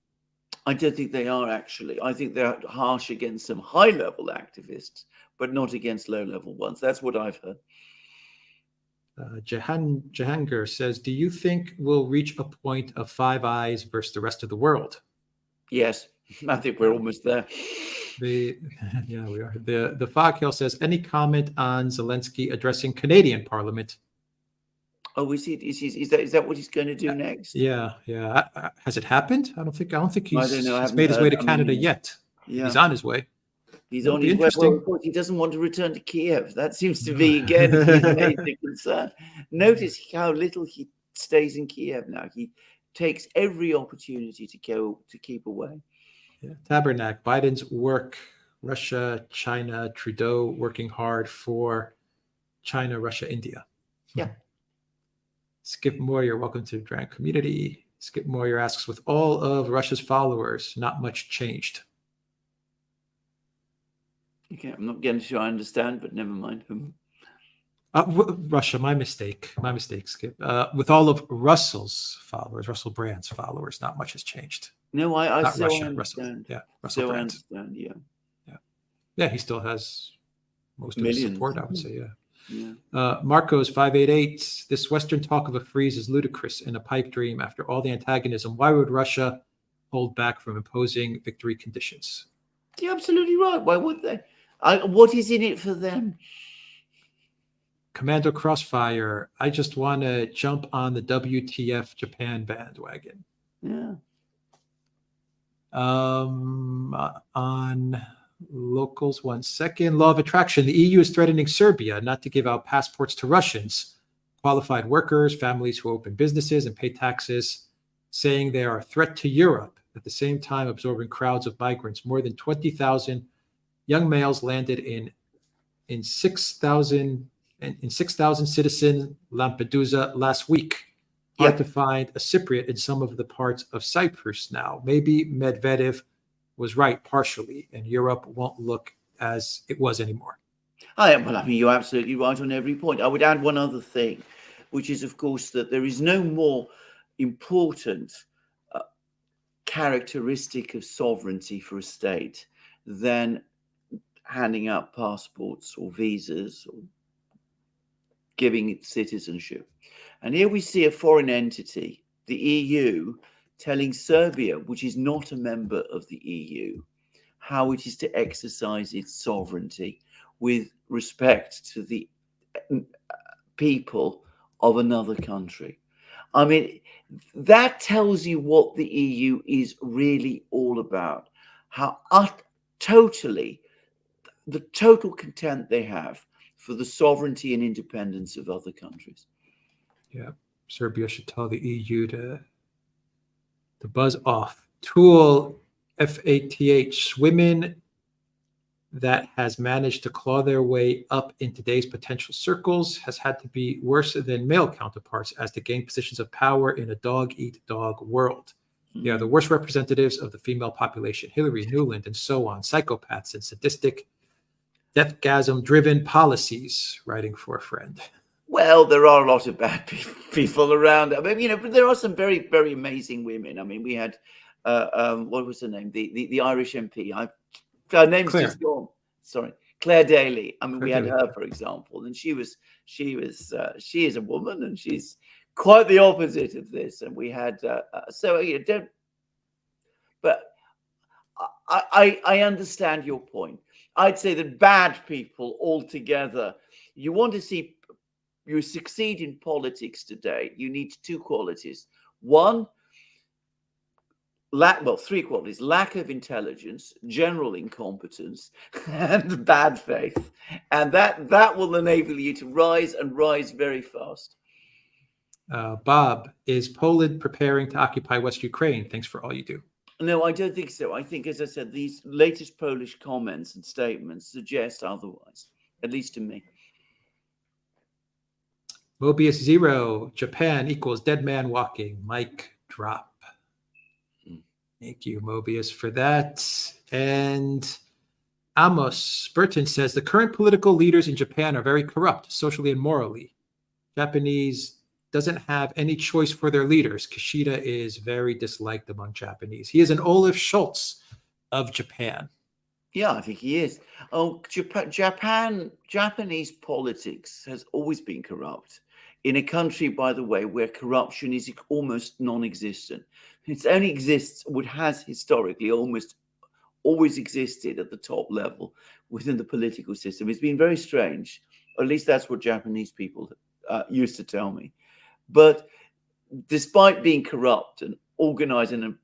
B: I don't think they are, actually. I think they're harsh against some high-level activists, but not against low-level ones. That's what I've heard.
A: Jahangir says, do you think we'll reach a point of Five Eyes versus the rest of the world?
B: Yes, I think we're almost there.
A: Yeah, we are. The Foghill says, any comment on Zelensky addressing Canadian Parliament?
B: Oh, is that what he's going to do next?
A: Yeah. Has it happened? I don't think
B: I don't know.
A: he's made his way to Canada yet.
B: Yeah.
A: He's on his way.
B: He's on his way. Well, of course, he doesn't want to return to Kiev. That seems to be, again, his major concern. Notice how little he stays in Kiev now. He takes every opportunity to keep away.
A: Yeah. Tabernacle, Biden's work, Russia, China, Trudeau working hard for China, Russia, India.
B: Yeah.
A: Skip Moyer, welcome to the Duran community. Skip Moyer asks, with all of Russia's followers, not much changed.
B: Okay, I'm not getting sure I understand, but never mind.
A: Russia, my mistake, Skip. With all of Russell's followers, Russell Brand's followers, not much has changed.
B: No, I
A: Not
B: so
A: Russia,
B: understand.
A: Russell Brand.
B: I understand,
A: Yeah, he still has most of his support, I would say,
B: yeah.
A: Marcos 588, this Western talk of a freeze is ludicrous and a pipe dream after all the antagonism. Why would Russia hold back from imposing victory conditions?
B: You're absolutely right. Why would they? What is in it for them?
A: Commando Crossfire, I just want to jump on the WTF Japan bandwagon.
B: Yeah.
A: On locals, 1 second. Law of attraction. The EU is threatening Serbia not to give out passports to Russians, qualified workers, families who open businesses and pay taxes, saying they are a threat to Europe. At the same time, absorbing crowds of migrants. More than 20,000 young males landed in 6,000 citizen Lampedusa last week. Hard to find a Cypriot in some of the parts of Cyprus now. Maybe Medvedev was right partially, and Europe won't look as it was anymore.
B: You're absolutely right on every point. I would add one other thing, which is, of course, that there is no more important characteristic of sovereignty for a state than handing out passports or visas or giving it citizenship. And here we see a foreign entity, the EU, telling Serbia, which is not a member of the EU, how it is to exercise its sovereignty with respect to the people of another country. I mean, that tells you what the EU is really all about, how the total contempt they have for the sovereignty and independence of other countries.
A: Yeah, Serbia should tell the EU to buzz off. Tool FATH, women that has managed to claw their way up in today's potential circles has had to be worse than male counterparts as to gain positions of power in a dog-eat-dog world. They are the worst representatives of the female population. Hillary, Newland, and so on. Psychopaths and sadistic, deathgasm-driven policies, writing for a friend.
B: Well, there are a lot of bad people around. I mean, but there are some very, very amazing women. I mean, we had, what was her name? The Irish MP. Her name's
A: Claire.
B: just gone. Sorry, Claire Daly. I mean,
A: Claire
B: we had
A: Daly.
B: her, for example, and she is a woman, and she's quite the opposite of this. And we had, but I understand your point. I'd say that bad people altogether, you want to see you succeed in politics today, you need two qualities. One, three qualities: lack of intelligence, general incompetence, and bad faith. And that will enable you to rise and rise very fast.
A: Bob, is Poland preparing to occupy West Ukraine? Thanks for all you do.
B: No, I don't think so. I think, as I said, these latest Polish comments and statements suggest otherwise, at least to me.
A: Mobius 0, Japan equals dead man walking. Mic drop. Thank you, Mobius, for that. And Amos Burton says the current political leaders in Japan are very corrupt, socially and morally. Japanese doesn't have any choice for their leaders. Kishida is very disliked among Japanese. He is an Olaf Scholz of Japan.
B: Yeah, I think he is. Oh, Japanese politics has always been corrupt. In a country, by the way, where corruption is almost non-existent. It only exists, what has historically almost always existed at the top level within the political system. It's been very strange, or at least that's what Japanese people used to tell me. But despite being corrupt and organized in an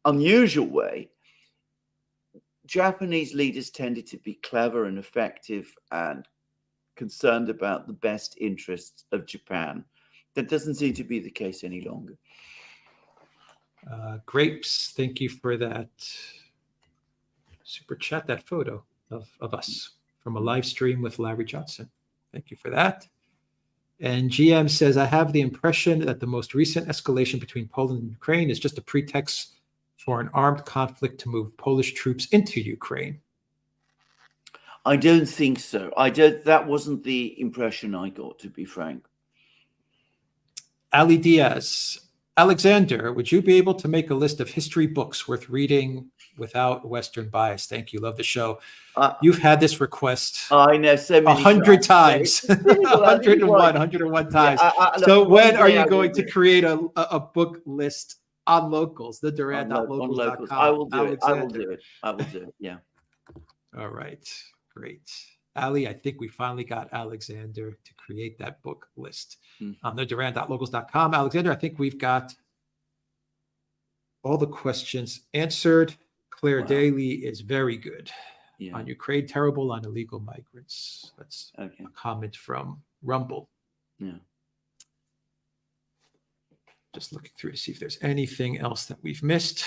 B: unusual way, Japanese leaders tended to be clever and effective and concerned about the best interests of Japan. That doesn't seem to be the case any longer.
A: Grapes, thank you for that super chat, that photo of us from a live stream with Larry Johnson. Thank you for that. And GM says, I have the impression that the most recent escalation between Poland and Ukraine is just a pretext for an armed conflict to move Polish troops into Ukraine.
B: I don't think so. That wasn't the impression I got, to be frank.
A: Ali Diaz, Alexander, would you be able to make a list of history books worth reading without Western bias? Thank you. Love the show. You've had this request.
B: I know so many
A: 100 times. 101 times.
B: Yeah,
A: so when are you going to create a book list on locals? The Duran.locals.com.
B: I will do it. I will do it. Yeah.
A: All right. Great. Ali, I think we finally got Alexander to create that book list on the Duran.locals.com. Alexander, I think we've got all the questions answered. Claire Daly is very good on Ukraine, terrible on illegal migrants. That's a comment from Rumble.
B: Yeah.
A: Just looking through to see if there's anything else that we've missed.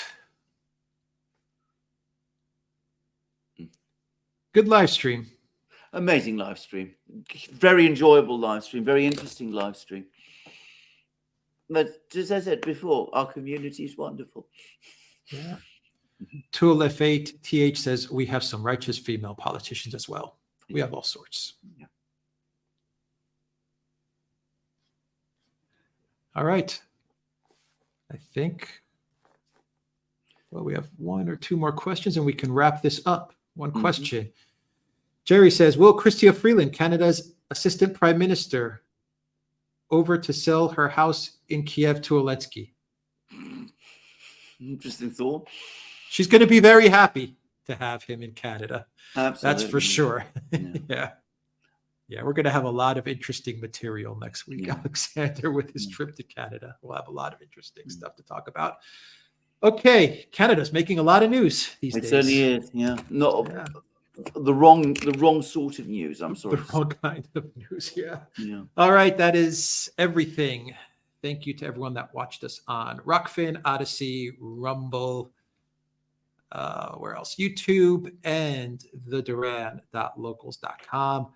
A: Good live stream.
B: Amazing live stream. Very enjoyable live stream. Very interesting live stream. But as I said before, our community is wonderful.
A: Yeah. Tool F8 TH says we have some righteous female politicians as well. We have all sorts.
B: Yeah.
A: All right. I think, well, we have one or two more questions and we can wrap this up. One question. Jerry says, will Chrystia Freeland, Canada's assistant prime minister, over to sell her house in Kiev to Zelensky?
B: Interesting thought.
A: She's going to be very happy to have him in Canada.
B: Absolutely.
A: That's for sure.
B: Yeah.
A: Yeah, we're going to have a lot of interesting material next week, Alexander, with his trip to Canada. We'll have a lot of interesting stuff to talk about. Okay, Canada's making a lot of news these days.
B: It certainly is, the wrong sort of news, I'm sorry.
A: The wrong kind of news, yeah. All right, that is everything. Thank you to everyone that watched us on Rockfin, Odyssey, Rumble, where else? YouTube, and the Duran.locals.com,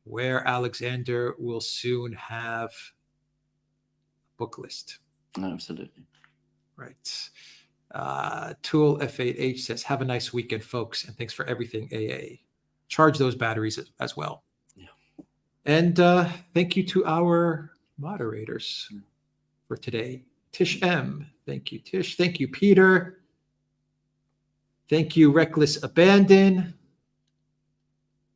A: where Alexander will soon have a book list.
B: Absolutely.
A: Right. Tool F8H says, have a nice weekend, folks, and thanks for everything, AA. Charge those batteries as well.
B: Yeah.
A: And thank you to our moderators for today. Tish M. Thank you, Tish. Thank you, Peter. Thank you, Reckless Abandon.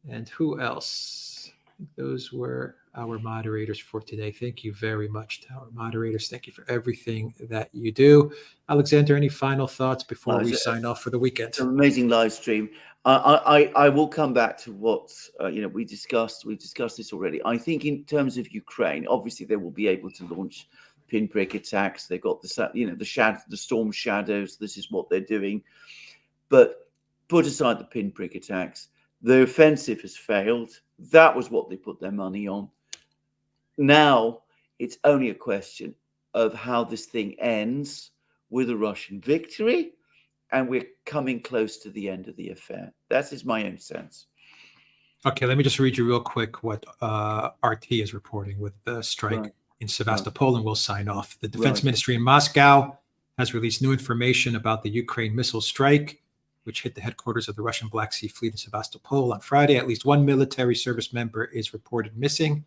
A: And who else? Those were our moderators for today. Thank you very much to our moderators. Thank you for everything that you do. Alexander, any final thoughts before we sign off for the weekend?
B: It's an amazing live stream. I will come back to what we discussed. We've discussed this already. I think in terms of Ukraine, obviously they will be able to launch pinprick attacks. They've got the storm shadows. This is what they're doing. But put aside the pinprick attacks, the offensive has failed. That was what they put their money on. Now it's only a question of how this thing ends with a Russian victory, and we're coming close to the end of the affair. That is my own sense.
A: Okay, let me just read you real quick what RT is reporting with the strike in Sevastopol, and we'll sign off. The Defense Ministry in Moscow has released new information about the Ukraine missile strike, which hit the headquarters of the Russian Black Sea Fleet in Sevastopol on Friday. At least one military service member is reported missing.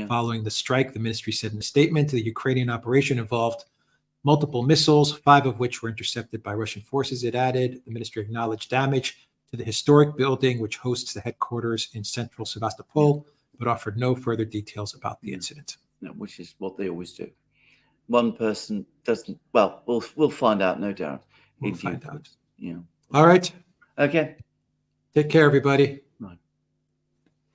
A: Following the strike, the ministry said in a statement, the Ukrainian operation involved multiple missiles, 5 of which were intercepted by Russian forces. It added, the ministry acknowledged damage to the historic building, which hosts the headquarters in central Sevastopol, but offered no further details about the incident.
B: Which is what they always do. One person doesn't. Well, we'll find out, no doubt.
A: We'll find out.
B: Yeah.
A: All right.
B: Okay.
A: Take care, everybody.